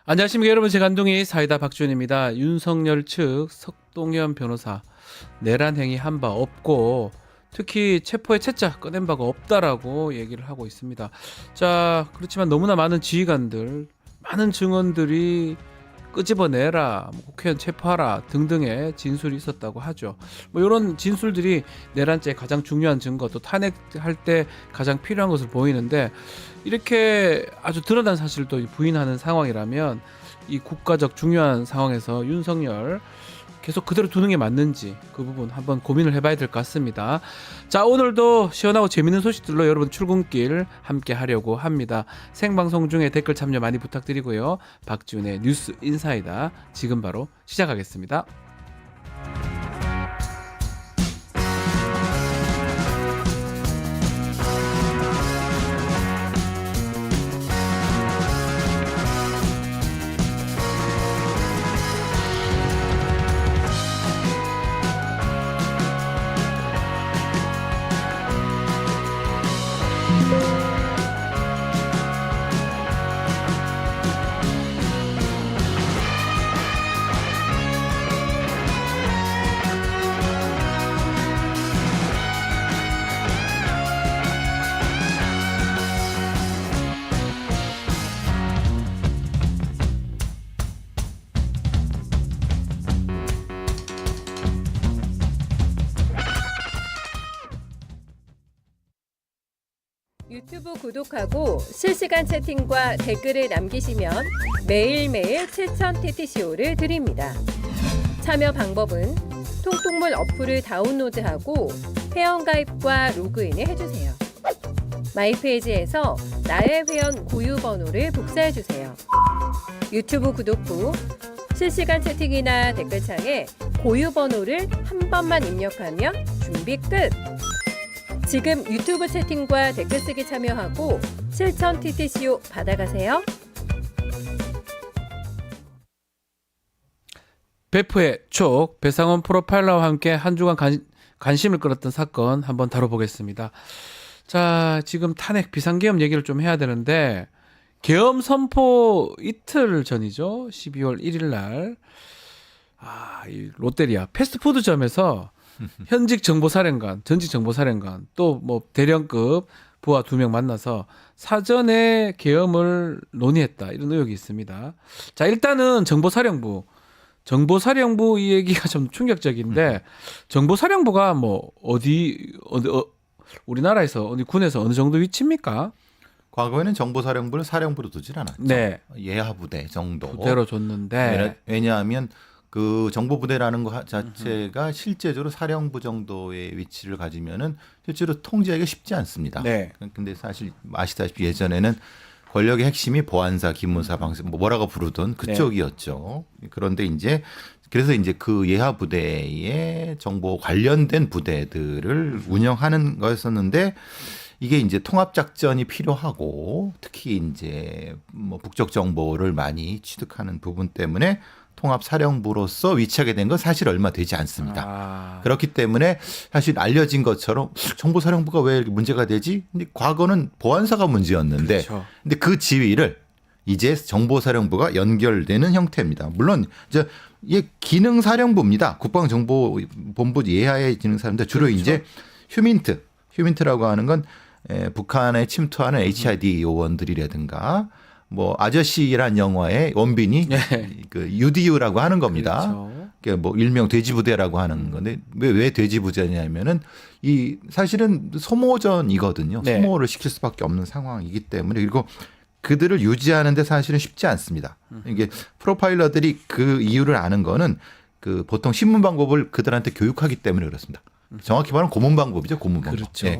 안녕하십니까 여러분, 제 감독이 사이다 박준입니다. 윤석열 측 석동현 변호사 내란 행위 한 바 없고 특히 체포의 채자 꺼낸 바가 없다라고 얘기를 하고 있습니다. 자, 그렇지만 너무나 많은 지휘관들, 많은 증언들이 끄집어내라, 국회의원 체포하라 등등의 진술이 있었다고 하죠. 뭐 이런 진술들이 내란죄 가장 중요한 증거, 또 탄핵할 때 가장 필요한 것으로 보이는데, 이렇게 아주 드러난 사실을 또 부인하는 상황이라면 이 국가적 중요한 상황에서 윤석열 계속 그대로 두는 게 맞는지 그 부분 한번 고민을 해봐야 될 것 같습니다. 자, 오늘도 시원하고 재밌는 소식들로 여러분 출근길 함께 하려고 합니다. 생방송 중에 댓글 참여 많이 부탁드리고요. 박지훈의 뉴스 인사이다 지금 바로 시작하겠습니다. 유튜브 구독하고 실시간 채팅과 댓글을 남기시면 매일매일 7,000TTCO를 드립니다. 참여 방법은 통통물 어플을 다운로드하고 회원가입과 로그인을 해주세요. 마이페이지에서 나의 회원 고유 번호를 복사해주세요. 유튜브 구독 후 실시간 채팅이나 댓글창에 고유 번호를 한 번만 입력하면 준비 끝! 지금 유튜브 채팅과 댓글 쓰기 참여하고 7,000TTCO 받아가세요. 베프의 촉, 배상원 프로파일러와 함께 한 주간 관심을 끌었던 사건 한번 다뤄보겠습니다. 자, 지금 탄핵 비상계엄 얘기를 좀 해야 되는데, 계엄 선포 이틀 전이죠. 12월 1일 날 이 롯데리아 패스트푸드점에서 현직 정보사령관, 전직 정보사령관, 또 뭐 대령급 부하 2명 만나서 사전에 계엄을 논의했다, 이런 의혹이 있습니다. 자, 일단은 정보사령부 이 얘기가 좀 충격적인데, 정보사령부가 뭐 우리나라에서 어디 군에서 어느 정도 위치입니까? 과거에는 정보사령부를 사령부로 두질 않았죠. 네. 예하부대 정도. 부대로 줬는데, 왜냐하면 그 정보부대라는 것 자체가 실제적으로 사령부 정도의 위치를 가지면은 실제로 통제하기가 쉽지 않습니다. 네. 근데 사실 아시다시피 예전에는 권력의 핵심이 보안사, 기무사, 방사 뭐라고 부르던 그쪽이었죠. 그런데 이제 그래서 이제 그 예하부대의 정보 관련된 부대들을 운영하는 거였었는데, 이게 이제 통합작전이 필요하고 특히 이제 뭐 북쪽 정보를 많이 취득하는 부분 때문에 통합사령부로서 위치하게 된 건 사실 얼마 되지 않습니다. 그렇기 때문에 사실 알려진 것처럼 정보사령부가 왜 이렇게 문제가 되지? 근데 과거는 보안사가 문제였는데, 그렇죠. 근데 그 지위를 이제 정보사령부가 연결되는 형태입니다. 물론 이제 이게 기능사령부입니다. 국방정보본부 예하의 기능사령부인데 주로 그렇죠. 이제 휴민트라고 하는 건 북한에 침투하는 HID 요원들이라든가 뭐 아저씨란 영화의 원빈이 그 UDU라고 하는 겁니다. 그렇죠. 그러니까 뭐 일명 돼지부대라고 하는 건데, 왜 돼지부대냐면은 이 사실은 소모전이거든요. 네. 소모를 시킬 수밖에 없는 상황이기 때문에, 그리고 그들을 유지하는데 사실은 쉽지 않습니다. 이게 프로파일러들이 그 이유를 아는 거는 그 보통 신문 방법을 그들한테 교육하기 때문에 그렇습니다. 정확히 말하면 고문 방법이죠, 고문 방법. 그렇죠. 예,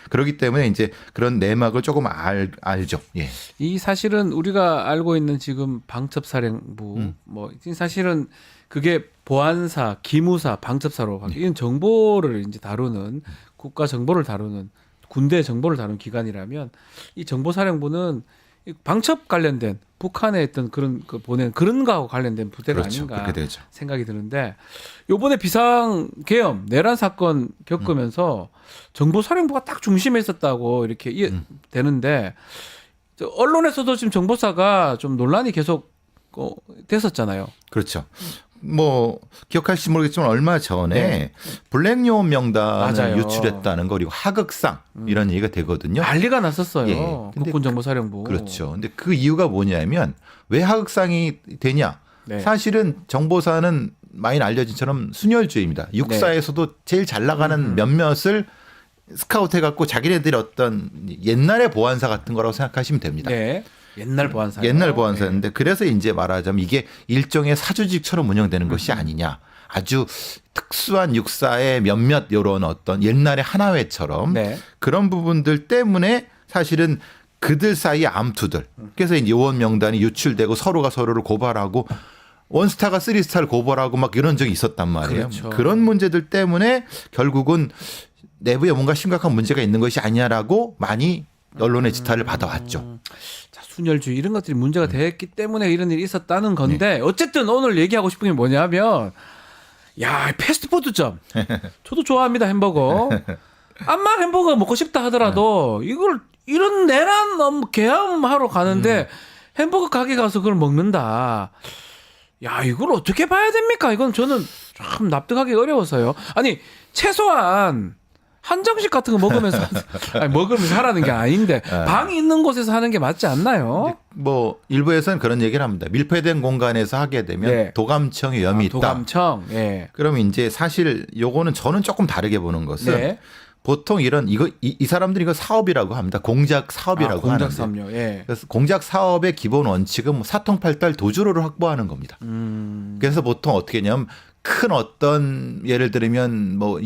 그러기 때문에 이제 그런 내막을 조금 알죠. 예. 이 사실은 우리가 알고 있는 지금 방첩사령부, 뭐 사실은 그게 보안사, 기무사, 방첩사로 이런 정보를 이제 다루는, 국가 정보를 다루는, 군대 정보를 다루는 기관이라면, 이 정보사령부는 이 방첩 관련된 북한에 있던 그런 보낸 그런 거하고 관련된 부대가 그렇죠. 아닌가 그렇게 되죠. 생각이 드는데, 요번에 비상계엄 내란 사건 겪으면서 정보사령부가 딱 중심에 있었다고 이렇게 되는데, 언론에서도 지금 정보사가 좀 논란이 계속 됐었잖아요. 그렇죠. 뭐 기억할지 모르겠지만 얼마 전에 네. 블랙요원 명단을 맞아요. 유출했다는 거 그리고 하극상 이런 얘기가 되거든요. 난리가 났었어요. 예. 근데 국군정보사령부. 그렇죠. 근데 그 이유가 뭐냐면 왜 하극상이 되냐? 네. 사실은 정보사는 많이 알려진처럼 순혈주의입니다. 육사에서도 제일 잘 나가는 몇몇을 스카우트 해갖고 자기네들이 어떤 옛날의 보안사 같은 거라고 생각하시면 됩니다. 네. 옛날 보안사. 옛날 보안사인데 그래서 이제 말하자면 이게 일종의 사조직처럼 운영되는 것이 아니냐. 아주 특수한 육사의 몇몇 이런 어떤 옛날의 하나회처럼 네. 그런 부분들 때문에 사실은 그들 사이의 암투들. 그래서 이제 요원 명단이 유출되고 서로가 서로를 고발하고 원스타가 쓰리스타를 고발하고 막 이런 적이 있었단 말이에요. 그렇죠. 그런 문제들 때문에 결국은 내부에 뭔가 심각한 문제가 있는 것이 아니냐라고 많이 언론의 지탄을 받아왔죠. 자, 순혈주의 이런 것들이 문제가 됐기 때문에 이런 일이 있었다는 건데 어쨌든 오늘 얘기하고 싶은 게 뭐냐면 야, 패스트푸드점. 저도 좋아합니다, 햄버거. 암만 햄버거 먹고 싶다 하더라도 이걸 이런 내란 계엄하러 가는데 햄버거 가게 가서 그걸 먹는다. 야, 이걸 어떻게 봐야 됩니까? 이건 저는 참 납득하기 어려워서요. 아니, 최소한 한정식 같은 거 먹으면서 아니, 먹으면서 하라는 게 아닌데 방이 있는 곳에서 하는 게 맞지 않나요? 뭐 일부에서는 그런 얘기를 합니다. 밀폐된 공간에서 하게 되면 네. 도감청의 위험이 있다. 도감청. 예. 그러면 이제 사실 요거는 저는 조금 다르게 보는 것은 네. 보통 이런 이 사람들이 이거 사업이라고 합니다. 공작 사업이라고 공작 하는데. 삼료. 예. 그래서 공작 사업의 기본 원칙은 뭐 사통팔달 도주로를 확보하는 겁니다. 그래서 보통 어떻게 하냐면 큰 어떤 예를 들면 뭐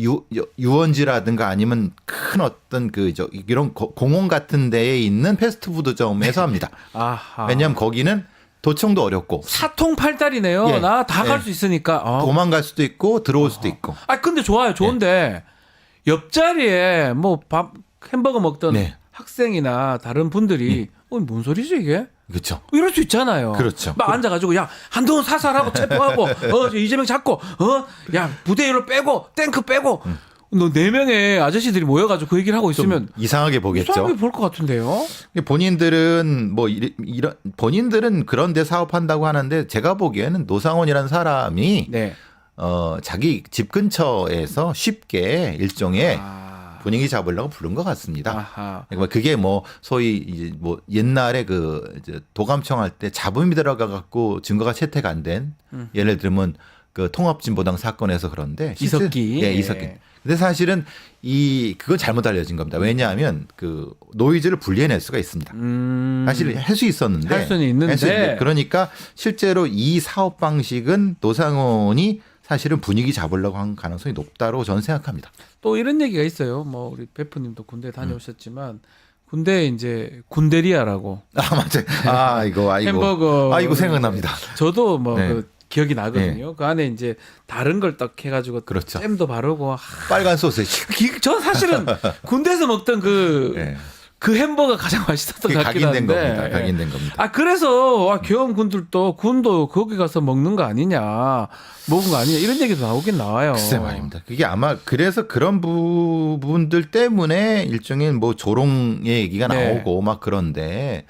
유원지라든가 아니면 큰 어떤 이런 공원 같은 데에 있는 패스트푸드점에서 합니다. 아하. 왜냐하면 거기는 도청도 어렵고 사통팔달이네요. 예. 나 다 갈 예. 수 있으니까. 도망갈 수도 있고 들어올 수도 있고. 아, 근데 좋아요. 좋은데 옆자리에 뭐 밥 햄버거 먹던 네. 학생이나 다른 분들이 뭔 소리지 이게? 그렇죠. 이럴 수 있잖아요. 그렇죠. 막 앉아가지고 야 한동훈 사살하고 체포하고 이재명 잡고 야 부대의로 빼고 탱크 빼고 너 4명의 아저씨들이 모여가지고 그 얘기를 하고 좀 있으면 이상하게 보겠죠. 이상하게 볼 것 같은데요. 본인들은 뭐 이런 본인들은 그런데 사업한다고 하는데 제가 보기에는 노상원이라는 사람이 네. 자기 집 근처에서 쉽게 일종의 아. 분위기 잡으려고 부른 것 같습니다. 아하. 그러니까 그게 뭐 소위 이제 뭐 옛날에 이제 도감청 할 때 잡음이 들어가 갖고 증거가 채택 안 된 예를 들면 그 통합진보당 사건에서 그런데 이석기. 예, 이석기. 근데 사실은 그건 잘못 알려진 겁니다. 왜냐하면 그 노이즈를 분리해낼 수가 있습니다. 사실 할 수 있었는데. 할 수는 있는데. 그러니까 실제로 이 사업 방식은 노상원이 사실은 분위기 잡으려고 한 가능성이 높다고 저는 생각합니다. 또 이런 얘기가 있어요. 뭐 우리 베프님도 군대 다녀오셨지만 군대에 이제 군대리아라고 아 맞아요. 아이고 햄버거 아이고 생각납니다. 저도 뭐 네. 그 기억이 나거든요. 그 안에 이제 다른 걸 딱 해가지고 그렇죠. 잼도 바르고 빨간 소세지. 저 사실은 군대에서 먹던 네. 그 햄버거 가장 맛있었던 그게 것 같긴 각인된 한데. 겁니다. 각인된 겁니다. 아 그래서 계엄군들도 군도 거기 가서 먹는 거 아니냐, 먹은 거 아니냐 이런 얘기도 나오긴 나와요. 글쎄 말입니다. 그게 아마 그래서 그런 부분들 때문에 일종의 뭐 조롱의 얘기가 네. 나오고 막 그런데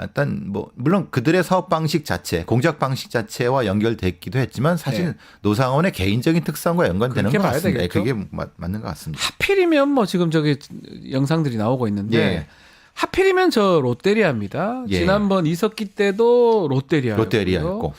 일단 뭐 물론 그들의 사업 방식 자체, 공작 방식 자체와 연결됐기도 했지만 사실 네. 노상원의 개인적인 특성과 연관되는 그렇게 것 봐야 같습니다. 되겠죠? 그게 맞는 것 같습니다. 하필이면 뭐 지금 저기 영상들이 나오고 있는데 예. 하필이면 저 롯데리아입니다. 예. 지난번 이석기 때도 롯데리아였고 롯데리아였고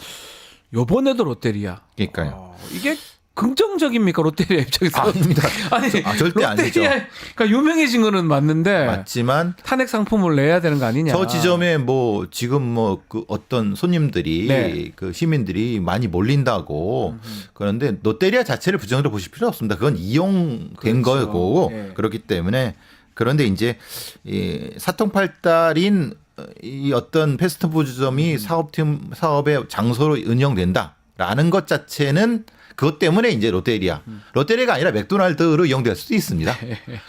요번에도 롯데리아. 그러니까요. 이게 긍정적입니까 롯데리아 입장에서? 아닙니다. 아니 절대 아니죠. 그러니까 유명해진 거는 맞는데 맞지만 탄핵 상품을 내야 되는 거 아니냐? 저 지점에 뭐 지금 뭐 그 어떤 손님들이 네. 그 시민들이 많이 몰린다고 그런데 롯데리아 자체를 부정으로 보실 필요 없습니다. 그건 이용된 그렇죠. 거고 네. 그렇기 때문에 그런데 이제 이 사통팔달인 이 어떤 패스트푸드점이 사업의 장소로 운영된다라는 것 자체는 그것 때문에 이제 롯데리아가 아니라 맥도날드로 이용될 수도 있습니다.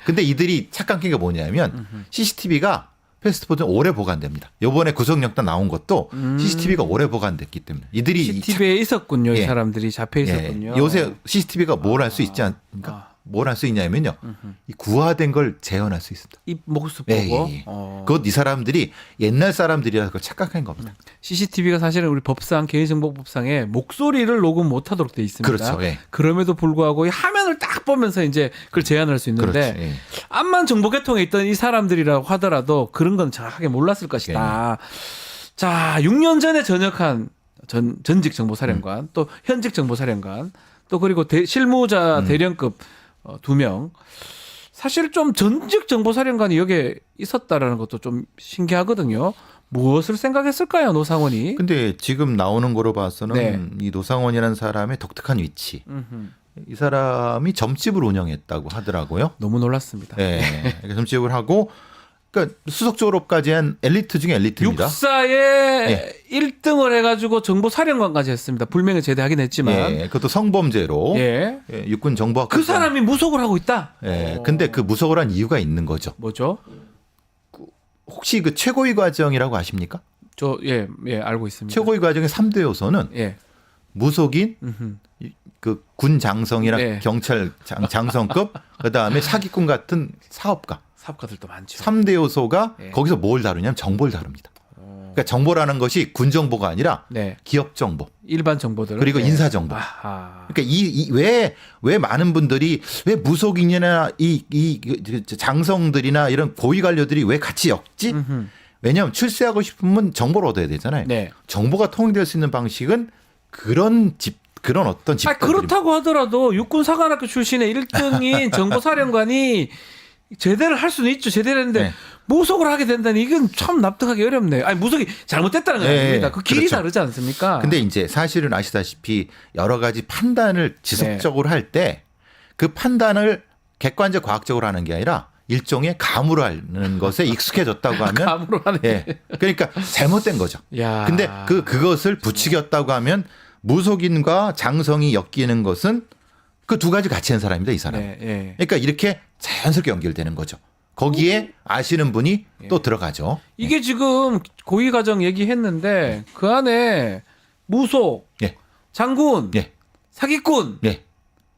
근데 이들이 착각한 게 뭐냐면 CCTV가 패스트푸드는 오래 보관됩니다. 이번에 구속영장 나온 것도 CCTV가 오래 보관됐기 때문에 이들이 CCTV에 있었군요. 이 예. 사람들이 잡혀 예, 있었군요. 요새 CCTV가 뭘 할 수 있지 않습니까? 뭘 할 수 있냐면요. 이 구화된 걸 재현할 수 있습니다. 입 모습 예, 보고. 예, 예. 그것 이 사람들이 옛날 사람들이라서 그걸 착각한 겁니다. CCTV가 사실은 우리 법상 개인정보법상에 목소리를 녹음 못하도록 돼 있습니다. 그렇죠. 예. 그럼에도 불구하고 이 화면을 딱 보면서 이제 그걸 제한할 수 있는데 그렇죠. 예. 암만 정보계통에 있던 이 사람들이라고 하더라도 그런 건 정확하게 몰랐을 것이다. 자, 6년 전에 전역한 전직 정보사령관, 또 현직 정보사령관, 또 그리고 실무자 대령급 2명. 사실 좀 전직 정보사령관이 여기에 있었다라는 것도 좀 신기하거든요. 무엇을 생각했을까요, 노상원이? 근데 지금 나오는 거로 봐서는 네. 이 노상원이라는 사람의 독특한 위치. 이 사람이 점집을 운영했다고 하더라고요. 너무 놀랐습니다. 네. 점집을 하고 그러니까 수석 졸업까지 한 엘리트 중에 엘리트입니다. 육사에 1등을 해가지고 정보사령관까지 했습니다. 불명예 제대하긴 했지만. 예, 그것도 성범죄로 예. 예, 육군 정보학과 그 사람이 무속을 하고 있다? 예, 근데 그 무속을 한 이유가 있는 거죠. 뭐죠? 혹시 그 최고위 과정이라고 아십니까? 예, 알고 있습니다. 최고위 과정의 3대 요소는 예. 무속인, 음흠. 그 군 장성이나 네. 경찰 장성급, 그다음에 사기꾼 같은 사업가. 사업가들도 많죠. 3대 요소가 네. 거기서 뭘 다루냐면 정보를 다룹니다. 그러니까 정보라는 것이 군 정보가 아니라 네. 기업 정보, 일반 정보들. 그리고 네. 인사 정보. 아하. 그러니까 왜 많은 분들이 왜 무속인이나 이 장성들이나 이런 고위 관료들이 왜 같이 엮지? 음흠. 왜냐하면 출세하고 싶으면 정보를 얻어야 되잖아요. 네. 정보가 통일될 수 있는 방식은 그런 어떤 아, 집단들이 그렇다고 하더라도 육군사관학교 출신의 1등인 정보사령관이 제대를 할 수는 있죠. 제대를 했는데 네. 무속을 하게 된다니 이건 참 납득하기 어렵네요. 아니 무속이 잘못됐다는 건 네, 아닙니다. 그 길이 그렇죠. 다르지 않습니까? 근데 이제 사실은 아시다시피 여러 가지 판단을 지속적으로 네. 할 때 그 판단을 객관적 과학적으로 하는 게 아니라 일종의 감으로 하는 것에 익숙해졌다고 하면 감으로 하네. 예. 그러니까 잘못된 거죠. 야. 근데 그것을 부추겼다고 하면 무속인과 장성이 엮이는 것은 그 두 가지 같이 한 사람입니다, 이 사람. 네, 예. 그러니까 이렇게 자연스럽게 연결되는 거죠. 거기에 아시는 분이 또 들어가죠. 이게 지금 고위과정 얘기했는데 그 안에 무속, 예. 장군, 예. 사기꾼 예.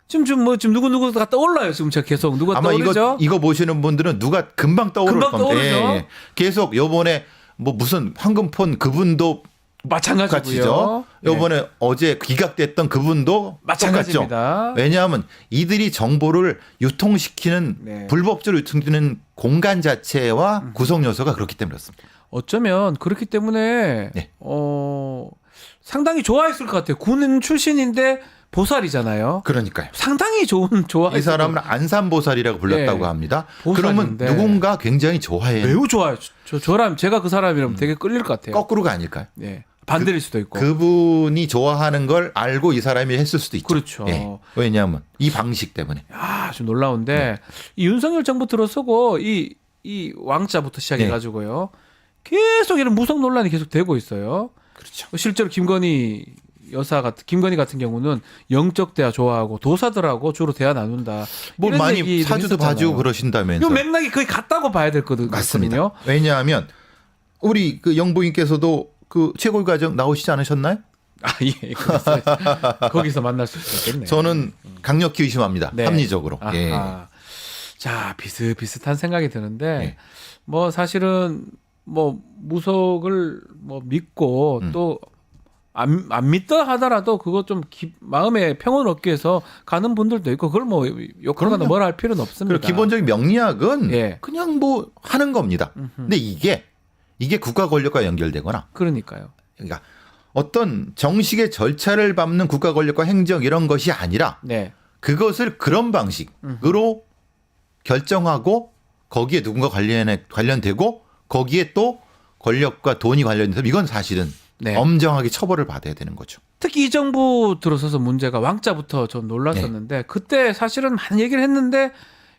지금 누구가 떠올라요. 지금 제가 계속 누가 아마 떠오르죠? 이거 보시는 분들은 누가 금방 떠오를 금방 겁니다. 떠오르죠. 계속 요번에 뭐 무슨 황금폰 그분도 마찬가지고요. 같이죠. 요번에 어제 기각됐던 그분도 마찬가지입니다. 똑같죠. 왜냐하면 이들이 정보를 유통시키는 네. 불법적으로 유통되는 공간 자체와 구성 요소가 그렇기 때문에 그렇습니다. 어쩌면 그렇기 때문에 네. 상당히 좋아했을 것 같아요. 군 출신인데 보살이잖아요. 그러니까요. 상당히 좋아했을 이 사람은 안산보살이라고 불렸다고 네. 합니다. 보살인데. 그러면 누군가 굉장히 좋아해요. 매우 좋아요. 저라면 제가 그 사람이라면 되게 끌릴 것 같아요. 거꾸로가 아닐까요? 네. 반대일 수도 있고. 그분이 좋아하는 걸 알고 이 사람이 했을 수도 있죠. 그렇죠. 예. 왜냐하면 이 방식 때문에. 좀 놀라운데 이 윤석열 정부 들어서고 이 왕자부터 시작해가지고요. 계속 이런 무속 논란이 계속 되고 있어요. 그렇죠. 실제로 김건희 같은 경우는 영적 대화 좋아하고 도사들하고 주로 대화 나눈다. 뭐 이런 많이 얘기도 사주도 있었잖아요. 봐주고 그러신다면서. 이 맥락이 거의 같다고 봐야 될 거거든요. 맞습니다. 왜냐하면 우리 그 영부인께서도 그 최고위 과정 나오시지 않으셨나요? 예. 거기서 만날 수 있겠네요. 저는 강력히 의심합니다. 네. 합리적으로. 아하. 예. 자, 비슷비슷한 생각이 드는데 예. 뭐 사실은 뭐 무속을 뭐 믿고 또 안 믿다 하더라도 그거 좀 마음에 평온을 얻기 위해서 가는 분들도 있고 그걸 뭐 욕하거나 뭐라 할 필요는 없습니다. 그리고 기본적인 명리학은 예. 그냥 뭐 하는 겁니다. 근데 이게 국가 권력과 연결되거나 그러니까요. 그러니까 어떤 정식의 절차를 밟는 국가 권력과 행정 이런 것이 아니라 네. 그것을 그런 방식으로 결정하고 거기에 누군가 관련되고 거기에 또 권력과 돈이 관련돼서 이건 사실은 네. 엄정하게 처벌을 받아야 되는 거죠. 특히 이 정부 들어서서 문제가 왕자부터 좀 놀랐었는데 그때 사실은 많은 얘기를 했는데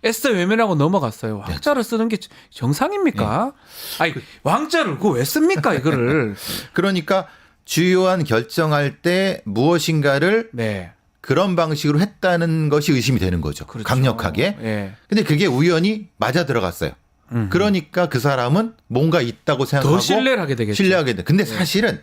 애써 외면하고 넘어갔어요. 왕자를 쓰는 게 정상입니까? 아니 왕자를 그거 왜 씁니까 이거를? 그러니까 주요한 결정할 때 무엇인가를 네. 그런 방식으로 했다는 것이 의심이 되는 거죠. 그렇죠. 강력하게. 예. 근데 그게 우연히 맞아 들어갔어요. 그러니까 그 사람은 뭔가 있다고 생각하고 더 신뢰를 하게 되겠죠. 신뢰하게 돼. 근데 사실은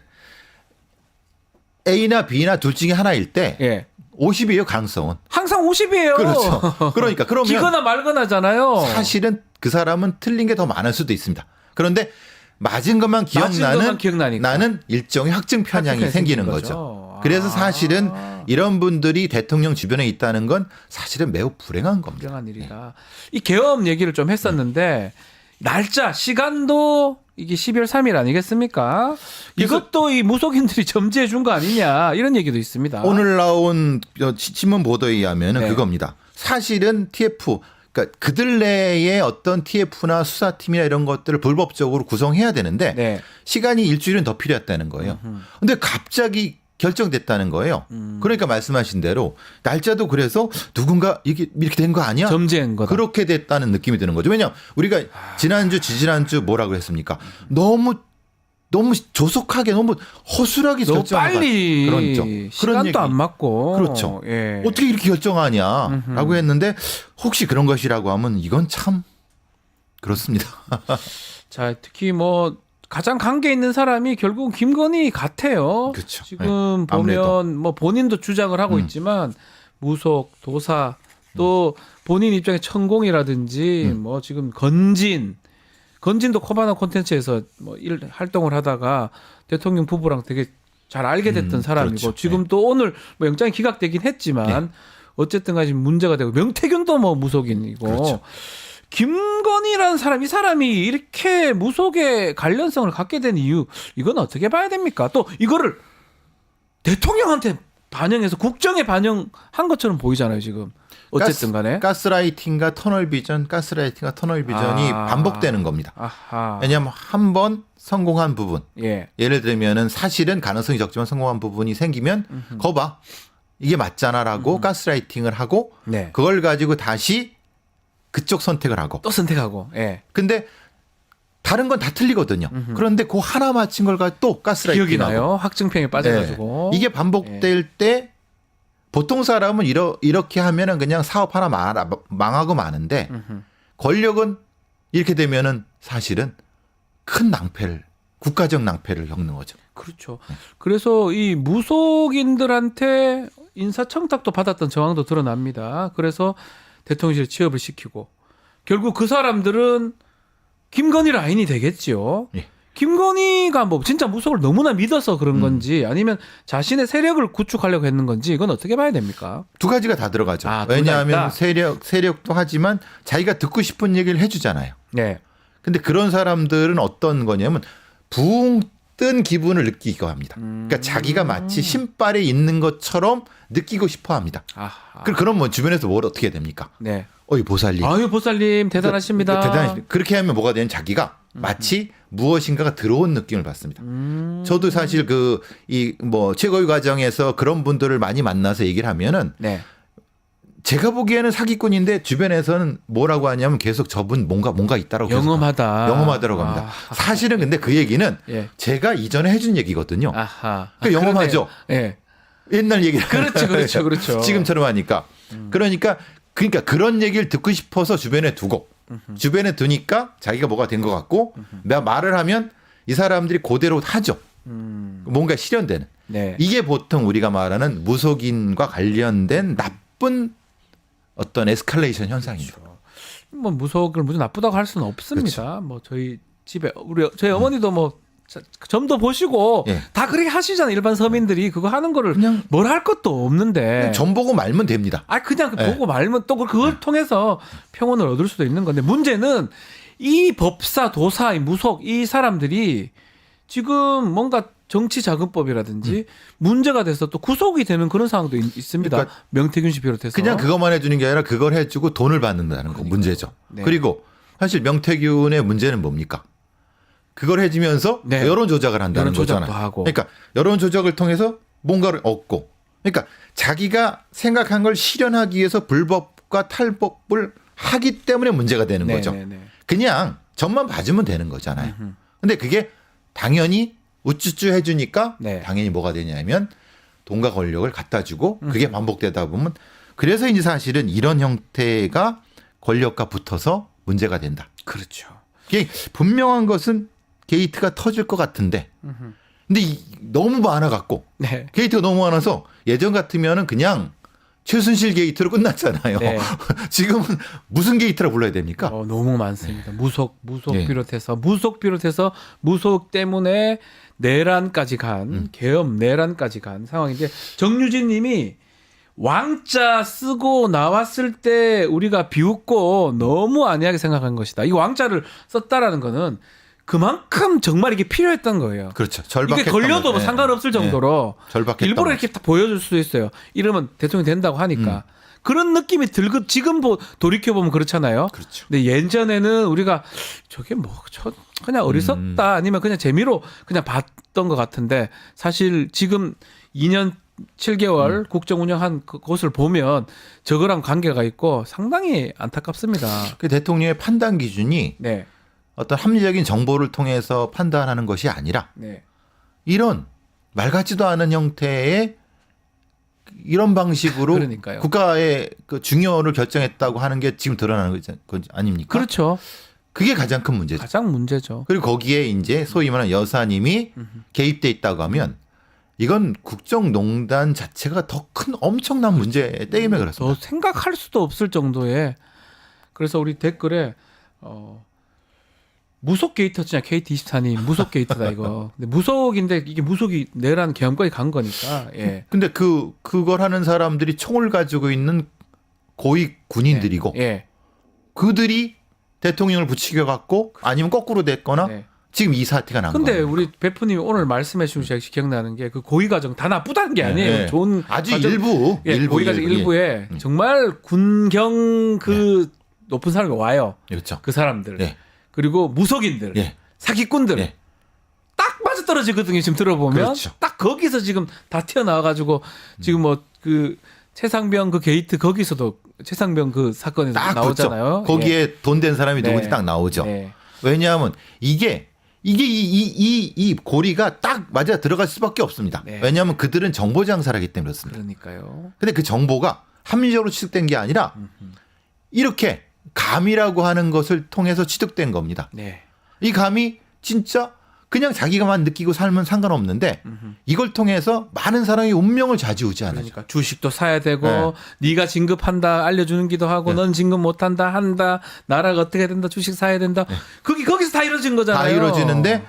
A나 B나 둘 중에 하나일 때 예. 50이에요, 가능성은. 항상 50이에요. 그렇죠. 그러니까 그러면 기거나 말거나잖아요. 사실은 그 사람은 틀린 게 더 많을 수도 있습니다. 그런데 맞은 것만 기억나는 나는 일종의 확증 편향이 생기는 거죠. 그래서 사실은 이런 분들이 대통령 주변에 있다는 건 사실은 매우 불행한 겁니다. 불행한 일이다. 이 계엄 얘기를 좀 했었는데 날짜, 시간도 이게 12월 3일 아니겠습니까? 이것도 이 무속인들이 점지해 준 거 아니냐 이런 얘기도 있습니다. 오늘 나온 신문 보도에 의하면 네. 그겁니다. 사실은 TF 그러니까 그들 내에 어떤 TF나 수사팀이나 이런 것들을 불법적으로 구성해야 되는데 네. 시간이 일주일은 더 필요했다는 거예요. 근데 갑자기 결정됐다는 거예요. 그러니까 말씀하신 대로 날짜도 그래서 누군가 이렇게 된 거 아니야? 점지한 거다. 그렇게 됐다는 느낌이 드는 거죠. 왜냐하면 우리가 지난주, 지지난주 뭐라고 했습니까? 너무 조속하게 너무 허술하게 너무 결정한 빨리 그렇죠. 시간도 얘기. 안 맞고 그렇죠. 예. 어떻게 이렇게 결정하냐라고 했는데 혹시 그런 것이라고 하면 이건 참 그렇습니다. 자, 특히 뭐 가장 관계 있는 사람이 결국은 김건희 같아요. 그렇죠. 지금 네. 보면 아무래도. 뭐 본인도 주장을 하고 있지만 무속, 도사 또 본인 입장에 천공이라든지 뭐 지금 건진도 코바나 콘텐츠에서 뭐 활동을 하다가 대통령 부부랑 되게 잘 알게 됐던 사람이고 그렇죠. 지금 또 오늘 뭐 영장이 기각되긴 했지만 어쨌든 간에 지금 문제가 되고 명태균도 뭐 무속인이고 그렇죠. 김건희라는 사람, 이 사람이 이렇게 무속의 관련성을 갖게 된 이유, 이건 어떻게 봐야 됩니까? 또 이거를 대통령한테 반영해서 국정에 반영한 것처럼 보이잖아요, 지금. 어쨌든 간에. 가스라이팅과 터널 비전이 반복되는 겁니다. 아하. 왜냐하면 한 번 성공한 부분, 예. 예를 들면은 사실은 가능성이 적지만 성공한 부분이 생기면 거봐 이게 맞잖아라고 가스라이팅을 하고 네. 그걸 가지고 다시 그쪽 선택을 하고. 또 선택하고. 예. 근데 다른 건 다 틀리거든요. 그런데 그 하나 맞힌 걸 가지고 또 가스라이팅 기억이 나요. 확증평에 빠져가지고. 네. 이게 반복될 때 보통 사람은 이렇게 하면은 그냥 사업 하나 망하고 마는데 권력은 이렇게 되면은 사실은 큰 국가적 낭패를 겪는 거죠. 그렇죠. 그래서 이 무속인들한테 인사청탁도 받았던 정황도 드러납니다. 그래서 대통령실 취업을 시키고 결국 그 사람들은 김건희 라인이 되겠지요. 예. 김건희가 뭐 진짜 무속을 너무나 믿어서 그런 건지 아니면 자신의 세력을 구축하려고 했는 건지 이건 어떻게 봐야 됩니까? 두 가지가 다 들어가죠. 아, 둘다 왜냐하면 있다? 세력도 하지만 자기가 듣고 싶은 얘기를 해주잖아요. 네. 근데 그런 사람들은 어떤 거냐면 붕 뜬 기분을 느끼고 합니다. 그러니까 자기가 마치 신발에 있는 것처럼 느끼고 싶어 합니다. 아하. 그럼 뭐 주변에서 뭘 어떻게 해야 됩니까? 네. 어이 보살님. 아유 보살님 대단하십니다. 대단하십니다. 그렇게 하면 뭐가 되냐면 자기가 마치 무엇인가가 들어온 느낌을 받습니다. 저도 사실 최고위 과정에서 그런 분들을 많이 만나서 얘기를 하면은 네. 제가 보기에는 사기꾼인데 주변에서는 뭐라고 하냐면 계속 저분 뭔가 있다라고 계속 영험하다라고 합니다. 사실은 근데 그 얘기는 예. 제가 이전에 해준 얘기거든요. 아하. 그러니까 영험하죠. 예. 옛날 얘기를. 그렇죠. 지금처럼 하니까. 그러니까 그런 얘기를 듣고 싶어서 주변에 두고 주변에 두니까 자기가 뭐가 된 것 같고 내가 말을 하면 이 사람들이 그대로 하죠. 뭔가 실현되는. 네. 이게 보통 우리가 말하는 무속인과 관련된 나쁜 어떤 에스컬레이션 현상입니다. 뭐 무속을 무슨 나쁘다고 할 수는 없습니다. 그렇죠. 뭐 저희 집에 저희 어머니도 뭐 점도 보시고 예. 다 그렇게 하시잖아요. 일반 서민들이 그거 하는 거를 그냥 뭘 할 것도 없는데. 점 보고 말면 됩니다. 그냥 예. 보고 말면 또 그걸 통해서 평온을 얻을 수도 있는 건데 문제는 이 법사, 도사, 이 무속 이 사람들이 지금 뭔가 정치자금법이라든지 문제가 돼서 또 구속이 되는 그런 상황도 있습니다. 그러니까 명태균 씨 비롯해서. 그냥 그것만 해주는 게 아니라 그걸 해주고 돈을 받는다는 거 문제죠. 네. 그리고 사실 명태균의 문제는 뭡니까? 그걸 해주면서 네. 여론 조작을 한다는 여론 조작도 거잖아요. 하고. 그러니까 여론 조작을 통해서 뭔가를 얻고, 그러니까 자기가 생각한 걸 실현하기 위해서 불법과 탈법을 하기 때문에 문제가 되는 거죠. 네네네. 그냥 점만 봐주면 되는 거잖아요. 근데 그게 당연히 우쭈쭈 해주니까 네. 당연히 뭐가 되냐면 돈과 권력을 갖다 주고 그게 반복되다 보면 그래서 이제 사실은 이런 형태가 권력과 붙어서 문제가 된다. 그렇죠. 이게 분명한 것은 게이트가 터질 것 같은데 근데 너무 많아갖고 네. 게이트가 너무 많아서 예전 같으면은 그냥 최순실 게이트로 끝났잖아요. 네. 지금은 무슨 게이트라 불러야 됩니까? 너무 많습니다. 무속 네. 비롯해서 무속 때문에 내란까지 간 계엄 내란까지 간 상황인데 정유진 님이 왕자 쓰고 나왔을 때 우리가 비웃고 너무 안이하게 생각한 것이다. 이 왕자를 썼다라는 거는 그만큼 정말 이게 필요했던 거예요. 그렇죠. 이게 절박했던 걸려도 거죠. 상관없을 정도로 절박했던 일부러 거죠. 이렇게 딱 보여줄 수도 있어요. 이러면 대통령이 된다고 하니까. 그런 느낌이 들고 지금 돌이켜보면 그렇잖아요. 그렇죠. 근데 예전에는 우리가 저게 그냥 어리석다 아니면 그냥 재미로 그냥 봤던 것 같은데 사실 지금 2년 7개월 국정 운영한 그것을 보면 저거랑 관계가 있고 상당히 안타깝습니다. 그 대통령의 판단 기준이 네. 어떤 합리적인 정보를 통해서 판단하는 것이 아니라 네. 이런 말 같지도 않은 형태의 이런 방식으로 그러니까요. 국가의 그 중요를 결정했다고 하는 게 지금 드러나는 거 아닙니까? 그렇죠. 그게 가장 큰 문제죠. 가장 문제죠. 그리고 거기에 이제 소위 말하는 여사님이 개입돼 있다고 하면 이건 국정농단 자체가 더 큰 엄청난 문제 때문에 더 그렇습니다. 생각할 수도 없을 정도의 그래서 우리 댓글에 무속 게이트였잖아요. KT24님 무속 게이트다 이거. 근데 무속인데 이게 무속이 내란 계엄까지 간 거니까. 예. 근데 그걸 하는 사람들이 총을 가지고 있는 고위 군인들이고 예. 그들이 대통령을 부추겨 갖고 아니면 거꾸로 됐거나 네. 지금 이 사태가 난 근데 거예요. 우리 베프님이 오늘 말씀해 주신 제가 기억나는 게 그 고위 과정 다 나쁘다는 게 아니에요. 네. 좋은 아주 과정, 일부 예, 고위 과정 일부에 정말 군경 높은 사람이 와요. 그렇죠. 그 사람들. 네. 그리고 무속인들, 예. 사기꾼들. 예. 딱 맞아떨어지거든요. 지금 들어보면 그렇죠. 딱 거기서 지금 다 튀어나와가지고 지금 뭐 그 최상병 그 게이트 거기서도 최상병 그 사건에서 딱 나오잖아요. 붙죠. 거기에 돈 된 사람이 네. 누군지 딱 나오죠. 예. 왜냐하면 이게 이 고리가 딱 맞아 들어갈 수밖에 없습니다. 네. 왜냐하면 그들은 정보 장사를 하기 때문에 그렇습니다. 그러니까요. 근데 그 정보가 합리적으로 취득된 게 아니라 이렇게 감이라고 하는 것을 통해서 취득된 겁니다. 네. 이 감이 진짜 그냥 자기가만 느끼고 살면 상관없는데 이걸 통해서 많은 사람의 운명을 좌지우지하는 그러니까 주식도 사야 되고 네가 진급한다 알려주는 기도 하고 넌 진급 못한다 한다 나라가 어떻게 된다 주식 사야 된다 거기서 다 이루어진 거잖아요. 다 이루어지는데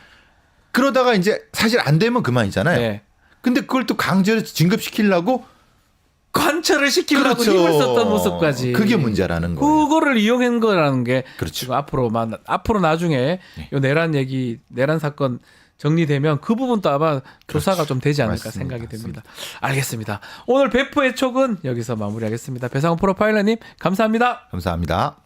그러다가 이제 사실 안 되면 그만이잖아요. 네. 근데 그걸 또 강제로 진급시키려고 관철을 시키려고 그렇죠. 힘을 썼던 모습까지 그게 문제라는 거예요. 그거를 이용한 거라는 게 그렇죠. 지금 앞으로 나중에 요 내란 사건 정리되면 그 부분도 아마 조사가 좀 되지 않을까 맞습니다. 생각이 됩니다. 알겠습니다. 오늘 배포의 촉은 여기서 마무리하겠습니다. 배상훈 프로파일러님 감사합니다. 감사합니다.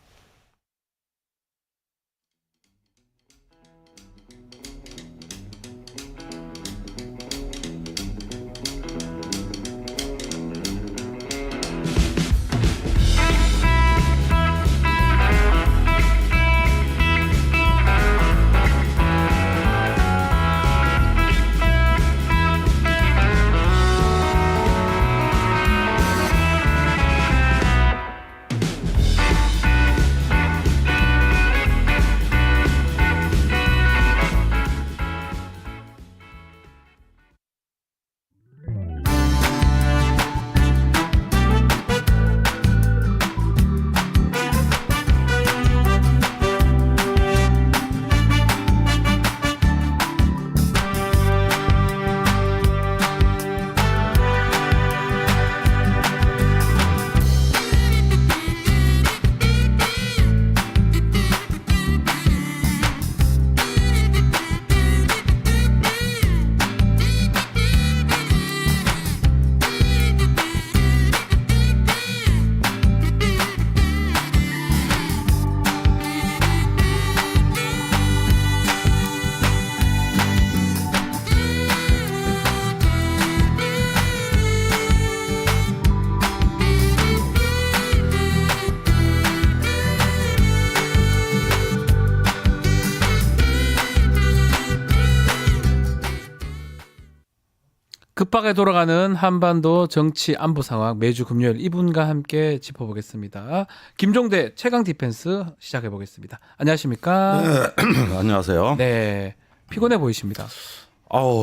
급하게 돌아가는 한반도 정치 안보 상황 매주 금요일 이분과 함께 짚어보겠습니다. 김종대 최강 디펜스 시작해 보겠습니다. 안녕하십니까? 네, 안녕하세요. 네, 피곤해 보이십니다.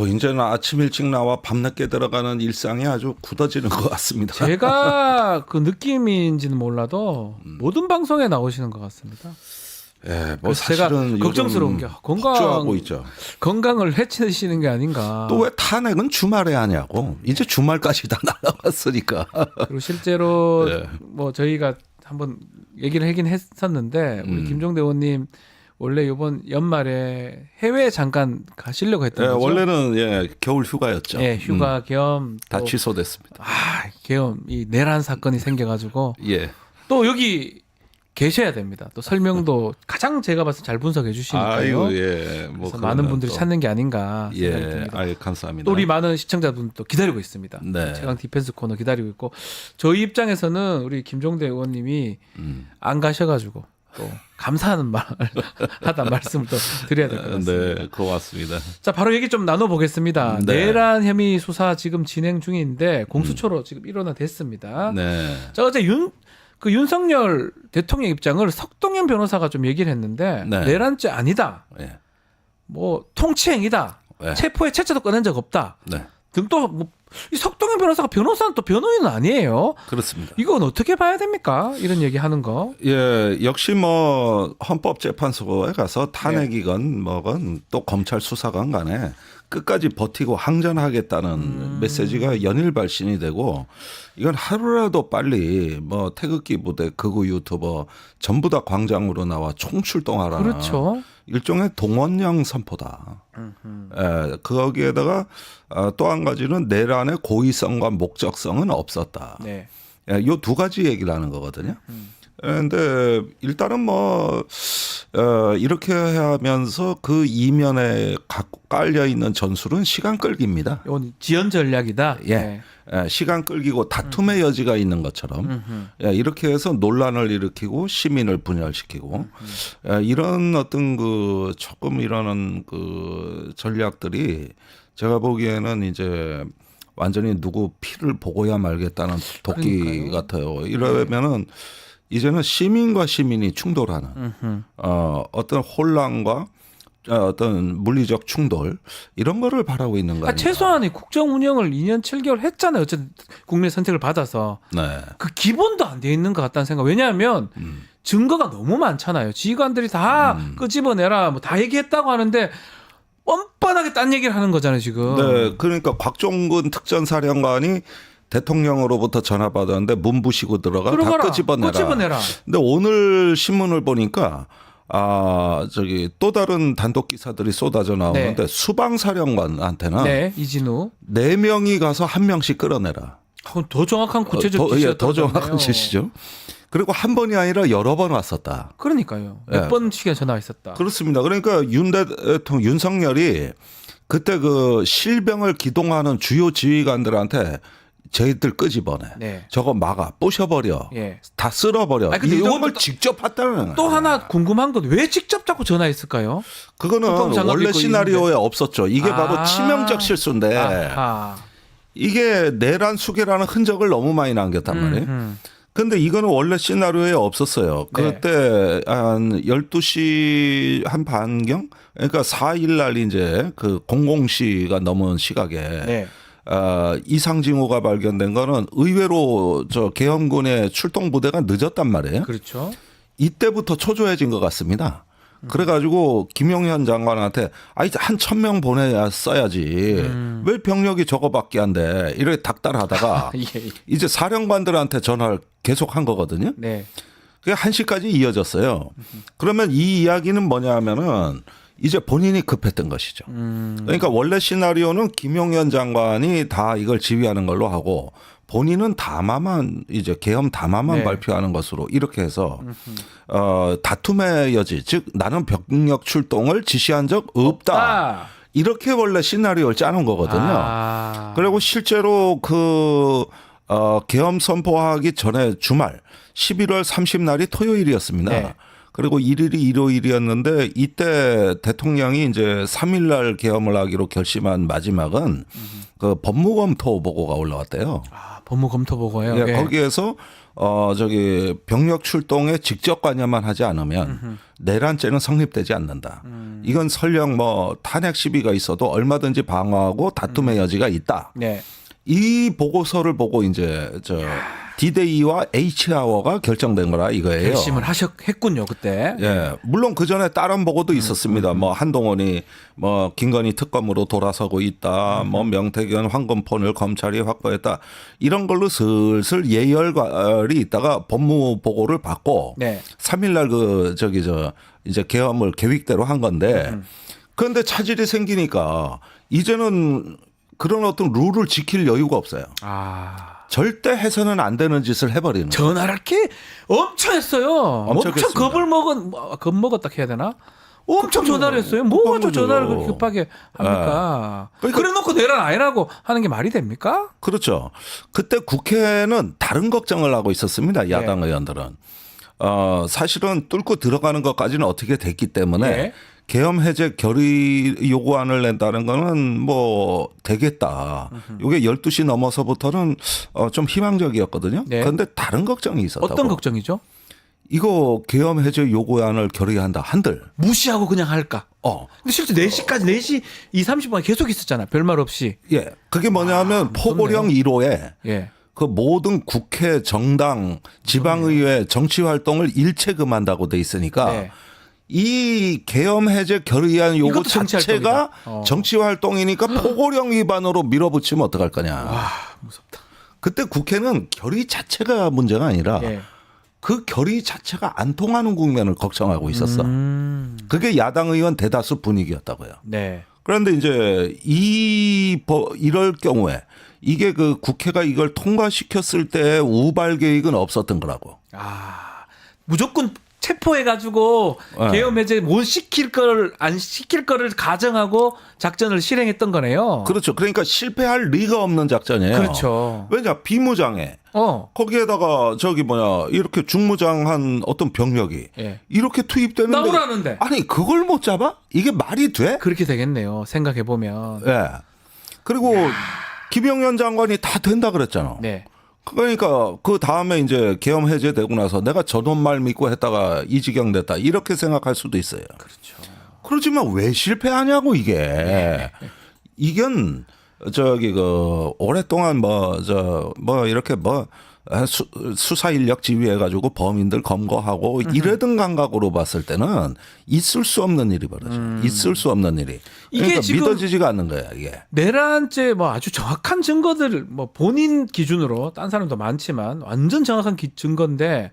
이제는 아침 일찍 나와 밤늦게 들어가는 일상이 아주 굳어지는 것 같습니다. 제가 그 느낌인지는 몰라도 모든 방송에 나오시는 것 같습니다. 예, 그래서 제가 사실은 걱정스러운 게 걱정하고 있죠. 건강을 해치시는 게 아닌가. 또 왜 탄핵은 주말에 하냐고. 이제 주말까지 다 날아갔으니까. 그리고 실제로 네. 뭐 저희가 한번 얘기를 하긴 했었는데 우리 김종대 의원님 원래 이번 연말에 해외에 잠깐 가시려고 했던 거죠. 원래는 겨울 휴가였죠. 예, 휴가 겸 다 또 취소됐습니다. 겸 이 내란 사건이 생겨가지고 예. 또 여기 계셔야 됩니다. 또 설명도 가장 제가 봤을 때 잘 분석해 주시니까요. 아유, 예. 그래서 많은 분들이 또, 찾는 게 아닌가 생각이 예. 듭니다. 아유, 감사합니다. 또 우리 많은 시청자분도 기다리고 있습니다. 네. 최강 디펜스 코너 기다리고 있고 저희 입장에서는 우리 김종대 의원님이 안 가셔가지고 또 감사하는 말 하다 말씀을 또 드려야 될 것 같습니다. 네, 고맙습니다. 자, 바로 얘기 좀 나눠보겠습니다. 네. 내란 혐의 수사 지금 진행 중인데 공수처로 지금 일어나됐습니다. 네. 자, 어제 윤석열 대통령 입장을 석동현 변호사가 좀 얘기를 했는데 네. 내란죄 아니다. 예. 뭐 통치행위다. 네. 체포에 채채도 꺼낸 적 없다. 네. 등 또 뭐 이 석동현 변호사가 변호사는 또 변호인은 아니에요. 그렇습니다. 이건 어떻게 봐야 됩니까? 이런 얘기하는 거. 예, 역시 뭐 헌법재판소에 가서 탄핵이건 뭐건 또 검찰 수사관 간에 끝까지 버티고 항전하겠다는 메시지가 연일 발신이 되고 이건 하루라도 빨리 뭐 태극기 부대 극우 유튜버 전부 다 광장으로 나와 총출동하라는 그렇죠. 일종의 동원령 선포다. 거기에다가 또 한 가지는 내란의 고의성과 목적성은 없었다. 네. 요 두 가지 얘기를 하는 거거든요. 그런데 일단은 뭐 이렇게 하면서 그 이면에 깔려 있는 전술은 시간 끌기입니다. 이건 지연 전략이다. 예. 네. 시간 끌기고 다툼의 여지가 있는 것처럼 이렇게 해서 논란을 일으키고 시민을 분열시키고 이런 어떤 그 조금 이러는 그 전략들이 제가 보기에는 이제 완전히 누구 피를 보고야 말겠다는 도끼 그러니까요. 같아요. 이러면은 이제는 시민과 시민이 충돌하는 어떤 혼란과 어떤 물리적 충돌 이런 거를 바라고 있는 거 아니에요? 최소한의 국정 운영을 2년 7개월 했잖아요. 어쨌든 국민의 선택을 받아서 네. 그 기본도 안 돼 있는 것 같다는 생각. 왜냐하면 증거가 너무 많잖아요. 지휘관들이 다 끄집어내라 뭐 다 얘기했다고 하는데 뻔뻔하게 딴 얘기를 하는 거잖아요 지금. 네, 그러니까 곽종근 특전사령관이 대통령으로부터 전화 받았는데 문부시고 다 끄집어내라. 끄집어내라. 근데 오늘 신문을 보니까 또 다른 단독 기사들이 쏟아져 나오는데 네. 수방사령관한테는 네, 이진우. 4명이 가서 1명씩 끌어내라. 그건 더 정확한 구체적 지시였던 더 정확한 지시죠. 그리고 한 번이 아니라 여러 번 왔었다. 그러니까요. 몇 예. 번씩이나 전화가 있었다. 그렇습니다. 그러니까 윤석열이 그때 그 실병을 기동하는 주요 지휘관들한테 저희들 끄집어내. 네. 저거 막아. 부셔버려. 예. 다 쓸어버려. 아니, 근데 이런 이것도 걸 직접 했다는 거예요. 또 하나 궁금한 건 왜 직접 자꾸 전화했을까요? 그거는 국방장갑 원래 입고 시나리오에 없었죠. 이게 아. 바로 치명적 실수인데 아하. 이게 내란 수계라는 흔적을 너무 많이 남겼단 말이에요. 근데 이거는 원래 시나리오에 없었어요. 네. 그때 한 12시 한 반경? 그러니까 4일 날 이제 그 00시가 넘은 시각에 네. 이상징후가 발견된 거는 의외로 계엄군의 출동 부대가 늦었단 말이에요. 그렇죠. 이때부터 초조해진 것 같습니다. 그래가지고 김용현 장관한테 한 1,000명 보내야 써야지 왜 병력이 저거밖에 안 돼 이렇게 닥달하다가 예. 이제 사령관들한테 전화를 계속 한 거거든요. 네. 그게 1시까지 이어졌어요. 그러면 이 이야기는 뭐냐 하면은 이제 본인이 급했던 것이죠. 그러니까 원래 시나리오는 김용현 장관이 다 이걸 지휘하는 걸로 하고 본인은 담화만 이제 계엄 담화만 네. 발표하는 것으로 이렇게 해서 다툼의 여지 즉 나는 병력 출동을 지시한 적 없다. 이렇게 원래 시나리오를 짜는 거거든요. 그리고 실제로 계엄 선포하기 전에 주말 11월 30날이 토요일이었습니다. 네. 그리고 1일이 일요일이었는데 이때 대통령이 이제 3일날 계엄을 하기로 결심한 마지막은 그 법무검토 보고가 올라왔대요. 아, 법무검토 보고요. 예, 거기에서 저기 병력 출동에 직접 관여만 하지 않으면 내란죄는 성립되지 않는다. 이건 설령 뭐 탄핵 시비가 있어도 얼마든지 방어하고 다툼의 여지가 있다. 네. 이 보고서를 보고 이제 저 D-Day와 H아워가 결정된 거라 이거예요. 결심을 했군요 그때. 예, 물론 그 전에 다른 보고도 있었습니다. 뭐 한동훈이 뭐 김건희 특검으로 돌아서고 있다. 뭐 명태균 황금폰을 검찰이 확보했다. 이런 걸로 슬슬 예열이 있다가 법무 보고를 받고 네. 3일날 그 저기 저 이제 계엄을 계획대로 한 건데 그런데 차질이 생기니까 이제는 그런 어떤 룰을 지킬 여유가 없어요. 아. 절대 해서는 안 되는 짓을 해버리는. 전화를 이렇게 엄청 했어요. 엄청 했습니다. 겁먹었다 해야 되나? 엄청 전화를 했어요. 뭐가 저 전화를 그렇게 급하게 합니까? 그러니까 그래놓고 내란 아니라고 하는 게 말이 됩니까? 그렇죠. 그때 국회는 다른 걱정을 하고 있었습니다. 야당 네. 의원들은. 사실은 뚫고 들어가는 것까지는 어떻게 됐기 때문에 네. 계엄 해제 결의 요구안을 낸다는 거는 뭐 되겠다. 이게 12시 넘어서부터는 좀 희망적이었거든요. 네. 그런데 다른 걱정이 있었다고. 어떤 걱정이죠? 이거 계엄 해제 요구안을 결의한다 한들. 무시하고 그냥 할까? 근데 실제 4시까지 4시 2, 30분에 계속 있었잖아. 별말 없이. 예. 그게 뭐냐면 포고령 무섭네요. 1호에 예. 그 모든 국회, 정당, 지방의회 정치 활동을 일체 금한다고 돼 있으니까 네. 이 계엄 해제 결의안 요구 이것도 정치 자체가 활동이다. 정치 활동이니까 포고령 위반으로 밀어붙이면 어떡할 거냐. 와, 무섭다. 그때 국회는 결의 자체가 문제가 아니라 예. 그 결의 자체가 안 통하는 국면을 걱정하고 있었어. 그게 야당 의원 대다수 분위기였다고요. 네. 그런데 이제 이럴 경우에 이게 그 국회가 이걸 통과시켰을 때 우발 계획은 없었던 거라고. 아, 무조건 체포해가지고 네. 계엄 해제 못 시킬 걸 안 시킬 거를 가정하고 작전을 실행했던 거네요. 그렇죠. 그러니까 실패할 리가 없는 작전이에요. 그렇죠. 왜냐 비무장에 거기에다가 저기 뭐냐 이렇게 중무장한 어떤 병력이 예. 이렇게 투입되는데 나오라는데. 아니 그걸 못 잡아? 이게 말이 돼? 그렇게 되겠네요. 생각해 보면. 예. 그리고 김영현 장관이 다 된다 그랬잖아. 네. 그러니까 그 다음에 이제 계엄 해제되고 나서 내가 저놈 말 믿고 했다가 이 지경 됐다 이렇게 생각할 수도 있어요. 그렇죠. 그렇지만 왜 실패하냐고 이게. 이건 저기 그 오랫동안 뭐 이렇게 수사 인력 지휘해가지고 범인들 검거하고 이래든 감각으로 봤을 때는 있을 수 없는 일이 벌어져. 있을 수 없는 일이. 이게 그러니까 지금 믿어지지가 않는 거야 이게. 내란죄 뭐 아주 정확한 증거들 뭐 본인 기준으로 딴 사람도 많지만 완전 정확한 증거인데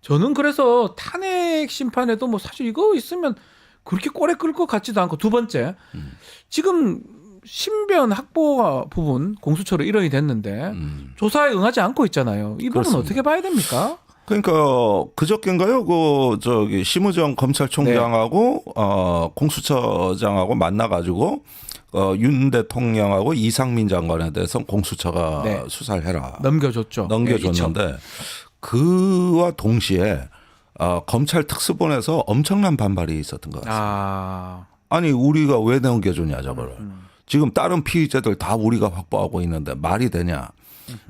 저는 그래서 탄핵 심판에도 뭐 사실 이거 있으면 그렇게 꼬레 끌 것 같지도 않고 두 번째 지금 신변 확보 부분 공수처로 일원이 됐는데 조사에 응하지 않고 있잖아요. 이 부분 그렇습니다. 어떻게 봐야 됩니까? 그러니까 그저께인가요? 그 저기 심우정 검찰총장하고 공수처장하고 만나가지고 윤 대통령하고 이상민 장관에 대해서 공수처가 네. 수사를 해라. 넘겨줬죠. 넘겨줬는데 그와 동시에 검찰 특수본에서 엄청난 반발이 있었던 것 같습니다. 아니 우리가 왜 넘겨주냐 저거를. 지금 다른 피의자들 다 우리가 확보하고 있는데 말이 되냐.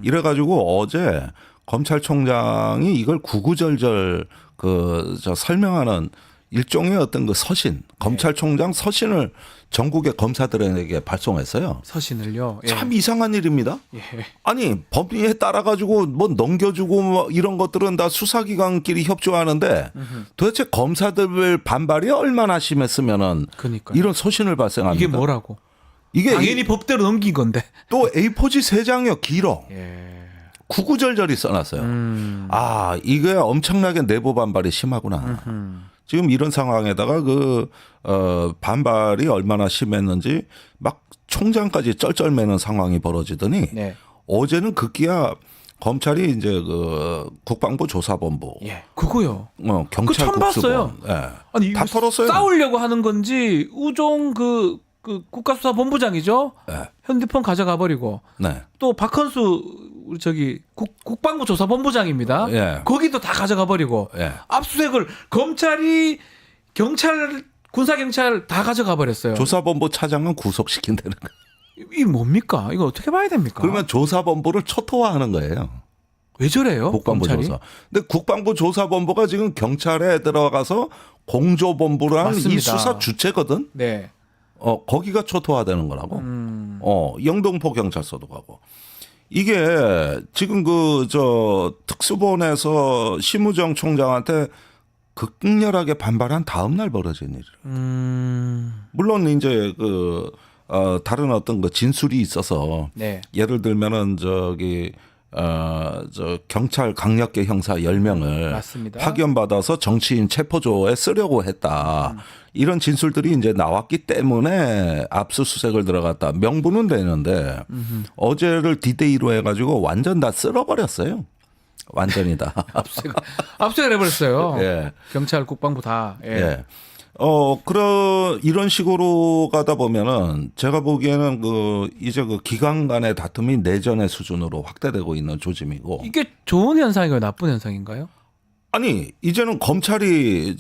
이래가지고 어제 검찰총장이 이걸 구구절절 설명하는 일종의 어떤 그 서신, 검찰총장 서신을 전국의 검사들에게 발송했어요. 서신을요. 예. 참 이상한 일입니다. 예. 아니 법리에 따라 가지고 뭐 넘겨주고 뭐 이런 것들은 다 수사기관끼리 협조하는데 도대체 검사들 반발이 얼마나 심했으면은 그러니까요. 이런 서신을 발생합니다. 이게 뭐라고? 이게 당연히 법대로 넘긴 건데. 또 A4지 3장이요 길어. 예. 구구절절히 써놨어요. 이게 엄청나게 내부 반발이 심하구나. 지금 이런 상황에다가 반발이 얼마나 심했는지 막 총장까지 쩔쩔매는 상황이 벌어지더니 네. 어제는 급기야 검찰이 이제 국방부 조사본부, 그거요. 경찰 처음 봤어요. 예. 아니 다 이거 털었어요. 싸우려고 하는 건지 우종 그 국가수사본부장이죠. 네. 핸드폰 가져가 버리고 네. 또 박헌수 우리 저기 국방부 조사본부장입니다. 예. 거기도 다 가져가 버리고 예. 압수수색을 검찰이 경찰 군사경찰 다 가져가 버렸어요. 조사본부 차장은 구속시킨다는 거. 이 뭡니까? 이거 어떻게 봐야 됩니까? 그러면 조사본부를 초토화하는 거예요. 왜 저래요? 국방부 검찰이? 조사. 근데 국방부 조사본부가 지금 경찰에 들어가서 공조본부라는 이 맞습니다. 수사 주체거든. 네. 거기가 초토화되는 거라고. 영등포 경찰서도 가고. 이게 지금 특수본에서 심우정 총장한테 극렬하게 반발한 다음 날 벌어진 일이에요. 물론 이제 다른 어떤 진술이 있어서 네. 예를 들면은 경찰 강력계 형사 10명을 맞습니다. 파견받아서 정치인 체포조에 쓰려고 했다. 이런 진술들이 이제 나왔기 때문에 압수수색을 들어갔다. 명분은 되는데 어제를 디데이로 해가지고 완전 다 쓸어버렸어요. 완전히 다. 압수를 해버렸어요. 예. 경찰, 국방부 다. 예. 예. 이런 식으로 가다 보면은 제가 보기에는 이제 기관 간의 다툼이 내전의 수준으로 확대되고 있는 조짐이고. 이게 좋은 현상인가요? 나쁜 현상인가요? 아니, 이제는 검찰이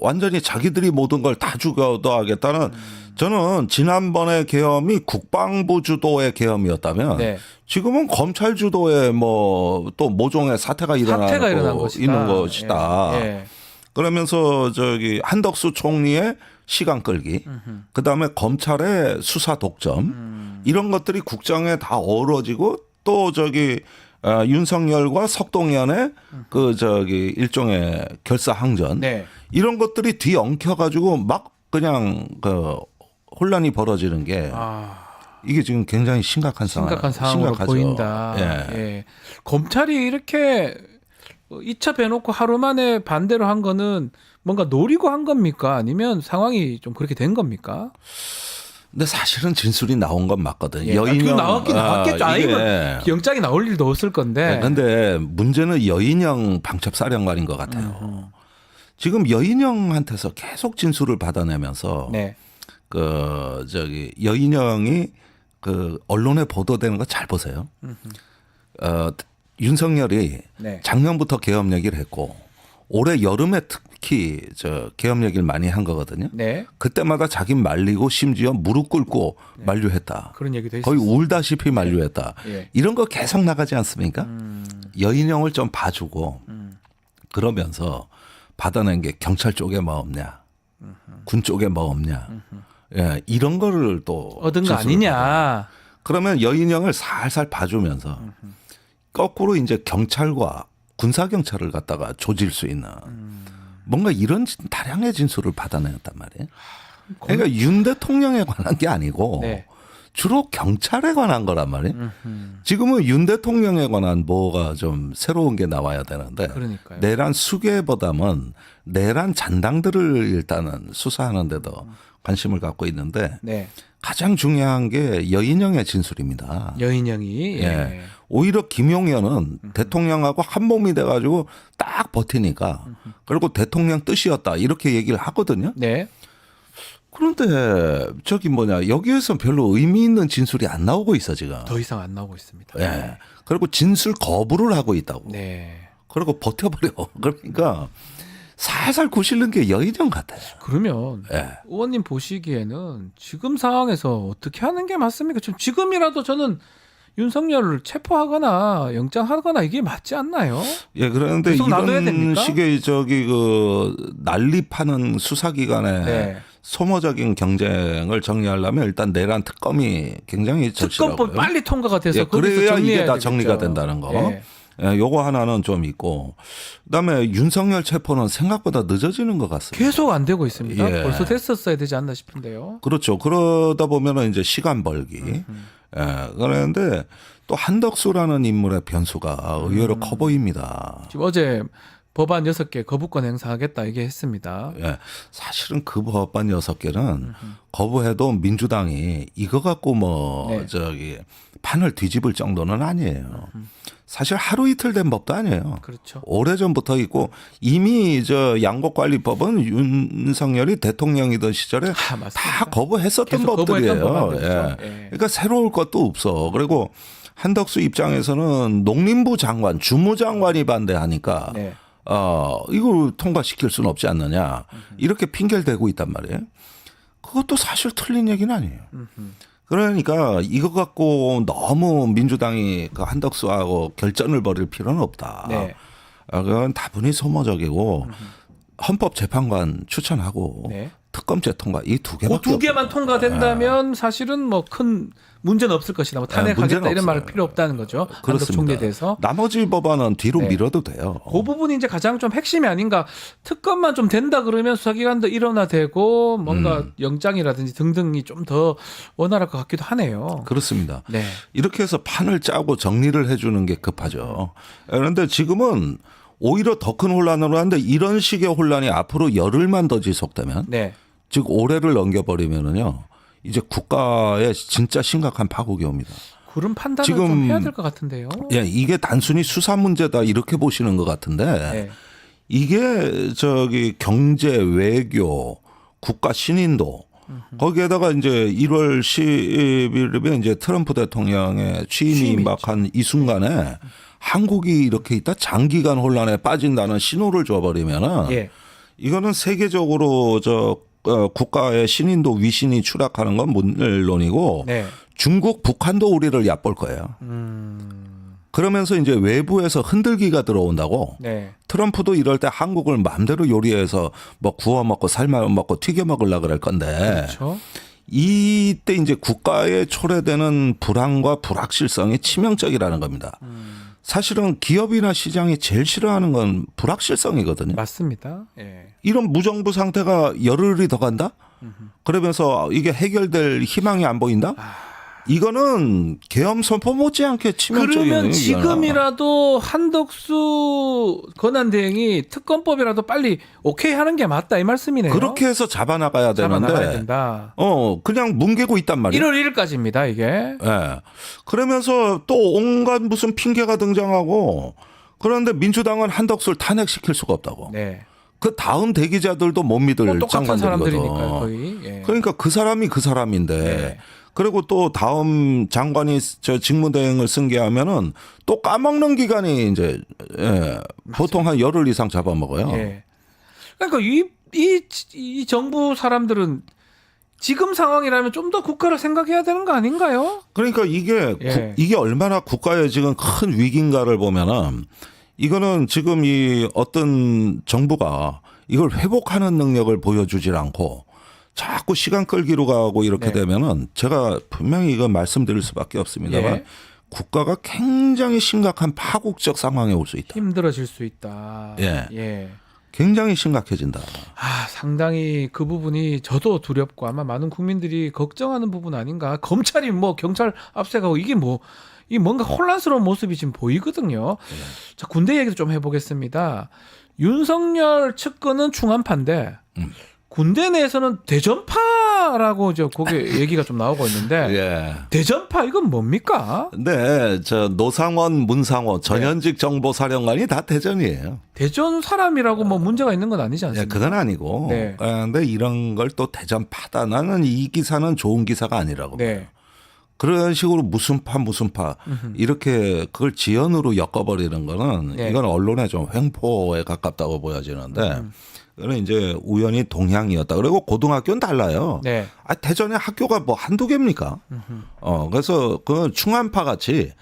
완전히 자기들이 모든 걸 다 죽여도 하겠다는 저는 지난번에 계엄이 국방부 주도의 계엄이었다면 네. 지금은 검찰 주도의 또 모종의 사태가 사태가 일어난 일어나고 것이다. 있는 것이다. 예. 예. 그러면서 한덕수 총리의 시간 끌기, 그 다음에 검찰의 수사 독점, 이런 것들이 국정에 다 어우러지고 또 윤석열과 석동현의 일종의 결사항전, 네. 이런 것들이 뒤엉켜가지고 막 그냥 혼란이 벌어지는 게 이게 지금 굉장히 심각한 심각한 상황으로 심각하죠. 보인다. 예. 예. 검찰이 이렇게 2차 배놓고 하루 만에 반대로 한 거는 뭔가 노리고 한 겁니까? 아니면 상황이 좀 그렇게 된 겁니까? 근데 사실은 진술이 나온 건 맞거든. 예. 여인형 나왔긴 나왔겠죠. 아니면 영장이 나올 일도 없을 건데. 네, 근데 문제는 여인형 방첩사령관인 것 같아요. 지금 여인형한테서 계속 진술을 받아내면서 네. 여인형이 언론에 보도되는 거 잘 보세요. 윤석열이 네. 작년부터 계엄 얘기를 했고 올해 여름에 특히 계엄 얘기를 많이 한 거거든요. 네. 그때마다 자기 말리고 심지어 무릎 꿇고 만류했다. 그런 얘기도 거의 했었어요. 울다시피 만류했다. 예. 이런 거 계속 나가지 않습니까? 여인형을 좀 봐주고 그러면서 받아낸 게 경찰 쪽에 뭐 없냐, 군 쪽에 뭐 없냐, 예, 이런 거를 또 얻은 거 진술을 아니냐. 받아요. 그러면 여인형을 살살 봐주면서 거꾸로 이제 경찰과 군사 경찰을 갖다가 조질 수 있는 뭔가 이런 다량의 진술을 받아냈단 말이에요. 그러니까 윤 대통령에 관한 게 아니고 네. 주로 경찰에 관한 거란 말이에요. 지금은 윤 대통령에 관한 뭐가 좀 새로운 게 나와야 되는데 그러니까요. 내란 수괴보다는 내란 잔당들을 일단은 수사하는데도 관심을 갖고 있는데 네. 가장 중요한 게 여인형의 진술입니다. 여인형이. 예. 예. 오히려 김용현은 대통령하고 한 몸이 돼가지고 딱 버티니까 그리고 대통령 뜻이었다 이렇게 얘기를 하거든요. 네. 그런데 여기에서 별로 의미 있는 진술이 안 나오고 있어 지금. 더 이상 안 나오고 있습니다. 예. 그리고 진술 거부를 하고 있다고. 네. 그리고 버텨버려. 그러니까 살살 구실는 게 여인형 같아요. 그러면 예. 의원님 보시기에는 지금 상황에서 어떻게 하는 게 맞습니까? 지금이라도 저는 윤석열을 체포하거나 영장하거나 이게 맞지 않나요? 예, 그런데 계속 놔둬야 이런 됩니까? 식의 난립하는 수사기관의 네. 소모적인 경쟁을 정리하려면 일단 내란 특검이 굉장히 특검법 절실하고요. 빨리 통과가 돼서 예, 거기서 그래야 이게 정리해야 다 되겠죠. 정리가 된다는 거. 예. 예, 요거 하나는 좀 있고 그다음에 윤석열 체포는 생각보다 늦어지는 것 같습니다. 계속 안 되고 있습니다. 예. 벌써 됐었어야 되지 않나 싶은데요. 그렇죠. 그러다 보면은 이제 시간 벌기. 예, 그런데 또 한덕수라는 인물의 변수가 의외로 커 보입니다. 지금 어제 법안 6개 거부권 행사하겠다 얘기했습니다. 예, 사실은 그 법안 6개는 거부해도 민주당이 이거 갖고 네. 판을 뒤집을 정도는 아니에요. 사실 하루 이틀 된 법도 아니에요. 그렇죠. 오래전부터 있고 이미 양곡관리법은 윤석열이 대통령이던 시절에 맞습니다. 다 거부했었던 계속 법들이에요. 거부했던 법안이었죠. 예. 예. 그러니까 새로울 것도 없어. 그리고 한덕수 입장에서는 농림부 장관, 주무장관이 반대하니까 네. 이걸 통과시킬 수는 없지 않느냐. 이렇게 핑계를 대고 있단 말이에요. 그것도 사실 틀린 얘기는 아니에요. 그러니까 이거 갖고 너무 민주당이 그 한덕수하고 결전을 벌일 필요는 없다. 네. 그건 다분히 소모적이고 헌법재판관 추천하고 네. 특검제 통과 이 두 개밖에 그 두 개만 없어요. 통과된다면 사실은 뭐 큰 문제는 없을 것이다. 뭐 탄핵하겠다 문제는 이런 말을 없어요. 필요 없다는 거죠. 한덕 그렇습니다. 총리에 대해서. 나머지 법안은 뒤로 네. 밀어도 돼요. 그 부분이 이제 가장 좀 핵심이 아닌가. 특검만 좀 된다 그러면 수사기관도 일원화되고 뭔가 영장이라든지 등등이 좀 더 원활할 것 같기도 하네요. 그렇습니다. 네. 이렇게 해서 판을 짜고 정리를 해주는 게 급하죠. 그런데 지금은 오히려 더 큰 혼란으로 하는데 이런 식의 혼란이 앞으로 열흘만 더 지속되면 네. 즉 올해를 넘겨버리면은요 이제 국가에 진짜 심각한 파국이 옵니다. 그런 판단을 지금 좀 해야 될 것 같은데요. 예, 이게 단순히 수사 문제다 이렇게 보시는 것 같은데 네. 이게 저기 경제, 외교, 국가 신인도 거기에다가 이제 1월 10일에 이제 트럼프 대통령의 취임이 취임이 임박한 이 순간에 한국이 이렇게 있다 장기간 혼란에 빠진다는 신호를 줘버리면은 예. 이거는 세계적으로 국가의 신인도 위신이 추락하는 건 물론이고 네. 중국, 북한도 우리를 얕볼 거예요. 그러면서 이제 외부에서 흔들기가 들어온다고 네. 트럼프도 이럴 때 한국을 마음대로 요리해서 뭐 구워 먹고 삶아 먹고 튀겨 먹으려고 그럴 건데 그렇죠. 이때 이제 국가에 초래되는 불안과 불확실성이 치명적이라는 겁니다. 사실은 기업이나 시장이 제일 싫어하는 건 불확실성이거든요. 맞습니다. 예. 이런 무정부 상태가 열흘이 더 간다? 그러면서 이게 해결될 희망이 안 보인다? 이거는 계엄 선포 못지않게 치명적인 그러면 얘기잖아. 지금이라도 한덕수 권한대행이 특검법이라도 빨리 오케이 하는 게 맞다 이 말씀이네요. 그렇게 해서 잡아나가야 잡아나가야 되는데 된다. 그냥 뭉개고 있단 말이에요. 1월 1일까지입니다 이게. 예. 그러면서 또 온갖 무슨 핑계가 등장하고 그런데 민주당은 한덕수를 탄핵시킬 수가 없다고. 네. 그 다음 대기자들도 못 믿을 뭐 똑같은 장관들이거든. 사람들이니까요 거의. 예. 그러니까 그 사람이 그 사람인데 네. 그리고 또 다음 장관이 저 직무대행을 승계하면은 또 까먹는 기간이 이제 보통 한 열흘 이상 잡아먹어요. 예. 그러니까 이 정부 사람들은 지금 상황이라면 좀 더 국가를 생각해야 되는 거 아닌가요? 그러니까 이게 예. 이게 얼마나 국가에 지금 큰 위기인가를 보면은 이거는 지금 이 어떤 정부가 이걸 회복하는 능력을 보여주질 않고 자꾸 시간 끌기로 가고 이렇게 네. 되면은 제가 분명히 이거 말씀드릴 수밖에 없습니다만 예. 국가가 굉장히 심각한 파국적 상황에 올 수 있다. 힘들어질 수 있다. 예. 예. 굉장히 심각해진다. 상당히 그 부분이 저도 두렵고 아마 많은 국민들이 걱정하는 부분 아닌가. 검찰이 뭐 경찰 압수해가고 이게 뭐 이 뭔가 혼란스러운 모습이 지금 보이거든요. 자, 군대 얘기도 좀 해보겠습니다. 윤석열 측근은 충안파인데 군대 내에서는 대전파라고 거기 얘기가 좀 나오고 있는데 예. 대전파 이건 뭡니까? 네, 저 노상원, 문상호 전현직 정보사령관이 다 대전이에요. 대전 사람이라고 뭐 문제가 있는 건 아니지 예, 않습니까? 그건 아니고. 네. 그런데 이런 걸 또 대전파다. 나는 이 기사는 좋은 기사가 아니라고. 네. 그런 식으로 무슨 파 이렇게 그걸 지연으로 엮어버리는 거는 네. 이건 언론의 좀 횡포에 가깝다고 보여지는데 그는 이제 우연히 동향이었다. 그리고 고등학교는 달라요. 네. 대전에 학교가 뭐 한두 개입니까? 그래서 그 충안파 같이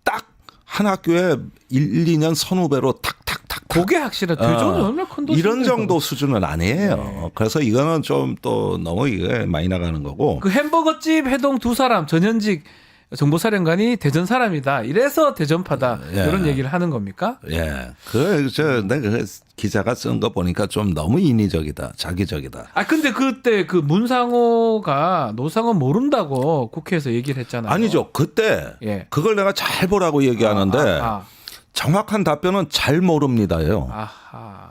딱 한 학교에 1, 2년 선후배로 탁탁탁 그게 확실해. 대전은 얼마나 큰 도시 이런 정도 수준은 아니에요. 네. 그래서 이거는 좀 또 너무 이게 많이 나가는 거고. 그 햄버거집 해동 두 사람 전현직 정보사령관이 대전 사람이다. 이래서 대전파다. 예. 이런 얘기를 하는 겁니까? 예. 내가 그 기자가 쓴 거 보니까 좀 너무 인위적이다. 자기적이다. 근데 그때 그 문상호가 노상원 모른다고 국회에서 얘기를 했잖아요. 아니죠. 그때 예. 그걸 내가 잘 보라고 얘기하는데 정확한 답변은 잘 모릅니다예요. 아하.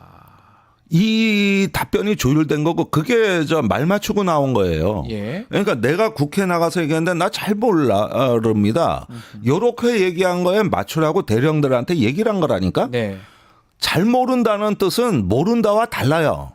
이 답변이 조율된 거고 그게 저 말 맞추고 나온 거예요. 예. 그러니까 내가 국회 나가서 얘기했는데 나 잘 모릅니다. 요렇게 얘기한 거에 맞추라고 대령들한테 얘기를 한 거라니까. 네. 잘 모른다는 뜻은 모른다와 달라요.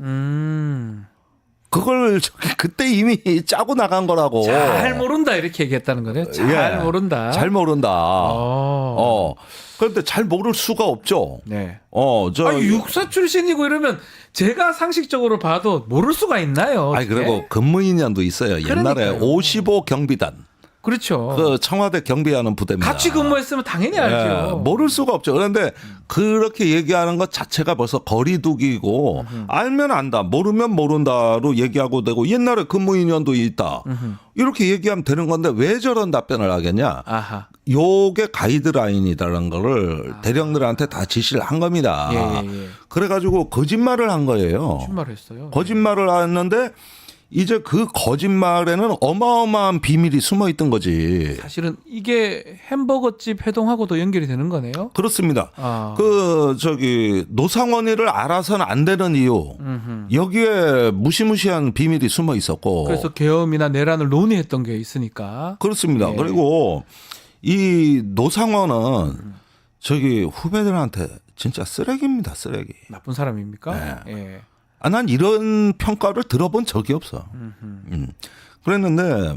그걸 그때 이미 짜고 나간 거라고. 잘 모른다 이렇게 얘기했다는 거네요. 잘 예. 모른다. 잘 모른다. 어. 그런데 잘 모를 수가 없죠. 네. 육사 육사 출신이고 이러면 제가 상식적으로 봐도 모를 수가 있나요? 아니 그리고 근무인연도 있어요. 옛날에 그러니까요. 55 경비단. 그렇죠. 그 청와대 경비하는 부대입니다. 같이 근무했으면 당연히 알죠. 모를 수가 없죠. 그런데 그렇게 얘기하는 것 자체가 벌써 거리두기고 알면 안다, 모르면 모른다로 얘기하고 되고 옛날에 근무인연도 있다. 이렇게 얘기하면 되는 건데 왜 저런 답변을 하겠냐. 아하. 요게 가이드라인이라는 거를 대령들한테 다 지시를 한 겁니다. 예. 그래가지고 거짓말을 한 거예요. 출마를 했어요. 거짓말을 했는데 이제 그 거짓말에는 어마어마한 비밀이 숨어 있던 거지. 사실은 이게 햄버거집 회동하고도 연결이 되는 거네요. 그렇습니다. 아. 노상원이를 알아서는 안 되는 이유. 여기에 무시무시한 비밀이 숨어 있었고. 그래서 계엄이나 내란을 논의했던 게 있으니까. 그렇습니다. 예. 그리고 이 노상원은 후배들한테 진짜 쓰레기입니다. 쓰레기. 나쁜 사람입니까? 네. 예. 난 이런 평가를 들어본 적이 없어. 그랬는데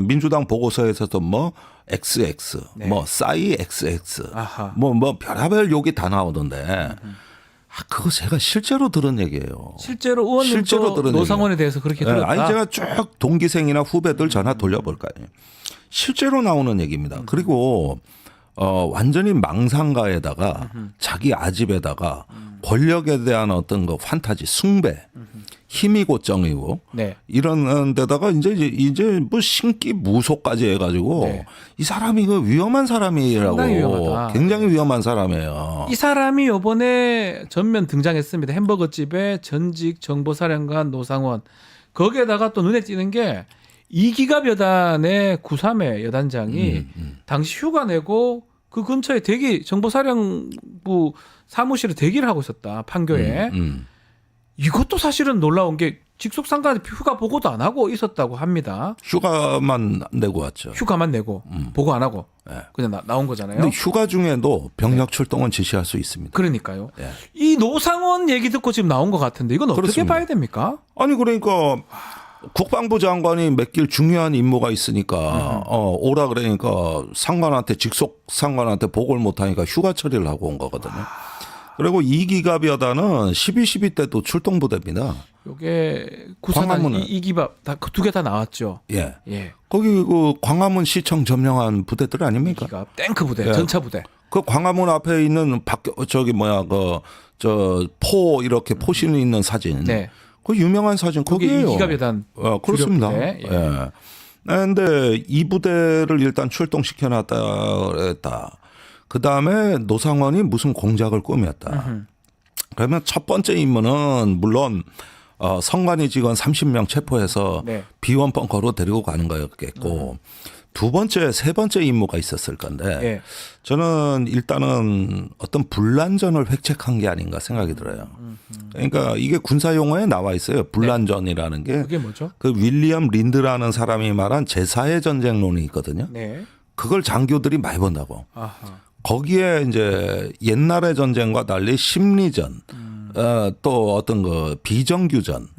민주당 보고서에서도 뭐 XX, 네. 뭐 싸이 XX, 아하. 뭐 별의별 욕이 다 나오던데. 그거 제가 실제로 들은 얘기예요. 실제로 의원님도 실제로 들은 노상원에 대해서 그렇게 들었다. 아니 제가 쭉 동기생이나 후배들 전화 돌려볼까요? 실제로 나오는 얘기입니다. 그리고 완전히 망상가에다가 자기 아집에다가 권력에 대한 어떤 그 판타지, 숭배, 힘이고 정이고 네. 이런 데다가 이제 뭐 신기 무소까지 해가지고 네. 이 사람이 그 위험한 사람이라고. 상당히 위험하다. 굉장히 위험한 사람이에요. 이 사람이 이번에 전면 등장했습니다. 햄버거집의 전직 정보사령관 노상원. 거기에다가 또 눈에 띄는 게 이기갑 여단의 93회 여단장이 당시 휴가 내고 그 근처에 정보사령부 사무실에 대기를 하고 있었다. 판교에. 이것도 사실은 놀라운 게 직속 상관에 휴가 보고도 안 하고 있었다고 합니다. 휴가만 내고 왔죠. 휴가만 내고 보고 안 하고 그냥 나온 거잖아요. 근데 휴가 중에도 병력 출동은 지시할 수 있습니다. 그러니까요. 네. 이 노상원 얘기 듣고 지금 나온 것 같은데 이건 어떻게 그렇습니다. 봐야 됩니까? 아니 그러니까 국방부 장관이 맡길 중요한 임무가 있으니까 오라 그러니까 상관한테 직속 상관한테 보고를 못하니까 휴가 처리를 하고 온 거거든요. 그리고 이기갑 여단은 12.12 때도 출동부대입니다. 요게 구사단 광화문은. 이기밥 다 두 개 다 나왔죠. 예. 예. 거기 그 광화문 시청 점령한 부대들 아닙니까? 이기갑 탱크 부대, 예. 전차 부대. 그 광화문 앞에 있는 포 이렇게 포신이 있는 사진. 네. 그 유명한 사진 거기 거기에요. 이기갑 여단 그렇습니다. 주력 부대. 예. 그런데 이 부대를 일단 출동시켜 놨다 그랬다. 그다음에 노상원이 무슨 공작을 꾸몄다. 그러면 첫 번째 임무는 물론 성관이 직원 30명 체포해서 네. 비원 벙커로 데리고 가는 거였겠고 두 번째, 세 번째 임무가 있었을 건데 예. 저는 일단은 어떤 분란전을 획책한 게 아닌가 생각이 들어요. 그러니까 이게 군사 용어에 나와 있어요. 분란전이라는 게 그게 뭐죠? 그 윌리엄 린드라는 사람이 말한 제4의 전쟁론이 있거든요. 네. 그걸 장교들이 많이 본다고. 아하. 거기에 이제 옛날의 전쟁과 달리 심리전, 또 어떤 그 비정규전,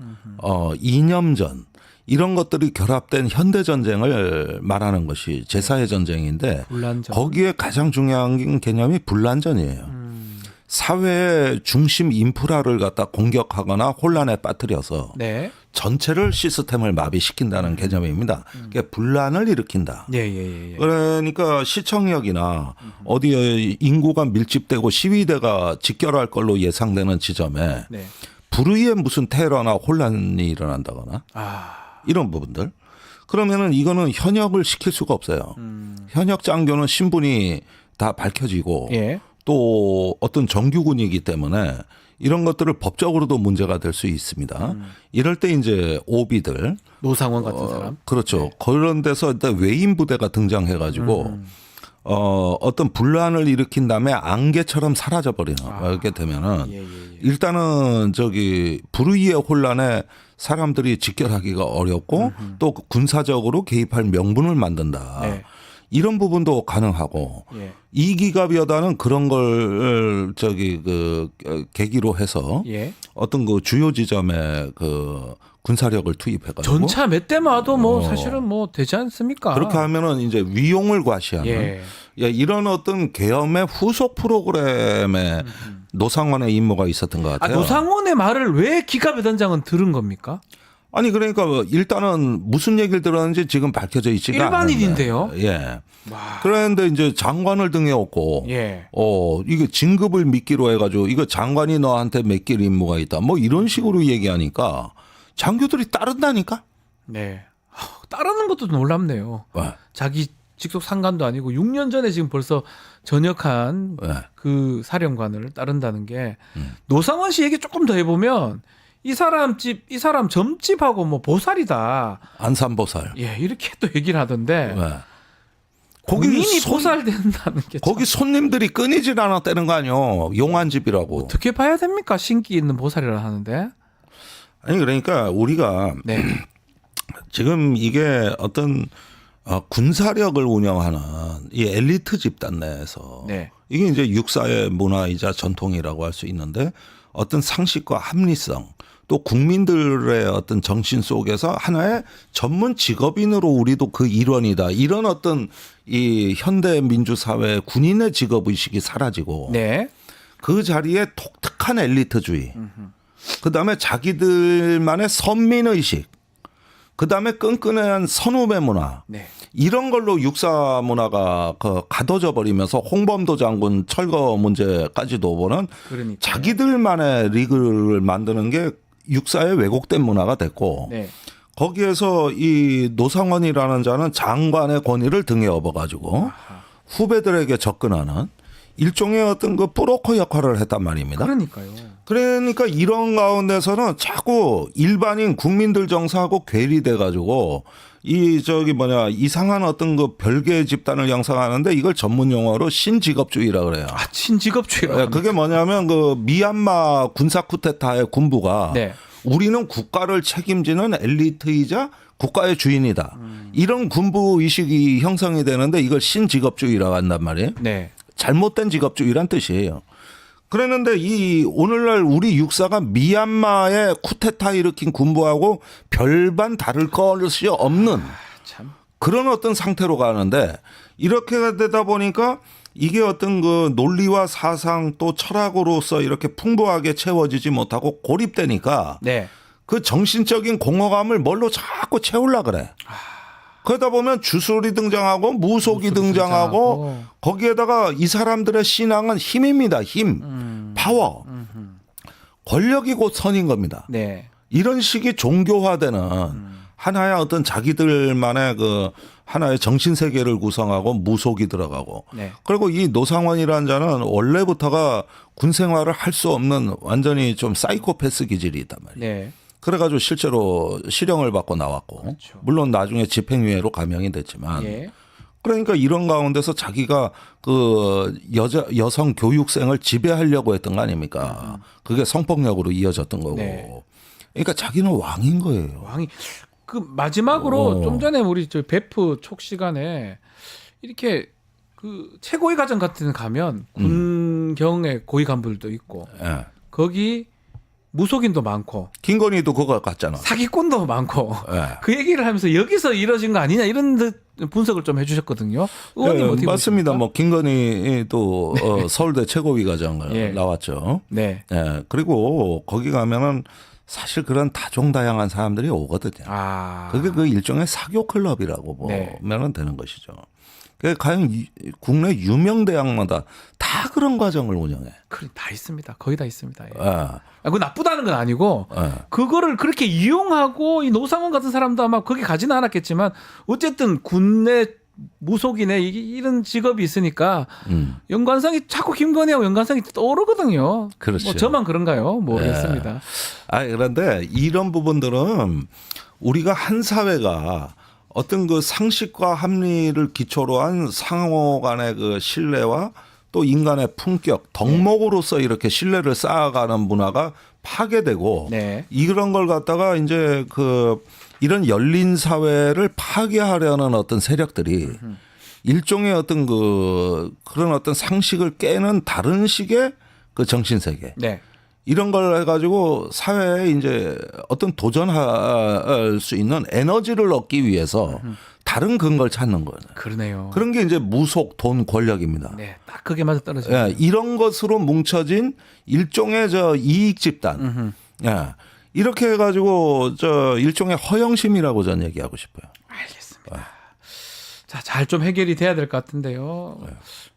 이념전 이런 것들이 결합된 현대 전쟁을 말하는 것이 제4의 전쟁인데 분란전. 거기에 가장 중요한 개념이 분란전이에요. 사회의 중심 인프라를 갖다 공격하거나 혼란에 빠뜨려서 네. 전체를 시스템을 마비시킨다는 개념입니다. 그게 분란을 일으킨다. 예. 그러니까 시청역이나 어디에 인구가 밀집되고 시위대가 직결할 걸로 예상되는 지점에 네. 불의의 무슨 테러나 혼란이 일어난다거나 이런 부분들. 그러면은 이거는 현역을 시킬 수가 없어요. 현역 장교는 신분이 다 밝혀지고 예. 또 어떤 정규군이기 때문에 이런 것들을 법적으로도 문제가 될 수 있습니다. 이럴 때 이제 오비들 노상원 같은 사람. 그렇죠. 네. 그런 데서 일단 외인 부대가 등장해가지고 어떤 분란을 일으킨 다음에 안개처럼 사라져버리게 되면은 예. 일단은 불의의 혼란에 사람들이 직결하기가 어렵고 또 군사적으로 개입할 명분을 만든다. 네. 이런 부분도 가능하고 예. 이기갑 여단은 그런 걸 계기로 해서 예. 어떤 그 주요 지점에 그 군사력을 투입해가지고 전차 몇 대마도 뭐 사실은 뭐 되지 않습니까? 그렇게 하면은 이제 위용을 과시하는 예. 이런 어떤 계엄의 후속 프로그램에 노상원의 임무가 있었던 것 같아요. 노상원의 말을 왜 기갑 여단장은 들은 겁니까? 아니 그러니까 일단은 무슨 얘기를 들었는지 지금 밝혀져 있지가 일반인인데요? 않은데. 예. 와. 그런데 이제 장관을 등에 업고 예. 이게 진급을 미끼로 해가지고 이거 장관이 너한테 맡길 임무가 있다. 뭐 이런 식으로 얘기하니까 장교들이 따른다니까. 네. 따르는 것도 놀랍네요. 네. 자기 직속 상관도 아니고 6년 전에 지금 벌써 전역한 네. 그 사령관을 따른다는 게 노상원 씨 얘기 조금 더 해보면 이 사람 점집하고 뭐 보살이다. 안산보살. 예, 이렇게 또 얘기를 하던데. 네. 본인이 보살된다는 게 거기 손님들이 끊이질 않았다는 거 아니요. 용안집이라고. 어떻게 봐야 됩니까? 신기 있는 보살이라 하는데. 아니 그러니까 우리가 네. 지금 이게 어떤 군사력을 운영하는 이 엘리트 집단 내에서 네. 이게 이제 육사의 문화이자 전통이라고 할 수 있는데 어떤 상식과 합리성 또 국민들의 어떤 정신 속에서 하나의 전문 직업인으로 우리도 그 일원이다. 이런 어떤 이 현대 민주 사회의 군인의 직업 의식이 사라지고 네. 그 자리에 독특한 엘리트주의. 그다음에 자기들만의 선민 의식. 그다음에 끈끈한 선후배 문화. 네. 이런 걸로 육사 문화가 가둬져 버리면서 홍범도 장군 철거 문제까지도 보는 그러니까. 자기들만의 리그를 만드는 게 육사의 왜곡된 문화가 됐고 네. 거기에서 이 노상원이라는 자는 장관의 권위를 등에 업어가지고 후배들에게 접근하는 일종의 어떤 그 브로커 역할을 했단 말입니다. 그러니까요. 그러니까 이런 가운데서는 자꾸 일반인 국민들 정서하고 괴리돼 가지고 이상한 어떤 그 별개의 집단을 양성하는데 이걸 전문 용어로 신직업주의라 그래요. 아, 친직업주의라고. 네, 그게 뭐냐면 그 미얀마 군사 쿠데타의 군부가 네. 우리는 국가를 책임지는 엘리트이자 국가의 주인이다. 이런 군부 의식이 형성이 되는데 이걸 신직업주의라고 한단 말이에요. 네. 잘못된 직업주의란 뜻이에요. 그랬는데 이 오늘날 우리 육사가 미얀마의 쿠데타 일으킨 군부하고 별반 다를 것이 없는 참. 그런 어떤 상태로 가는데 이렇게 되다 보니까 이게 어떤 그 논리와 사상 또 철학으로서 이렇게 풍부하게 채워지지 못하고 고립되니까 네. 그 정신적인 공허감을 뭘로 자꾸 채우려 그래. 그러다 보면 주술이 등장하고 무속이 등장하고 거기에다가 이 사람들의 신앙은 힘입니다. 힘, 파워, 권력이 곧 선인 겁니다. 네. 이런 식이 종교화되는 하나의 어떤 자기들만의 그 하나의 정신 세계를 구성하고 무속이 들어가고 네. 그리고 이 노상원이라는 자는 원래부터가 군 생활을 할 수 없는 완전히 좀 사이코패스 기질이 있단 말이에요. 네. 그래가지고 실제로 실형을 받고 나왔고 그렇죠. 물론 나중에 집행유예로 감형이 됐지만 예. 그러니까 이런 가운데서 자기가 그 여성 교육생을 지배하려고 했던 거 아닙니까? 그게 성폭력으로 이어졌던 거고. 네. 그러니까 자기는 왕인 거예요. 왕이 그 마지막으로 좀 전에 우리 저 베프 촉 시간에 이렇게 그 최고위 과정 같은 데 가면 군경의 고위 간부들도 있고 예. 거기 무속인도 많고 김건희도 그거 같잖아. 사기꾼도 많고 예. 그 얘기를 하면서 여기서 이뤄진 거 아니냐 이런 분석을 좀 해주셨거든요. 의원님 어떻게 맞습니다. 보십니까? 뭐 김건희도 서울대 최고위 과정을 예. 나왔죠. 네. 예. 그리고 거기 가면은 사실 그런 다종다양한 사람들이 오거든요. 아. 그게 그 일종의 사교 클럽이라고 네. 보면 되는 것이죠. 그게 과연 국내 유명 대학마다 다 그런 과정을 운영해. 다 있습니다. 거의 다 있습니다. 예. 예. 아, 그거 나쁘다는 건 아니고 예. 그거를 그렇게 이용하고 이 노상원 같은 사람도 아마 거기 가지는 않았겠지만 어쨌든 군내 무속인의 이런 직업이 있으니까 연관성이 자꾸 김건희하고 연관성이 떠오르거든요. 그렇죠. 뭐 저만 그런가요? 모르겠습니다. 그런데 이런 부분들은 우리가 한 사회가 어떤 그 상식과 합리를 기초로 한 상호 간의 그 신뢰와 또 인간의 품격, 덕목으로서 이렇게 신뢰를 쌓아가는 문화가 파괴되고 네. 이런 걸 갖다가 이제 이런 열린 사회를 파괴하려는 어떤 세력들이 일종의 어떤 그런 어떤 상식을 깨는 다른 식의 그 정신 세계. 네. 이런 걸 해가지고 사회에 이제 어떤 도전할 수 있는 에너지를 얻기 위해서 다른 근거를 찾는 거예요. 그러네요. 그런 게 이제 무속, 돈, 권력입니다. 네, 딱 그게 맞아 떨어져요. 예, 이런 것으로 뭉쳐진 일종의 이익 집단. 예, 이렇게 해가지고 저 일종의 허영심이라고 저는 얘기하고 싶어요. 알겠습니다. 자, 잘 좀 해결이 돼야 될 것 같은데요.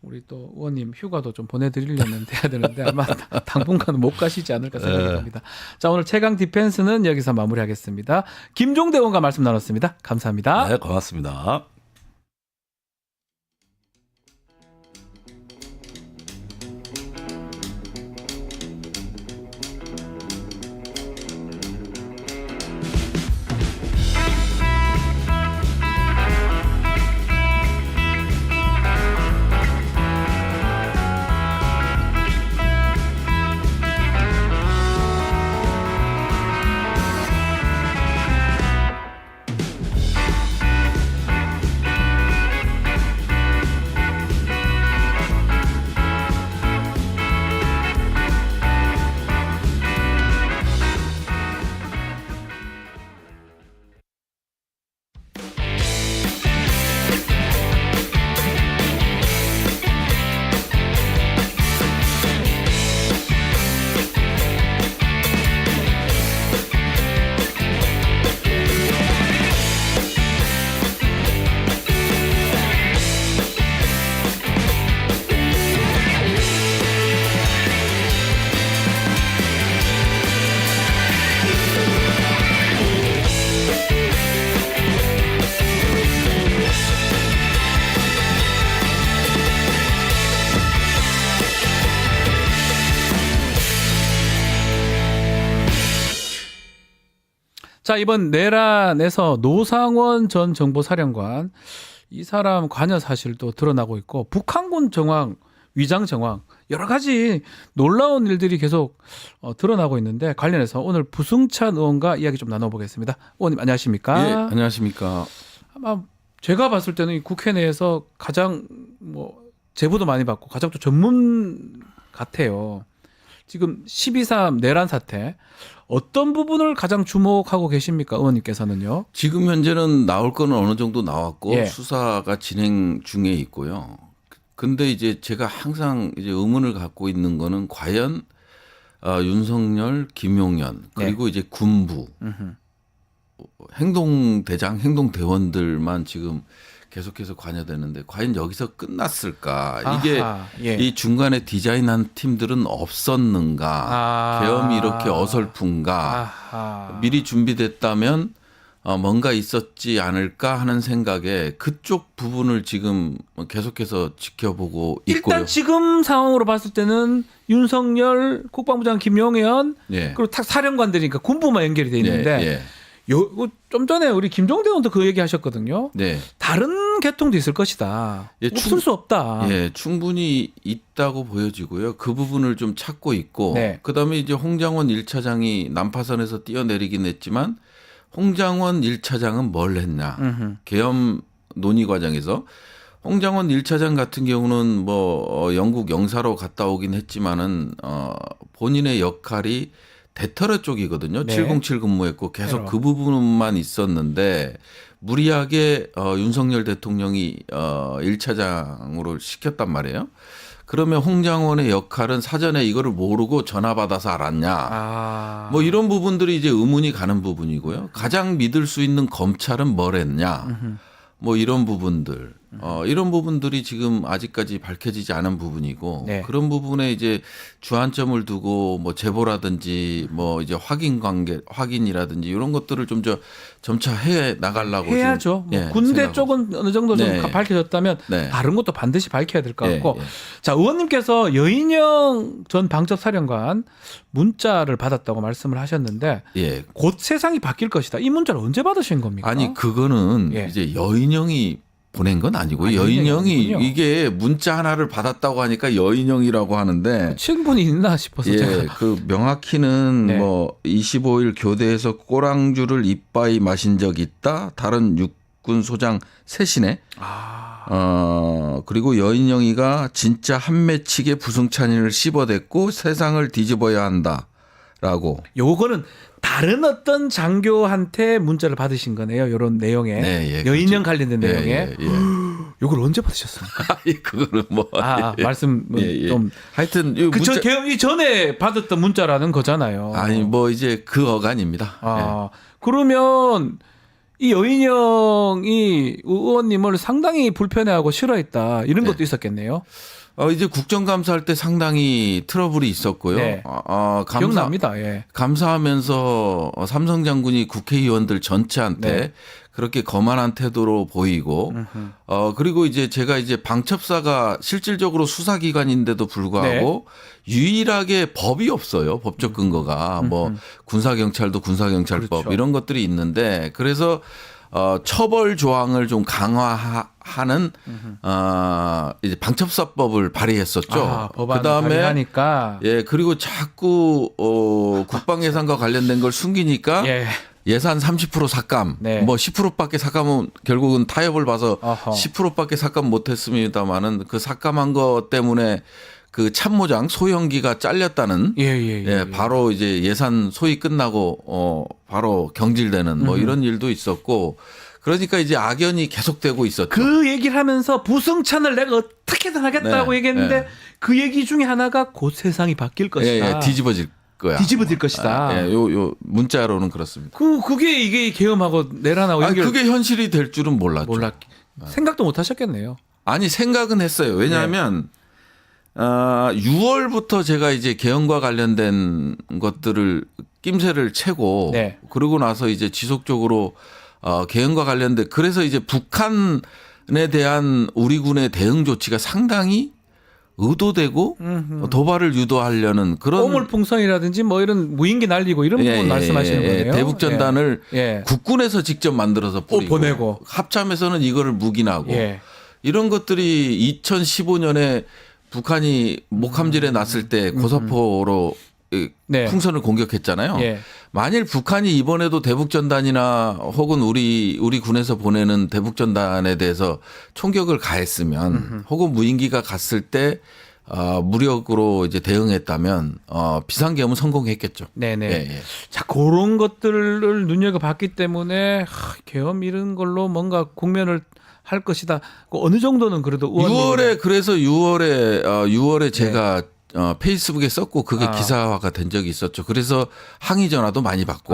우리 또 의원님 휴가도 좀 보내드리려면 돼야 되는데 아마 당분간은 못 가시지 않을까 생각이 듭니다. 자, 오늘 최강 디펜스는 여기서 마무리하겠습니다. 김종대 의원과 말씀 나눴습니다. 감사합니다. 네, 고맙습니다. 자, 이번 내란에서 노상원 전 정보사령관 이 사람 관여 사실도 드러나고 있고 북한군 정황, 위장 정황 여러 가지 놀라운 일들이 계속 드러나고 있는데 관련해서 오늘 부승찬 의원과 이야기 좀 나눠보겠습니다. 의원님 안녕하십니까? 예, 안녕하십니까. 아마 제가 봤을 때는 이 국회 내에서 가장 뭐 제보도 많이 받고 가장 또 전문 같아요. 지금 12.3 내란 사태 어떤 부분을 가장 주목하고 계십니까, 의원님께서는요? 지금 현재는 나올 거는 어느 정도 나왔고 예. 수사가 진행 중에 있고요. 근데 이제 제가 항상 이제 의문을 갖고 있는 거는 과연 윤석열, 김용현 그리고 이제 군부 행동대장, 행동대원들만 지금 계속해서 관여되는데 과연 여기서 끝났을까? 이게 아하, 예. 이 중간에 디자인한 팀들은 없었는가? 계엄이 이렇게 어설픈가? 아하. 미리 준비됐다면 뭔가 있었지 않을까 하는 생각에 그쪽 부분을 지금 계속해서 지켜보고 있고요. 일단 지금 상황으로 봤을 때는 윤석열 국방부장 김용현 예. 그리고 탁 사령관들이니까 군부만 연결이 돼 있는데 예. 좀 전에 우리 김종대 의원도 그 얘기 하셨거든요. 네. 다른 계통도 있을 것이다. 예, 없을 수 없다. 예, 충분히 있다고 보여지고요. 그 부분을 좀 찾고 있고 네. 그다음에 이제 홍장원 1차장이 난파선에서 뛰어내리긴 했지만 홍장원 1차장은 뭘 했냐. 음흠. 계엄 논의 과정에서 홍장원 1차장 같은 경우는 뭐 영국 영사로 갔다 오긴 했지만은 본인의 역할이 대테러 쪽이거든요. 네. 707 근무했고 계속 테러. 그 부분만 있었는데 무리하게 윤석열 대통령이 1차장으로 시켰단 말이에요. 그러면 홍장원의 역할은 사전에 이거를 모르고 전화 받아서 알았냐. 아. 뭐 이런 부분들이 이제 의문이 가는 부분이고요. 가장 믿을 수 있는 검찰은 뭘 했냐. 뭐 이런 부분들. 이런 부분들이 지금 아직까지 밝혀지지 않은 부분이고 네. 그런 부분에 이제 주안점을 두고 뭐 제보라든지 뭐 이제 확인이라든지 이런 것들을 좀 점차 해 나가려고 해야죠. 지금, 뭐 군대 생각하고 쪽은 어느 정도 좀 네. 밝혀졌다면 네. 다른 것도 반드시 밝혀야 될 것 같고. 예, 예. 자, 의원님께서 여인영 전 방첩사령관 문자를 받았다고 말씀을 하셨는데 예. 곧 세상이 바뀔 것이다. 이 문자를 언제 받으신 겁니까? 아니 그거는 예. 이제 여인영이 보낸 건 아니고 여인영이 아니군요. 이게 문자 하나를 받았다고 하니까 여인영이라고 하는데 친분이 있나 싶어서 예, 제가. 그 명확히는 네. 뭐 25일 교대에서 꼬랑주를 이빠이 마신 적 있다. 다른 육군 소장 셋이네. 그리고 여인영이가 진짜 한매치게 부승찬이를 씹어댔고 세상을 뒤집어야 한다라고. 요거는 다른 어떤 장교한테 문자를 받으신 거네요. 이런 내용에 네, 예, 여인영 그렇죠. 관련된 예, 내용에 예, 예. 이걸 언제 받으셨습니까? 그거는 뭐 예. 말씀 예, 예. 좀 하여튼 이 그 문자 개헌이 전에 받았던 문자라는 거잖아요. 아니 뭐 이제 그 어간입니다. 그러면 이 여인영이 의원님을 상당히 불편해하고 싫어했다 이런 것도 있었겠네요. 이제 국정감사할 때 상당히 트러블이 있었고요. 네. 기억납니다. 예. 감사하면서 삼성 장군이 국회의원들 전체한테 네. 그렇게 거만한 태도로 보이고, 그리고 이제 제가 이제 방첩사가 실질적으로 수사기관인데도 불구하고 유일하게 법이 없어요. 법적 근거가. 뭐 군사경찰도 군사경찰법 그렇죠. 이런 것들이 있는데 그래서 처벌 조항을 좀 강화하는 이제 방첩사법을 발의했었죠. 법안을 그다음에 발의하니까 예, 그리고 자꾸 국방 예산과 관련된 걸 숨기니까 예산 30% 삭감, 네. 뭐 10%밖에 삭감은 결국은 타협을 봐서 어허. 10%밖에 삭감 못했습니다만은 그 삭감한 것 때문에 그 참모장 소형기가 잘렸다는 바로 이제 예산 소위 끝나고 바로 경질되는 뭐 이런 일도 있었고 그러니까 이제 악연이 계속되고 있었죠. 그 얘기를 하면서 부승찬을 내가 어떻게든 하겠다고 네, 얘기했는데 네. 그 얘기 중에 하나가 곧 세상이 바뀔 것이다. 뒤집어질 거야. 뒤집어질 것이다. 요 문자로는 그렇습니다. 그게 이게 계엄하고 내란하고 연결 그게 현실이 될 줄은 몰랐죠. 생각도 못 하셨겠네요. 아니 생각은 했어요. 왜냐하면 6월부터 제가 이제 개헌과 관련된 것들을 낌새를 채고 그러고 나서 이제 지속적으로 개헌과 관련된 그래서 이제 북한에 대한 우리 군의 대응 조치가 상당히 의도되고 도발을 유도하려는 그런 오물풍선이라든지 뭐 이런 무인기 날리고 이런 부분 말씀하시는 거네요. 대북전단을 국군에서 직접 만들어서 보내고 합참에서는 이거를 묵인하고 이런 것들이 2015년에 북한이 목함질에 났을 때 고사포로 풍선을 공격했잖아요. 만일 북한이 이번에도 대북전단이나 혹은 우리 군에서 보내는 대북전단에 대해서 총격을 가했으면 혹은 무인기가 갔을 때 무력으로 이제 대응했다면 비상계엄은 성공했겠죠. 네네. 자 그런 것들을 눈여겨봤기 때문에 계엄 이런 걸로 뭔가 국면을 할 것이다. 어느 정도는 그래도 6월에 그래서 6월에 제가 페이스북에 썼고 그게 기사화가 된 적이 있었죠. 그래서 항의 전화도 많이 받고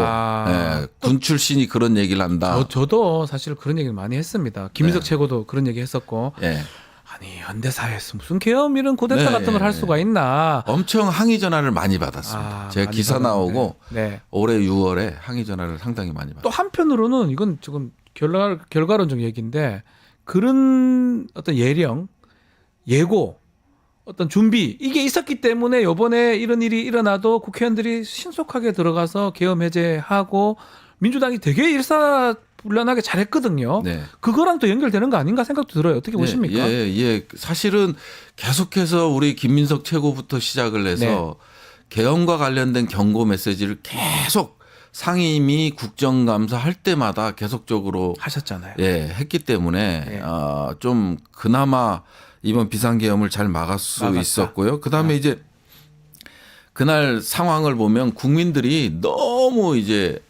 군 출신이 그런 얘기를 한다. 저도 사실 그런 얘기를 많이 했습니다. 김인석 최고도 그런 얘기 했었고 아니 현대사에서 무슨 계엄 이런 쿠데타 같은 걸 할 수가 있나. 엄청 항의 전화를 많이 받았습니다. 제가 많이 기사 받았는데. 나오고 올해 6월에 항의 전화를 상당히 많이 받았습니다. 또 한편으로는 이건 지금 결과론적 얘기인데 그런 어떤 예고 어떤 준비 이게 있었기 때문에 이번에 이런 일이 일어나도 국회의원들이 신속하게 들어가서 계엄 해제하고 민주당이 되게 일사불란하게 잘했거든요. 그거랑 또 연결되는 거 아닌가 생각도 들어요. 어떻게 보십니까? 사실은 계속해서 우리 김민석 최고부터 시작을 해서 계엄과 관련된 경고 메시지를 계속 상임위 국정감사 할 때마다 계속적으로 하셨잖아요. 했기 때문에 좀 그나마 이번 비상계엄을 잘 막을 수 있었고요. 그다음에 이제 그날 상황을 보면 국민들이 너무 이제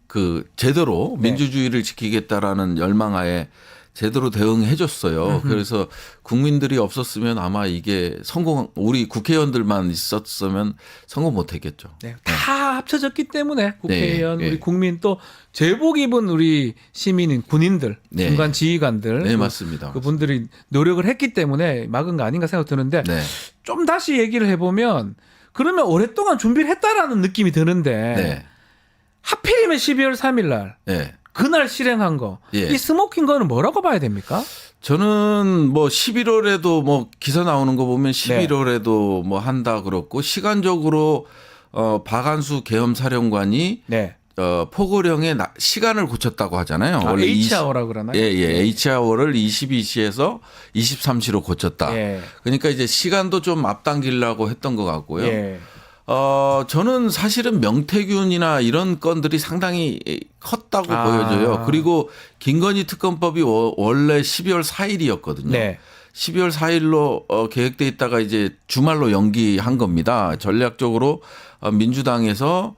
그 제대로 민주주의를 지키겠다라는 열망하에 제대로 대응해 줬어요. 그래서 국민들이 없었으면 아마 이게 우리 국회의원들만 있었으면 성공 못 했겠죠. 다 합쳐졌기 때문에 국회의원, 우리 국민 또 제복 입은 우리 시민인 군인들, 중간 지휘관들 맞습니다. 그분들이 노력을 했기 때문에 막은 거 아닌가 생각 드는데 좀 다시 얘기를 해보면 그러면 오랫동안 준비를 했다라는 느낌이 드는데 하필이면 12월 3일 날 그날 실행한 거. 이 스모킹 거는 뭐라고 봐야 됩니까? 저는 뭐 11월에도 뭐 기사 나오는 거 보면 11월에도 뭐 한다 그렇고 시간적으로 박한수 계엄사령관이 포고령의 시간을 고쳤다고 하잖아요. 원래 H아워라고 그러나요? H아워를 22시에서 23시로 고쳤다. 그러니까 이제 시간도 좀 앞당기려고 했던 것 같고요. 저는 사실은 명태균이나 이런 건들이 상당히 컸다고 보여져요. 그리고 김건희 특검법이 원래 12월 4일이었거든요. 12월 4일로 계획돼 있다가 이제 주말로 연기한 겁니다. 전략적으로 민주당에서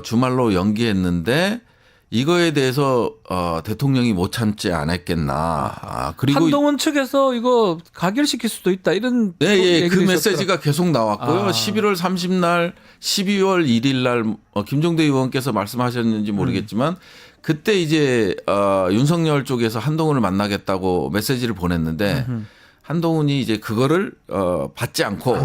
주말로 연기했는데 이거에 대해서 대통령이 못 참지 않았겠나. 그리고 한동훈 측에서 이거 가결시킬 수도 있다 이런 네, 예, 그 얘기도 메시지가 계속 나왔고요. 아. 11월 30날, 12월 1일 날 김종대 의원께서 말씀하셨는지 모르겠지만 그때 이제 윤석열 쪽에서 한동훈을 만나겠다고 메시지를 보냈는데 한동훈이 이제 그거를 받지 않고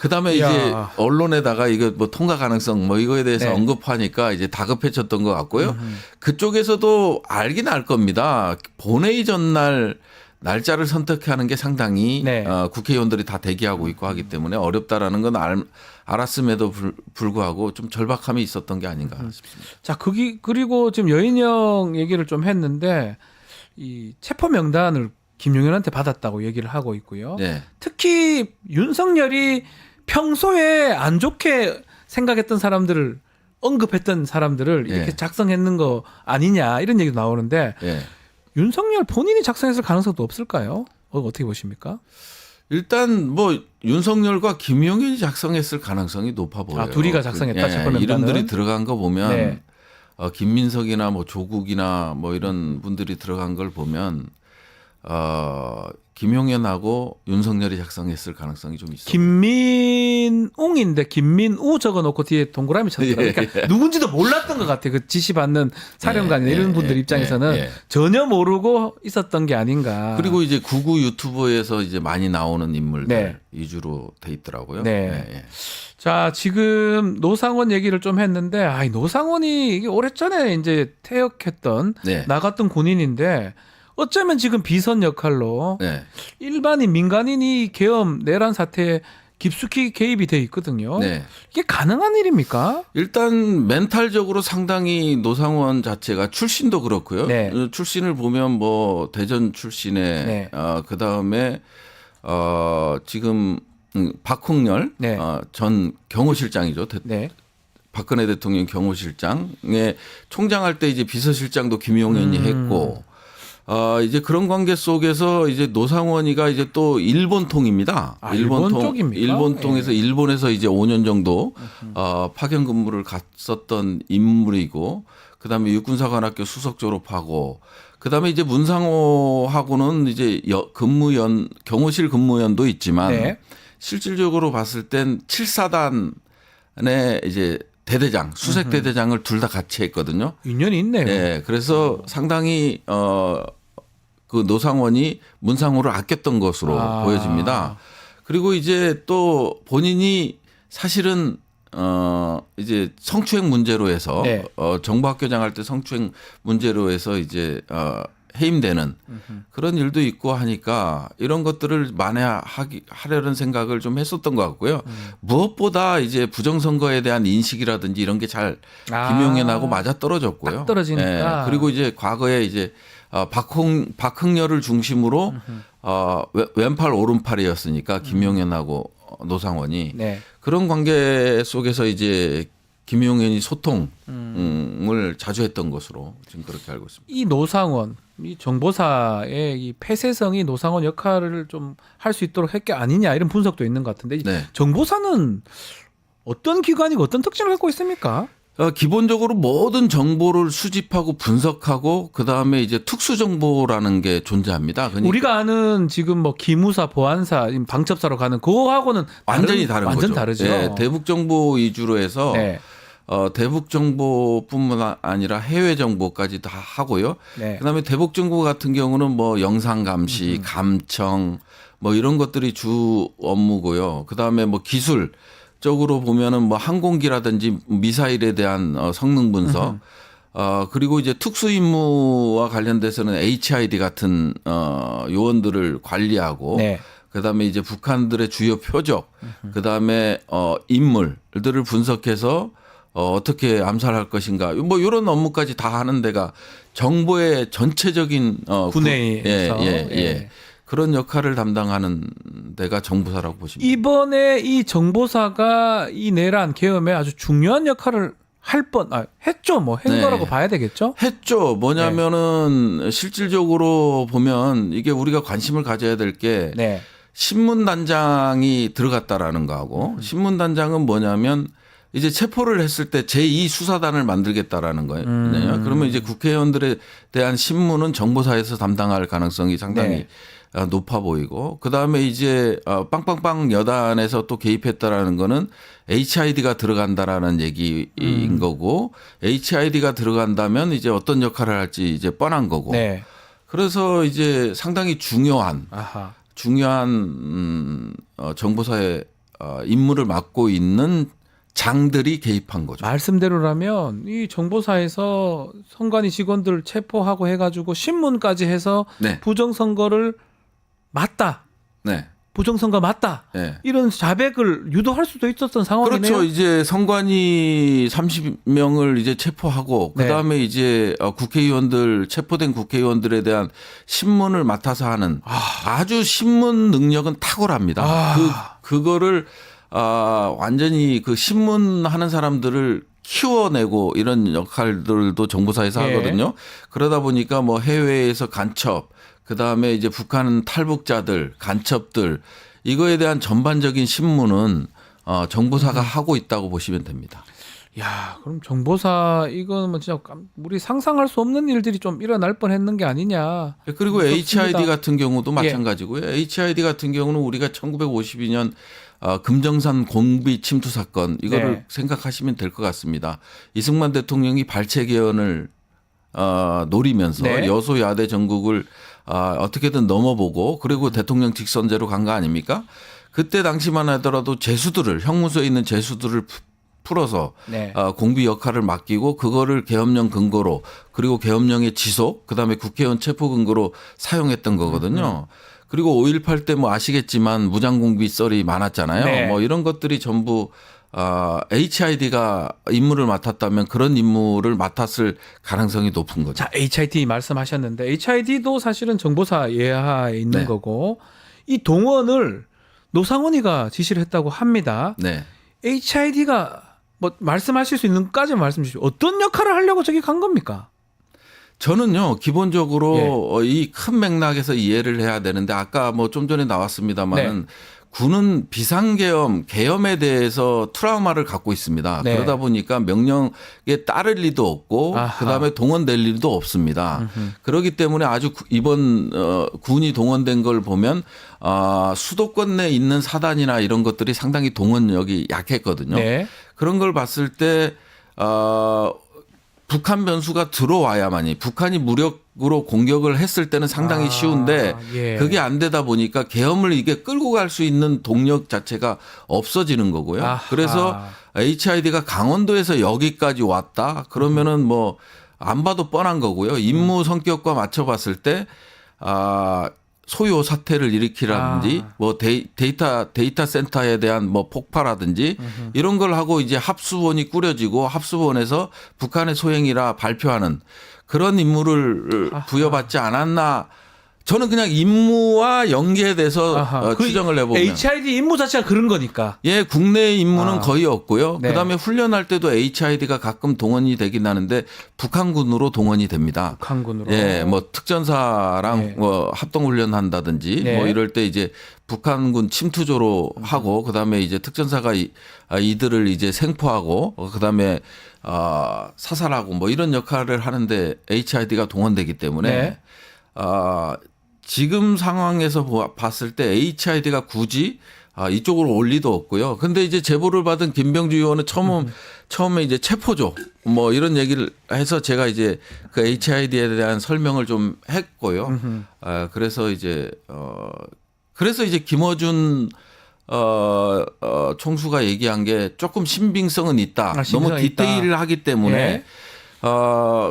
그다음에 이제 야. 언론에다가 이거 뭐 통과 가능성 뭐 이거에 대해서 네. 언급하니까 이제 다급해졌던 것 같고요. 그쪽에서도 알긴 알 겁니다. 본회의 전날 날짜를 선택하는 게 상당히 네. 국회의원들이 다 대기하고 있고 하기 때문에 어렵다라는 건 알았음에도 불구하고 좀 절박함이 있었던 게 아닌가 싶습니다. 자, 그리고 지금 여인영 얘기를 좀 했는데 이 체포 명단을 김용현한테 받았다고 얘기를 하고 있고요. 네. 특히 윤석열이 평소에 안 좋게 생각했던 사람들을 언급했던 사람들을 이렇게 예. 작성했는 거 아니냐 이런 얘기도 나오는데 예. 윤석열 본인이 작성했을 가능성도 없을까요? 어떻게 보십니까? 일단 뭐 윤석열과 김용현이 작성했을 가능성이 높아 보여요. 아, 둘이가 작성했다, 예, 체포 명단은? 이름들이 들어간 거 보면 네. 김민석이나 뭐 조국이나 뭐 이런 분들이 들어간 걸 보면 김용현하고 윤석열이 작성했을 가능성이 좀 있어요. 김민웅인데 김민우 적어놓고 뒤에 동그라미 쳤더라고요. 예, 그러니까 누군지도 몰랐던 것 같아요. 그 지시 받는 사령관이나 이런 분들 입장에서는 전혀 모르고 있었던 게 아닌가. 그리고 이제 구구 유튜버에서 이제 많이 나오는 인물들 네. 위주로 돼 있더라고요. 네. 예. 자, 지금 노상원 얘기를 좀 했는데, 이 노상원이 이게 오래전에 이제 퇴역했던 네. 나갔던 군인인데, 어쩌면 지금 비선 역할로 네. 일반인 민간인이 계엄 내란 사태에 깊숙이 개입이 돼 있거든요. 네. 이게 가능한 일입니까? 일단 멘탈적으로 상당히 노상원 자체가 출신도 그렇고요. 네. 출신을 보면 뭐 대전 출신의 네. 그다음에 지금 박홍렬 네. 전 경호실장이죠. 네. 박근혜 대통령 경호실장의 총장할 때 이제 비서실장도 김용현이 했고 이제 그런 관계 속에서 이제 노상원이가 이제 또 일본통입니다. 일본 쪽입니까? 일본통에서 예. 일본에서 이제 5년 정도 파견 근무를 갔었던 인물이고, 그다음에 육군사관학교 수석 졸업하고, 그다음에 이제 문상호하고는 이제 경호실 근무연도 있지만 네. 실질적으로 봤을 땐 7사단의 이제 대대장, 수색 대대장을 둘 다 같이 했거든요. 인연이 있네요. 네, 그래서 상당히 그 노상원이 문상호를 아꼈던 것으로 보여집니다. 그리고 이제 또 본인이 사실은 이제 성추행 문제로 해서 네. 정보학교장 할 때 성추행 문제로 해서 이제 해임되는 그런 일도 있고 하니까 이런 것들을 만회하려는 생각을 좀 했었던 것 같고요. 무엇보다 이제 부정선거에 대한 인식이라든지 이런 게 잘 김용현하고 맞아 떨어졌고요. 딱 떨어지니까. 그리고 이제 과거에 이제 박흥렬을 중심으로 왼팔 오른팔이었으니까 김용현하고 노상원이 네. 그런 관계 속에서 이제 김용현이 소통을 자주 했던 것으로 지금 그렇게 알고 있습니다. 이 노상원, 이 정보사의 이 폐쇄성이 노상원 역할을 좀 할 수 있도록 했게 아니냐 이런 분석도 있는 것 같은데 네. 정보사는 어떤 기관이고 어떤 특징을 갖고 있습니까? 기본적으로 모든 정보를 수집하고 분석하고 그 다음에 이제 특수 정보라는 게 존재합니다. 그러니까 우리가 아는 지금 뭐 기무사, 보안사, 방첩사로 가는 그거하고는 완전히 다른 완전 거죠. 다르죠. 네, 대북 정보 위주로 해서 네. 대북 정보뿐만 아니라 해외 정보까지 다 하고요. 네. 그다음에 대북 정보 같은 경우는 뭐 영상 감시, 감청 뭐 이런 것들이 주 업무고요. 그다음에 뭐 기술 쪽으로 보면은 뭐 항공기라든지 미사일에 대한 성능 분석, 그리고 이제 특수 임무와 관련돼서는 HID 같은 요원들을 관리하고, 네. 그다음에 이제 북한들의 주요 표적, 그다음에 인물들을 분석해서 어떻게 암살할 것인가, 뭐 이런 업무까지 다 하는 데가 정보의 전체적인 군에서 예. 그런 역할을 담당하는 데가 정보사라고 보시면 됩니다. 이번에 이 정보사가 이 내란 계엄에 아주 중요한 역할을 했죠. 뭐 한 네. 거라고 봐야 되겠죠. 했죠. 뭐냐면은 실질적으로 보면 이게 우리가 관심을 가져야 될 게 네. 신문단장이 들어갔다라는 거하고 신문단장은 뭐냐면 이제 체포를 했을 때 제2 수사단을 만들겠다라는 거예요. 그러면 이제 국회의원들에 대한 신문은 정보사에서 담당할 가능성이 상당히 네. 높아 보이고 그다음에 이제 빵빵빵 여단에서 또 개입했다라는 거는 HID가 들어간다라는 얘기인 거고 HID가 들어간다면 이제 어떤 역할을 할지 이제 뻔한 거고. 네. 그래서 이제 상당히 중요한 아하. 정보사의 임무를 맡고 있는 장들이 개입한 거죠. 말씀대로라면 이 정보사에서 선관위 직원들 체포하고 해가지고 신문까지 해서 네. 부정선거를 맞다. 네. 부정선거 맞다. 네. 이런 자백을 유도할 수도 있었던 상황이네요. 그렇죠. 이제 선관위 30명을 이제 체포하고 네. 그다음에 이제 국회의원들 체포된 국회의원들에 대한 신문을 맡아서 하는 아주 신문 능력은 탁월합니다. 그거를 완전히 그 신문하는 사람들을 키워내고 이런 역할들도 정보사에서 예. 하거든요. 그러다 보니까 뭐 해외에서 간첩, 그 다음에 이제 북한 탈북자들, 간첩들 이거에 대한 전반적인 신문은 정보사가 하고 있다고 보시면 됩니다. 야, 그럼 정보사 이거는 뭐 진짜 우리 상상할 수 없는 일들이 좀 일어날 뻔했는 게 아니냐. 그리고 무섭습니다. HID 같은 경우도 예. 마찬가지고요. HID 같은 경우는 우리가 1952년 금정산 공비 침투 사건 이거를 네. 생각하시면 될 것 같습니다. 이승만 대통령이 발췌 개헌을 노리면서 네. 여소야대 전국을 어떻게든 넘어보고 그리고 대통령 직선제로 간 거 아닙니까? 그때 당시만 하더라도 죄수들을 형무소에 있는 죄수들을 풀어서 네. 공비 역할을 맡기고 그거를 계엄령 근거로 그리고 계엄령의 지속 그다음에 국회의원 체포 근거로 사용했던 거거든요. 그리고 5.18 때 뭐 아시겠지만 무장공비 썰이 많았잖아요. 네. 뭐 이런 것들이 전부 HID가 임무를 맡았다면 그런 임무를 맡았을 가능성이 높은 거죠. 자, HID 말씀하셨는데 HID도 사실은 정보사 예하에 있는 네. 거고 이 동원을 노상원이가 지시를 했다고 합니다. 네. HID가 뭐 말씀하실 수 있는 까지만 말씀 주시죠. 어떤 역할을 하려고 저기 간 겁니까? 저는요 예. 기본적으로 이 큰 맥락에서 이해를 해야 되는데 아까 뭐 좀 전에 나왔습니다만은 군은 계엄에 대해서 트라우마를 갖고 있습니다. 네. 그러다 보니까 명령에 따를 리도 없고 아하. 그다음에 동원될 일도 없습니다. 그렇기 때문에 아주 이번 군이 동원된 걸 보면 수도권 내에 있는 사단이나 이런 것들이 상당히 동원력이 약했거든요. 네. 그런 걸 봤을 때 북한 변수가 들어와야만이 북한이 무력으로 공격을 했을 때는 상당히 쉬운데 예. 그게 안 되다 보니까 계엄을 이게 끌고 갈 수 있는 동력 자체가 없어지는 거고요. 아하. 그래서 HID가 강원도에서 여기까지 왔다 그러면은 뭐 안 봐도 뻔한 거고요. 임무 성격과 맞춰봤을 때 소요 사태를 일으키라든지 뭐 데이터 센터에 대한 뭐 폭파라든지 이런 걸 하고 이제 합수본이 꾸려지고 합수본에서 북한의 소행이라 발표하는 그런 임무를 부여받지 않았나. 저는 그냥 임무와 연계돼서 추정을 해보면 HID 임무 자체가 그런 거니까. 예, 국내 임무는 거의 없고요. 네. 그다음에 훈련할 때도 HID가 가끔 동원이 되긴 하는데 북한군으로 동원이 됩니다. 북한군으로. 예, 뭐 특전사랑 네. 뭐 합동 훈련한다든지 네. 뭐 이럴 때 이제 북한군 침투조로 하고 그다음에 이제 특전사가 이들을 이제 생포하고 그다음에 사살하고 뭐 이런 역할을 하는데 HID가 동원되기 때문에 네. 지금 상황에서 봤을 때 HID가 굳이 이쪽으로 올 리도 없고요. 근데 이제 제보를 받은 김병주 의원은 처음에 이제 체포조 뭐 이런 얘기를 해서 제가 이제 그 HID에 대한 설명을 좀 했고요. 그래서 이제 김어준 총수가 얘기한 게 조금 신빙성은 있다. 너무 신빙성이 있다. 디테일하기 때문에 네.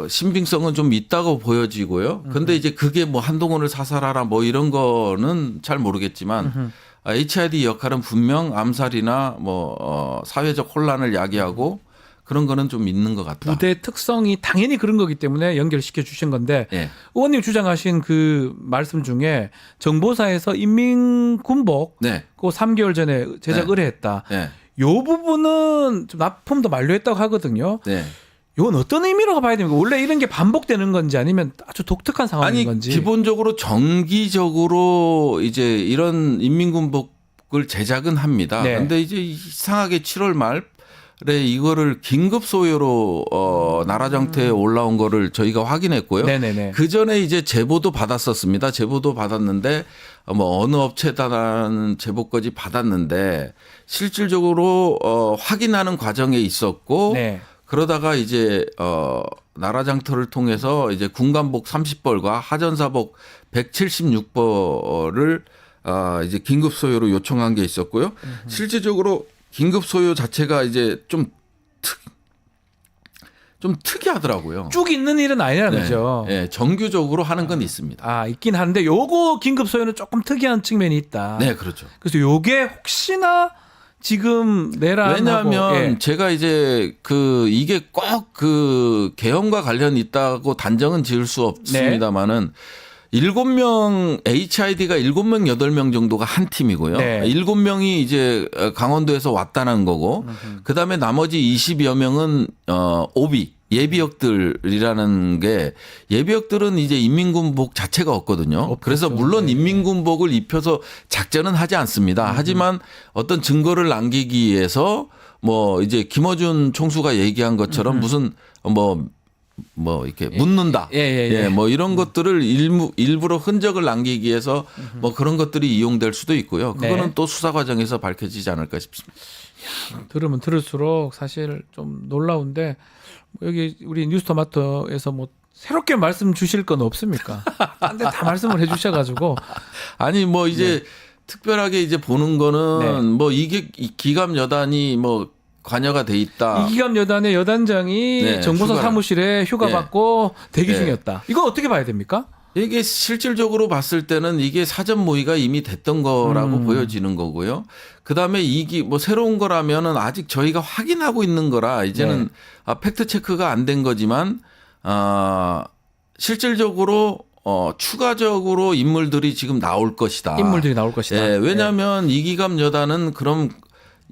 신빙성은 좀 있다고 보여지고요. 근데 이제 그게 뭐 한동훈을 사살하라 뭐 이런 거는 잘 모르겠지만 HID 역할은 분명 암살이나 뭐 사회적 혼란을 야기하고 그런 거는 좀 있는 것 같다. 부대 특성이 당연히 그런 거기 때문에 연결시켜 주신 건데 예. 의원님 주장하신 그 말씀 중에 정보사에서 인민군복 네. 그 3개월 전에 제작 네. 의뢰했다. 네. 요 부분은 좀 납품도 만료했다고 하거든요. 네. 이건 어떤 의미로 봐야 됩니까? 원래 이런 게 반복되는 건지 아니면 아주 독특한 상황인 아니 건지. 기본적으로 정기적으로 이제 이런 인민군복을 제작은 합니다. 네. 그런데 이제 이상하게 7월 말 이거를 긴급 소요로 나라장터에 올라온 거를 저희가 확인했고요. 네네네. 그 전에 이제 제보도 받았었습니다. 제보도 받았는데 뭐 어느 업체다라는 제보까지 받았는데 실질적으로 확인하는 과정에 있었고 네. 그러다가 이제 나라장터를 통해서 이제 군간복 30벌과 하전사복 176벌을 이제 긴급 소요로 요청한 게 있었고요. 실질적으로 긴급 소요 자체가 이제 좀 특이하더라고요. 쭉 있는 일은 아니라는 거죠. 네, 정규적으로 하는 건 있습니다. 아, 있긴 한데 요거 긴급 소요는 조금 특이한 측면이 있다. 네, 그렇죠. 그래서 요게 혹시나 지금 내란하고 왜냐하면 예. 제가 이제 이게 꼭 계엄과 관련이 있다고 단정은 지을 수 없습니다만은 7명 HID가 7명 8명 정도가 한 팀이고요. 네. 7명이 이제 강원도에서 왔다는 거고 그다음에 나머지 20여 명은 오비 예비역들이라는 게 예비역들은 이제 인민군복 자체가 없거든요. 그래서 물론 인민군복을 입혀서 작전은 하지 않습니다. 하지만 어떤 증거를 남기기 위해서 뭐 이제 김어준 총수가 얘기한 것처럼 무슨 뭐 이렇게 묻는다. 예. 뭐 이런 것들을 일부러 흔적을 남기기 위해서 뭐 그런 것들이 이용될 수도 있고요. 그거는 네. 또 수사 과정에서 밝혀지지 않을까 싶습니다. 들으면 들을수록 사실 좀 놀라운데 여기 우리 뉴스토마토에서 뭐 새롭게 말씀 주실 건 없습니까? 딴데 다 말씀을 해주셔가지고 아니 뭐 이제 특별하게 이제 보는 거는 네. 뭐 이게 기갑 여단이 뭐 관여가 돼 있다. 이기감 여단의 여단장이 네, 정보사 휴가를. 사무실에 휴가 네. 받고 대기 네. 중이었다. 이거 어떻게 봐야 됩니까? 이게 실질적으로 봤을 때는 이게 사전 모의가 이미 됐던 거라고 보여지는 거고요. 그다음에 이게 뭐 새로운 거라면은 아직 저희가 확인하고 있는 거라 이제는 팩트 체크가 안 된 거지만 실질적으로 추가적으로 인물들이 지금 나올 것이다. 인물들이 나올 것이다. 예, 왜냐하면 이기감 여단은 그럼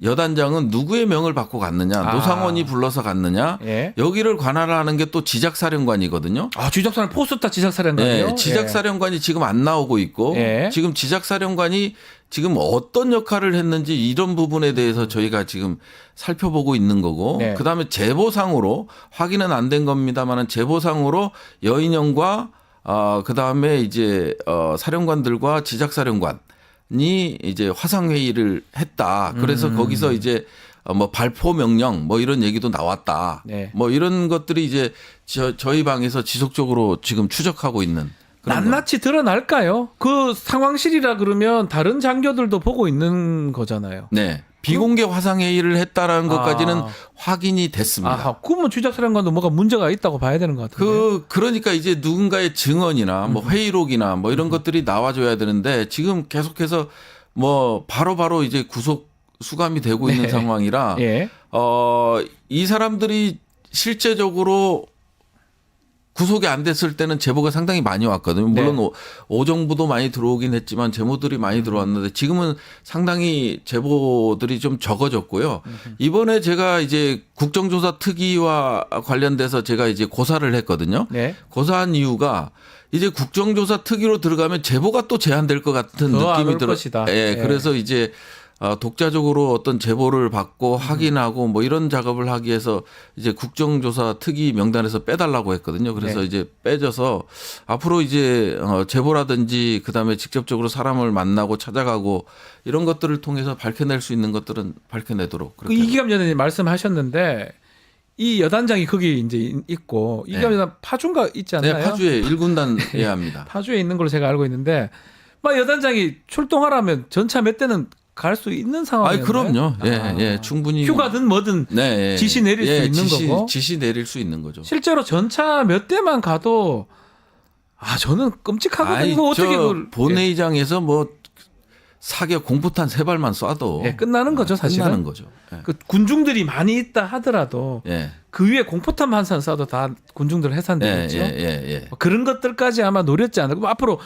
여단장은 누구의 명을 받고 갔느냐, 아. 노상원이 불러서 갔느냐, 예. 여기를 관할하는 게 또 지작사령관이거든요. 아, 주작사는 포스타 지작사령관이요? 네, 지작사령관이 지금 안 나오고 있고 예. 지금 지작사령관이 지금 어떤 역할을 했는지 이런 부분에 대해서 저희가 지금 살펴보고 있는 거고 네. 그다음에 제보상으로 확인은 안 된 겁니다만은 제보상으로 여인영과 그다음에 이제 사령관들과 지작사령관이 이제 화상 회의를 했다. 그래서 거기서 이제 뭐 발포 명령 뭐 이런 얘기도 나왔다. 네. 뭐 이런 것들이 이제 저희 방에서 지속적으로 지금 추적하고 있는 그런 거. 낱낱이 드러날까요? 그 상황실이라 그러면 다른 장교들도 보고 있는 거잖아요. 네. 비공개 화상 회의를 했다라는 것까지는 아. 확인이 됐습니다. 아, 그러면 주작사령관도 뭐가 문제가 있다고 봐야 되는 것 같은데. 그러니까 이제 누군가의 증언이나 뭐 회의록이나 뭐 이런 것들이 나와줘야 되는데 지금 계속해서 뭐 바로바로 이제 구속 수감이 되고 있는 네. 상황이라 예. 이 사람들이 실제적으로 구속이 안 됐을 때는 제보가 상당히 많이 왔거든요. 물론 네. 오정부도 많이 들어오긴 했지만 제보들이 많이 들어왔는데 지금은 상당히 제보들이 좀 적어졌고요. 이번에 제가 이제 국정조사 특위와 관련돼서 제가 이제 고사를 했거든요. 네. 고사한 이유가 이제 국정조사 특위로 들어가면 제보가 또 제한될 것 같은 더 안 느낌이 올 들어요. 것이다. 예, 예. 그래서 이제 독자적으로 어떤 제보를 받고 확인하고 뭐 이런 작업을 하기 위해서 이제 국정조사 특위 명단에서 빼달라고 했거든요. 그래서 네. 이제 빼져서 앞으로 이제 제보라든지 그다음에 직접적으로 사람을 만나고 찾아가고 이런 것들을 통해서 밝혀낼 수 있는 것들은 밝혀내도록 그 그렇게 이기감 여단이 말씀하셨는데 이 여단장이 거기 이제 있고 이기감 여단 파주가 있지 않나요? 네, 파주에 1군단에 합니다. 파주에 있는 걸로 제가 알고 있는데 막 여단장이 출동하라면 전차 몇 대는 갈 수 있는 상황이에요. 그럼요. 예, 충분히 휴가든 뭐든 네, 예. 지시 내릴 수 있는 거고. 지시 내릴 수 있는 거죠. 실제로 전차 몇 대만 가도 저는 끔찍하거든요. 이거 어떻게 그걸 본회의장에서 뭐 사격 공포탄 3발만 쏴도 예, 끝나는 거죠, 사실은. 끝나는 거죠. 예. 그 군중들이 많이 있다 하더라도 예. 그 위에 공포탄 한 산 쏴도 다 군중들 해산되겠죠. 예. 그런 것들까지 아마 노렸지 않을까. 앞으로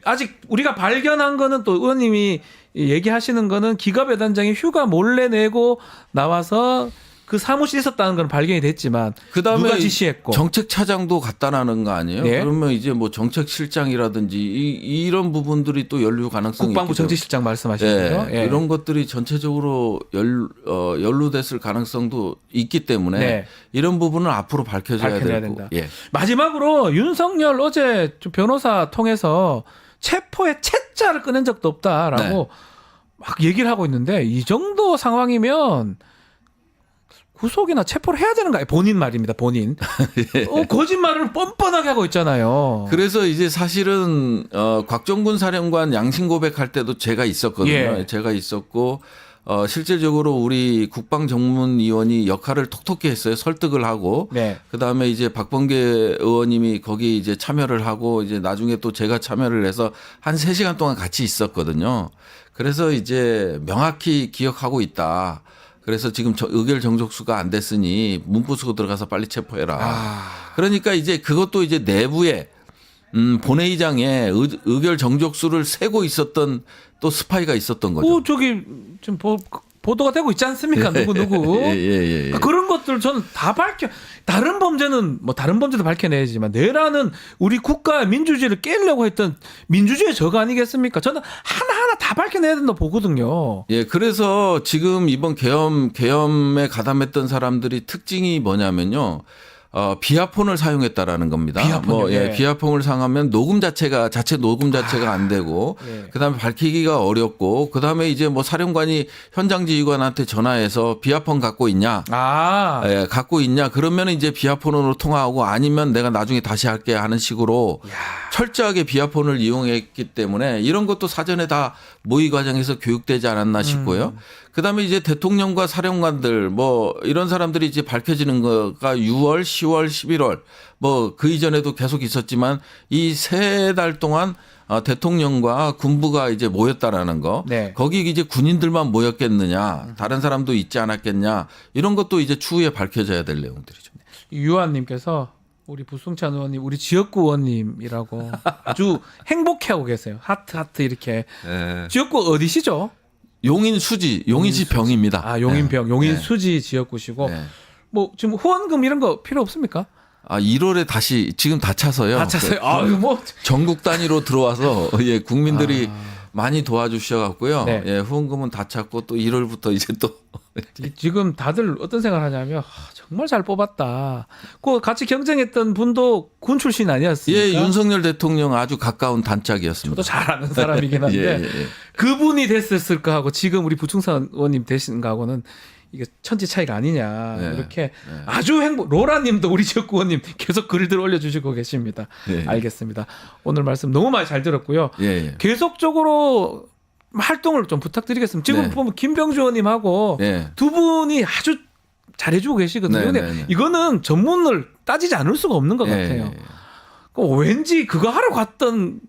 아직 우리가 발견한 거는 또 의원님이 얘기하시는 거는 기갑 여단장이 휴가 몰래 내고 나와서 그 사무실에 있었다는 건 발견이 됐지만 그다음에 누가 지시했고 정책차장도 갖다라는 거 아니에요? 네. 그러면 이제 뭐 정책실장이라든지 이런 부분들이 또 연루 가능성이 국방부 있기 때문에. 정치실장 말씀하시는 예, 거죠? 예. 이런 것들이 전체적으로 연루됐을 가능성도 있기 때문에 네. 이런 부분은 앞으로 밝혀져야 밝혀내야 되고. 된다. 예. 마지막으로 윤석열 어제 좀 변호사 통해서 체포의 채자를 꺼낸 적도 없다라고 막 얘기를 하고 있는데 이 정도 상황이면 구속이나 체포를 해야 되는 거예요. 본인 말입니다. 본인. 거짓말을 뻔뻔하게 하고 있잖아요. 그래서 이제 사실은 곽정군 사령관 양심 고백할 때도 제가 있었거든요. 예. 제가 있었고 실질적으로 우리 국방전문위원이 역할을 톡톡히 했어요. 설득을 하고. 네. 그다음에 이제 박범계 의원님이 거기 이제 참여를 하고 이제 나중에 또 제가 참여를 해서 한 3시간 동안 같이 있었거든요. 그래서 이제 명확히 기억하고 있다. 그래서 지금 의결 정족수가 안 됐으니 문부 쓰고 들어가서 빨리 체포해라. 그러니까 이제 그것도 이제 내부에 본회의장에 의결 정족수를 세고 있었던 또 스파이가 있었던 거죠. 저기 지금 보도가 되고 있지 않습니까? 누구. 예. 그런 것들 저는 다 다른 범죄는 뭐 다른 범죄도 밝혀내야지만 내라는 우리 국가의 민주주의를 깨려고 했던 민주주의의 적 아니겠습니까? 저는 하나하나 다 밝혀내야 된다고 보거든요. 예, 그래서 지금 이번 계엄에 가담했던 사람들이 특징이 뭐냐면요. 비아폰을 사용했다라는 겁니다. 비아폰이요? 예. 비아폰을 사용하면 자체 녹음 자체가 안 되고, 예. 그다음에 밝히기가 어렵고, 그다음에 이제 뭐 사령관이 현장 지휘관한테 전화해서 비아폰 갖고 있냐, 예, 갖고 있냐, 그러면 이제 비아폰으로 통화하고 아니면 내가 나중에 다시 할게 하는 식으로 철저하게 비아폰을 이용했기 때문에 이런 것도 사전에 다 모의 과정에서 교육되지 않았나 싶고요. 그다음에 이제 대통령과 사령관들 뭐 이런 사람들이 이제 밝혀지는 거가 6월, 10월, 11월 뭐 그 이전에도 계속 있었지만 이 3달 동안 대통령과 군부가 이제 모였다라는 거. 네. 거기 이제 군인들만 모였겠느냐, 다른 사람도 있지 않았겠냐 이런 것도 이제 추후에 밝혀져야 될 내용들이죠. 유한님께서 우리 부승찬 의원님, 우리 지역구 의원님이라고 아주 행복해하고 계세요. 하트 이렇게. 예. 지역구 어디시죠? 용인 수지 병입니다. 용인병, 용인 네. 수지 지역구시고. 네. 뭐 지금 후원금 이런 거 필요 없습니까? 1월에 다시 지금 다 차서요. 다 찼어요. 뭐 전국 단위로 들어와서 예, 국민들이 많이 도와주셔갖고요. 네. 예, 후원금은 다 찼고 또 1월부터 이제 또 지금 다들 어떤 생각을 하냐면 정말 잘 뽑았다. 그 같이 경쟁했던 분도 군 출신 아니었습니까? 예, 윤석열 대통령 아주 가까운 단짝이었습니다. 저도 잘 아는 사람이긴 한데 예. 그분이 됐을까 하고 지금 우리 부충선 의원님 되신 거하고는 이게 천지 차이가 아니냐. 네. 이렇게 아주 로라님도 우리 지역구 의원님 계속 글들 올려주시고 계십니다. 네. 알겠습니다. 오늘 말씀 너무 많이 잘 들었고요. 예. 계속적으로 활동을 좀 부탁드리겠습니다. 지금 네. 보면 김병주 의원님하고 예. 두 분이 아주 잘해주고 계시거든요. 네, 근데 네, 네. 이거는 전문을 따지지 않을 수가 없는 것 예. 같아요. 왠지 그거 하러 갔던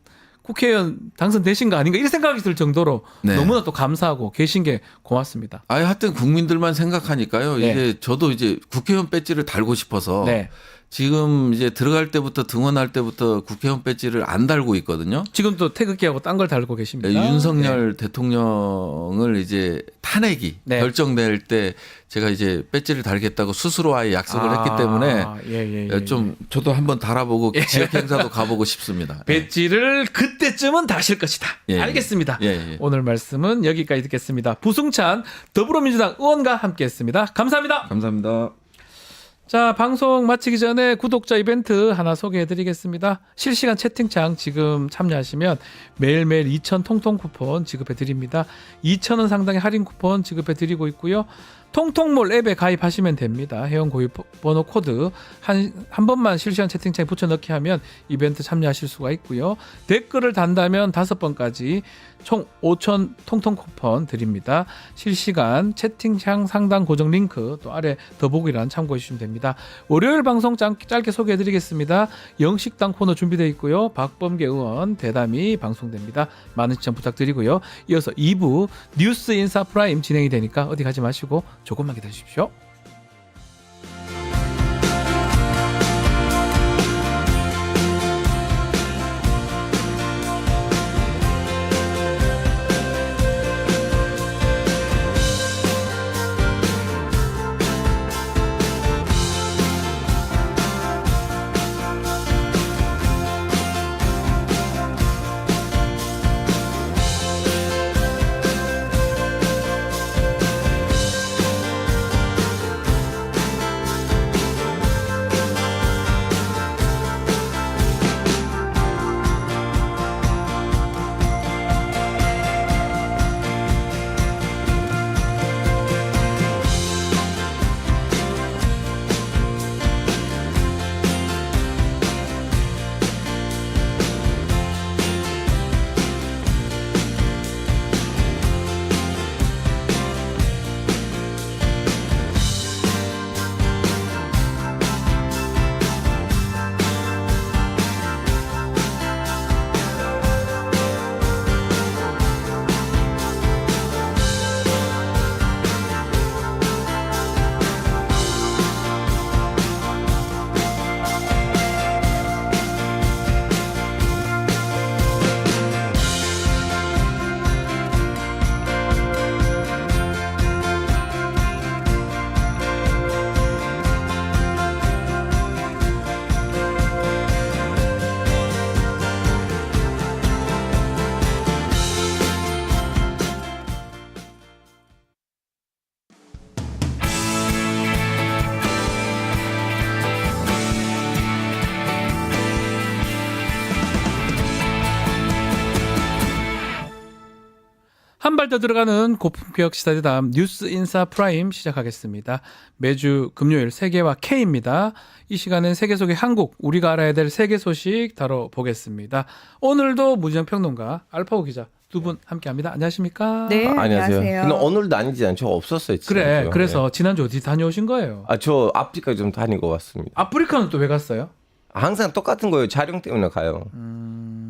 국회의원 당선되신 거 아닌가 이런 생각이 들 정도로 네. 너무나 또 감사하고 계신 게 고맙습니다. 하여튼 국민들만 생각하니까요. 네. 이제 저도 이제 국회의원 배지를 달고 싶어서 네. 지금 이제 들어갈 때부터 등원할 때부터 국회의원 배지를 안 달고 있거든요. 지금 또 태극기하고 딴 걸 달고 계십니다. 윤석열 대통령을 이제 탄핵이 네. 결정될 때 제가 이제 배지를 달겠다고 스스로 아예 약속을 했기 때문에 예. 좀 저도 한번 달아보고 지역 행사도 가보고 싶습니다. 배지를 그때쯤은 다실 것이다. 예, 예. 알겠습니다. 예. 오늘 말씀은 여기까지 듣겠습니다. 부승찬 더불어민주당 의원과 함께했습니다. 감사합니다. 감사합니다. 자, 방송 마치기 전에 구독자 이벤트 하나 소개해드리겠습니다. 실시간 채팅창 지금 참여하시면 매일매일 2,000 통통 쿠폰 지급해드립니다. 2,000원 상당의 할인 쿠폰 지급해드리고 있고요. 통통몰 앱에 가입하시면 됩니다. 회원 고유 번호 코드 한 번만 실시간 채팅창에 붙여넣기 하면 이벤트 참여하실 수가 있고요. 댓글을 단다면 5번까지 총 5,000 통통 쿠폰 드립니다. 실시간 채팅창 상단 고정 링크 또 아래 더보기란 참고해 주시면 됩니다. 월요일 방송 짧게 소개해 드리겠습니다. 영식당 코너 준비되어 있고요. 박범계 의원 대담이 방송됩니다. 많은 시청 부탁드리고요. 이어서 2부 뉴스 인사 프라임 진행이 되니까 어디 가지 마시고 조금만 기다려 주십시오. 한 발 더 들어가는 고품격 시사대담 뉴스 인사 프라임 시작하겠습니다. 매주 금요일 세계와 K입니다. 이 시간은 세계 속의 한국, 우리가 알아야 될 세계 소식 다뤄보겠습니다. 오늘도 무지영 평론가, 알파고 기자 두 분 함께합니다. 안녕하십니까? 네, 안녕하세요. 안녕하세요. 근데 오늘도 아니지 저 없었어요. 그래, 지난주에. 그래서 지난주 어디 다녀오신 거예요? 저 아프리카 좀 다니고 왔습니다. 아프리카는 또 왜 갔어요? 항상 똑같은 거예요. 촬영 때문에 가요.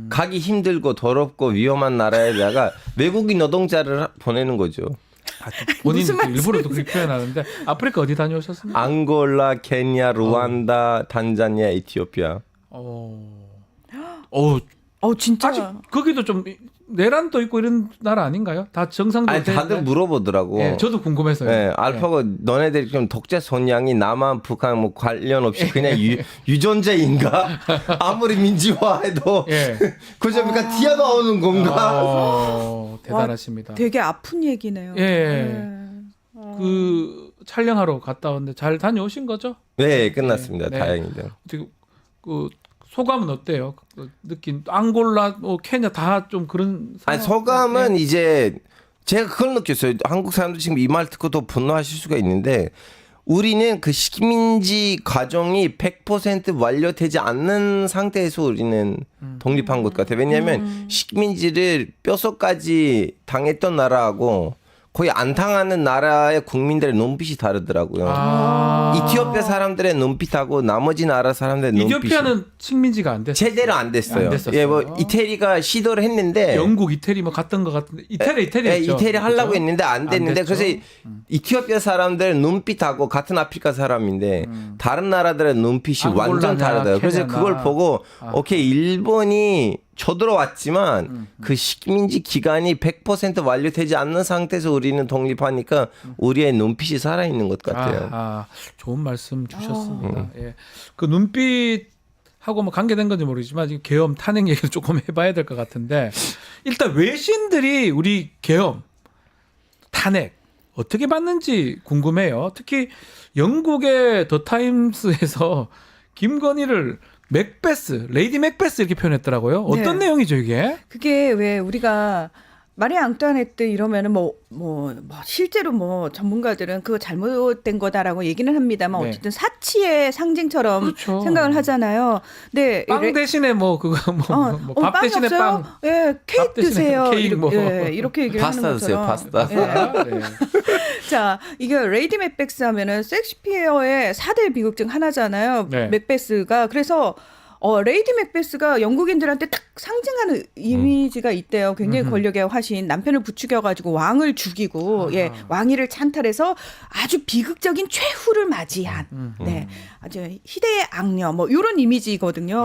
가기 힘들고 더럽고 위험한 나라에다가 외국인 노동자를 보내는 거죠. 본인 무슨 일부러 또 그렇게 표현하는데 아프리카 어디 다녀오셨습니까? 앙골라, 케냐, 루안다, 탄자니아, 에티오피아. 진짜. 아직 거기도 좀 내란도 있고 이런 나라 아닌가요? 다 정상적으로 아니 다들 되는데? 물어보더라고. 예, 저도 궁금해서요. 네, 알파고 너네들이 좀 독재 성향이 남한, 북한 뭐 관련 없이 그냥 유전자인가? 아무리 민주화해도 예. 그저니까 튀어나오는 건가? 대단하십니다. 되게 아픈 얘기네요. 예. 그 촬영하러 갔다 왔는데 잘 다녀오신 거죠? 네, 끝났습니다. 네. 다행히도. 어떻게 그 소감은 어때요? 그 느낀 앙골라, 케냐 다 좀 그런. 아니 소감은 이제 제가 그걸 느꼈어요. 한국 사람들 지금 이 말 듣고 더 분노하실 수가 있는데 우리는 그 식민지 과정이 100% 완료되지 않는 상태에서 우리는 독립한 것 같아요. 왜냐하면 식민지를 뼛속까지 당했던 나라하고 거의 안 당하는 나라의 국민들의 눈빛이 다르더라고요. 이티오피아 사람들의 눈빛하고 나머지 나라 사람들의 눈빛이 이티오피아는 식민지가 안 됐어요. 제대로 안 됐어요. 안 됐었어요. 예, 뭐 이태리가 시도를 했는데 영국, 이태리 뭐 갔던 것 같은데 이태리였죠. 이태리 하려고 그죠? 했는데 안 됐는데 안 됐죠. 그래서 이티오피아 사람들 눈빛하고 같은 아프리카 사람인데 다른 나라들의 눈빛이 완전 앙골라냐, 다르더라고요. 그래서 케냐나. 그걸 보고 오케이 일본이 쳐들어왔지만 그 식민지 기간이 100% 완료되지 않는 상태에서 우리는 독립하니까 우리의 눈빛이 살아있는 것 같아요. 좋은 말씀 주셨습니다. 예. 그 눈빛하고 뭐 관계된 건지 모르지만 지금 계엄 탄핵 얘기를 조금 해봐야 될 것 같은데 일단 외신들이 우리 계엄 탄핵 어떻게 봤는지 궁금해요. 특히 영국의 더 타임스에서 김건희를 맥베스, 레이디 맥베스 이렇게 표현했더라고요. 어떤 네. 내용이죠 이게? 그게 왜 우리가 마리 앙뚜아네트 이러면은 실제로 뭐 전문가들은 그거 잘못된 거다라고 얘기는 합니다만 네. 어쨌든 사치의 상징처럼 그렇죠. 생각을 하잖아요. 네, 빵 대신에 뭐 그거 밥 빵이 대신에 없어요? 빵. 예, 케이크 밥 대신에 드세요. 케이크 뭐. 이렇게 얘기를 파스타 하는 드세요, 것처럼. 파스타. 예. 네. 자, 이게 레이디 맥베스 하면은 섹스피어의 4대 비극 중 하나잖아요. 네. 맥베스가. 그래서 레이디 맥베스가 영국인들한테 딱 상징하는 이미지가 있대요. 굉장히 권력의 화신. 남편을 부추겨가지고 왕을 죽이고, 예, 왕위를 찬탈해서 아주 비극적인 최후를 맞이한, 네, 아주 희대의 악녀, 뭐 이런 이미지거든요.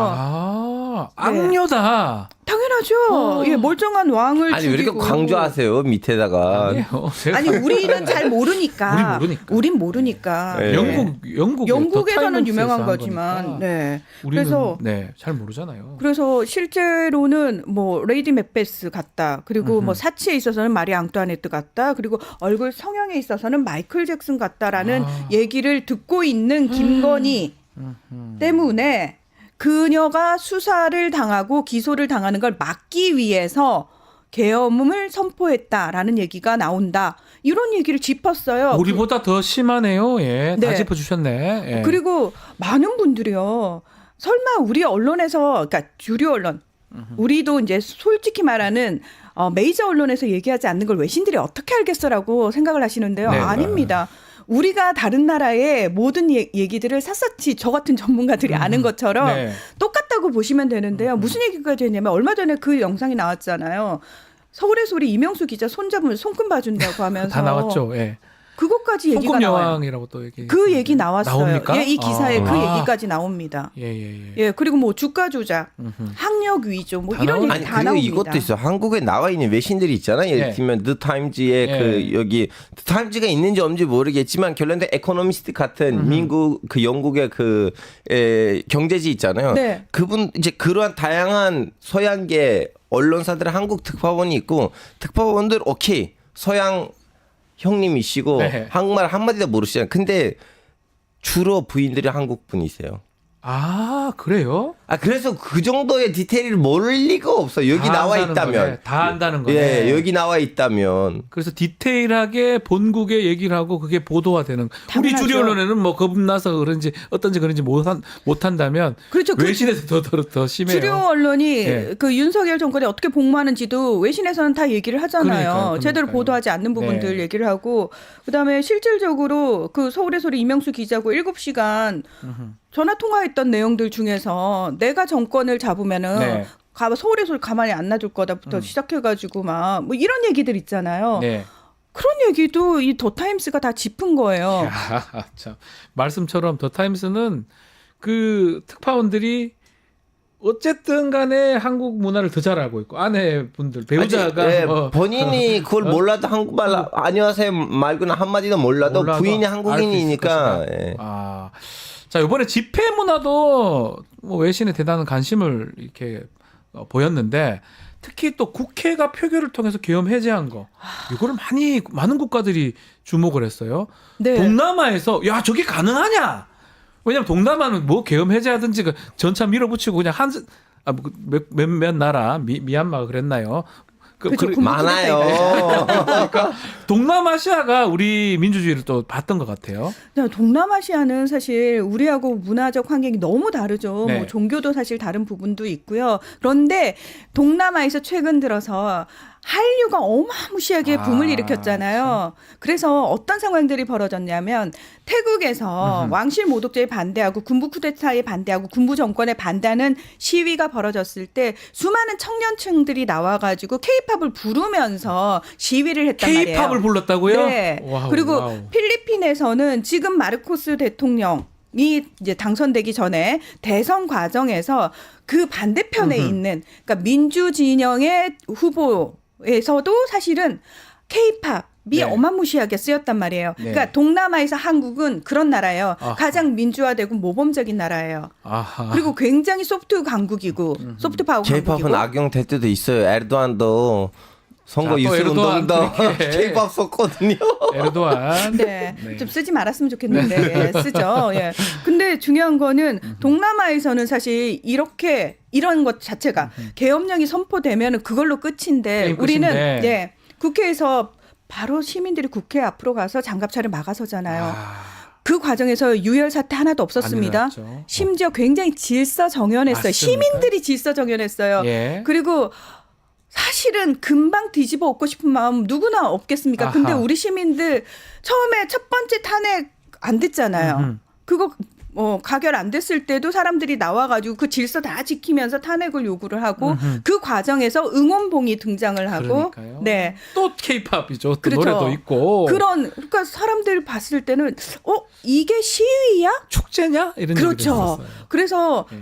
악녀다. 당연하죠. 예, 멀쩡한 왕을 아니 왜 죽이고. 이렇게 강조하세요 밑에다가. 아니에요. 아니 우리는 잘 모르니까. 우린 모르니까. 네. 영국에서는 유명한 거지만. 네. 우리는 그래서 잘 모르잖아요. 그래서 실제로는 뭐 레이디 맥베스 같다. 그리고 뭐 사치에 있어서는 마리 앙뚜아네트 같다. 그리고 얼굴 성형에 있어서는 마이클 잭슨 같다라는 얘기를 듣고 있는 김건희 때문에 그녀가 수사를 당하고 기소를 당하는 걸 막기 위해서 계엄을 선포했다라는 얘기가 나온다. 이런 얘기를 짚었어요. 우리보다 더 심하네요. 예, 다 네. 짚어주셨네. 예. 그리고 많은 분들이요. 설마 우리 언론에서, 그러니까 주류 언론, 우리도 이제 솔직히 말하는 메이저 언론에서 얘기하지 않는 걸 외신들이 어떻게 알겠어라고 생각을 하시는데요. 네. 아닙니다. 우리가 다른 나라의 모든 얘기들을 샅샅이 저 같은 전문가들이 아는 것처럼 네. 똑같다고 보시면 되는데요. 무슨 얘기까지 했냐면 얼마 전에 그 영상이 나왔잖아요. 서울에서 우리 이명수 기자 손잡으면 손금 봐준다고 하면서 다 나왔죠. 예. 그것까지 얘기가 손금 나와요. 여왕이라고 또 얘기. 그 얘기 나왔어요. 나옵니까? 예, 이 기사에 그 아. 얘기까지 나옵니다. 예. 예, 그리고 뭐 주가 조작, 학력 위조, 뭐 다 이런 얘기 아니 다 그리고 나옵니다. 이것도 있어. 한국에 나와 있는 외신들이 있잖아요. 예를 네. 들면 The Times의 그 여기 The Times가 있는지 없는지 모르겠지만 결론적 에코노미스트 같은 미국 그 영국의 그 경제지 있잖아요. 네. 그분 이제 그러한 다양한 서양계 언론사들의 한국 특파원이 있고 특파원들 오케이 서양 형님이시고 네. 한국말 한마디도 모르시잖아요. 근데 주로 부인들이 한국 분이세요. 아, 그래요? 그래서 그 정도의 디테일을 모를 리가 없어. 여기 다 나와 안다는 있다면. 거네. 다 안다는 거네. 예, 여기 나와 있다면. 그래서 디테일하게 본국에 얘기를 하고 그게 보도화되는. 우리 당연하죠. 주류 언론에는 뭐 겁나서 그런지 어떤지 그런지 못한다면 그렇죠. 그 외신에서 더 심해요. 주류 언론이 예. 그 윤석열 정권이 어떻게 복무하는지도 외신에서는 다 얘기를 하잖아요. 그러니까요. 제대로 보도하지 않는 부분들 네. 얘기를 하고 그다음에 실질적으로 그 서울의 소리 이명수 기자하고 7시간 전화 통화했던 내용들 중에서 내가 정권을 잡으면은 네. 서울의 소리 가만히 안 놔둘 거다부터 시작해가지고 막 뭐 이런 얘기들 있잖아요. 네. 그런 얘기도 이 더 타임스가 다 짚은 거예요. 야, 참. 말씀처럼 더 타임스는 그 특파원들이 어쨌든 간에 한국 문화를 더 잘 알고 있고 아내분들 배우자가 아니, 예, 뭐 본인이 그걸 몰라도 한국말 안녕하세요 말고는 한마디도 몰라도 부인이 알수 있을 한국인이니까. 것이다. 예. 자, 이번에 집회 문화도 뭐 외신에 대단한 관심을 이렇게 보였는데 특히 또 국회가 표결을 통해서 계엄 해제한 거 이거를 많은 국가들이 주목을 했어요. 네. 동남아에서 야 저게 가능하냐? 왜냐하면 동남아는 뭐 계엄 해제하든지 그 전차 밀어붙이고 그냥 몇몇 나라 미얀마가 그랬나요? 그렇죠. 많아요. 그러니까 동남아시아가 우리 민주주의를 또 봤던 것 같아요. 동남아시아는 사실 우리하고 문화적 환경이 너무 다르죠. 네. 뭐 종교도 사실 다른 부분도 있고요. 그런데 동남아에서 최근 들어서 한류가 어마무시하게 붐을 일으켰잖아요. 그래서 어떤 상황들이 벌어졌냐면 태국에서 왕실 모독죄에 반대하고 군부 쿠데타에 반대하고 군부 정권에 반대하는 시위가 벌어졌을 때 수많은 청년층들이 나와가지고 케이팝을 부르면서 시위를 했단 말이에요. 케이팝을 불렀다고요? 네. 와우, 그리고 와우. 필리핀에서는 지금 마르코스 대통령이 이제 당선되기 전에 대선 과정에서 그 반대편에 있는 그러니까 민주 진영의 후보에서도 사실은 케이팝이 네. 어마무시하게 쓰였단 말이에요. 네. 그러니까 동남아에서 한국은 그런 나라예요. 아하. 가장 민주화되고 모범적인 나라예요. 아하. 그리고 굉장히 소프트 강국이고 소프트 파워 강국이고. K-팝은 악용될 때도 있어요. 에르도안도 선거 자, 또 유세 에르도안 운동도 그렇게. K-팝 썼거든요. 에르도안. 네. 네. 좀 쓰지 말았으면 좋겠는데 예, 쓰죠. 예. 근데 중요한 거는 동남아에서는 사실 이런 것 자체가 계엄령이 선포되면 그걸로 끝인데 게임 우리는 끝인데. 예, 국회에서 바로 시민들이 국회 앞으로 가서 장갑차를 막아서잖아요. 그 과정에서 유혈 사태 하나도 없었습니다. 안 일어났죠. 심지어 굉장히 질서정연했어요. 맞습니까? 시민들이 질서정연했어요. 예. 그리고 사실은 금방 뒤집어 엎고 싶은 마음 누구나 없겠습니까? 근데 아하. 우리 시민들 처음에 첫 번째 탄핵 안 됐잖아요. 그거 가결 안 됐을 때도 사람들이 나와가지고 그 질서 다 지키면서 탄핵을 요구를 하고 그 과정에서 응원봉이 등장을 하고 그러니까요. 네. 또 케이팝이죠. 또 그렇죠. 노래도 있고. 그러니까 사람들 봤을 때는 이게 시위야? 축제냐? 이런 얘기도 그렇죠. 있었어요. 그래서 네.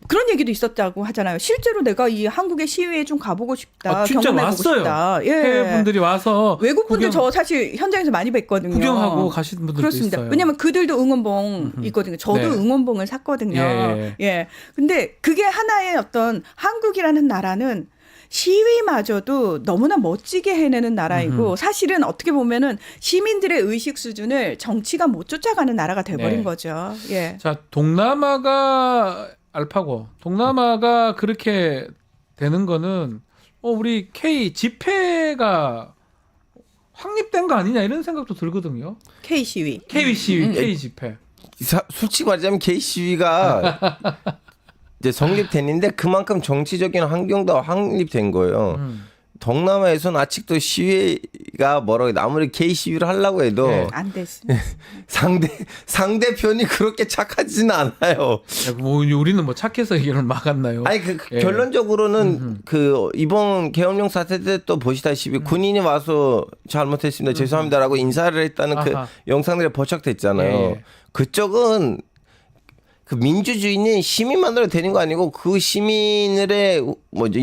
그런 얘기도 있었다고 하잖아요. 실제로 내가 이 한국의 시위에 좀 가보고 싶다. 진짜 경험해보고 왔어요. 싶다. 예. 해외 분들이 와서 외국 분들 구경- 저 사실 현장에서 많이 뵀거든요. 구경하고 가시는 분들도 그렇습니다. 있어요. 왜냐하면 그들도 응원봉 있거든요. 저도 네. 응원봉을 샀거든요. 예. 근데 그게 하나의 어떤 한국이라는 나라는 시위마저도 너무나 멋지게 해내는 나라이고 사실은 어떻게 보면은 시민들의 의식 수준을 정치가 못 쫓아가는 나라가 돼버린 네. 거죠. 예. 자, 동남아가 알파고 동남아가 그렇게 되는 거는 우리 K 집회가 확립된 거 아니냐 이런 생각도 들거든요. K 시위. K 시위, K 집회. 솔직히 말하자면 K 시위가 이제 성립됐는데 그만큼 정치적인 환경도 확립된 거예요. 동남아에서는 아직도 시위가 아무리 K 시위를 하려고 해도 네. 안 됐어. 상대편이 그렇게 착하지는 않아요. 뭐 우리는 뭐 착해서 이걸 막았나요? 아니 예. 결론적으로는 그 이번 계엄령 사태 때 또 보시다시피 군인이 와서 잘못했습니다 죄송합니다라고 인사를 했다는 그 아하. 영상들이 포착됐잖아요. 예. 그쪽은 그 민주주의는 시민만으로 되는 거 아니고 그 시민들의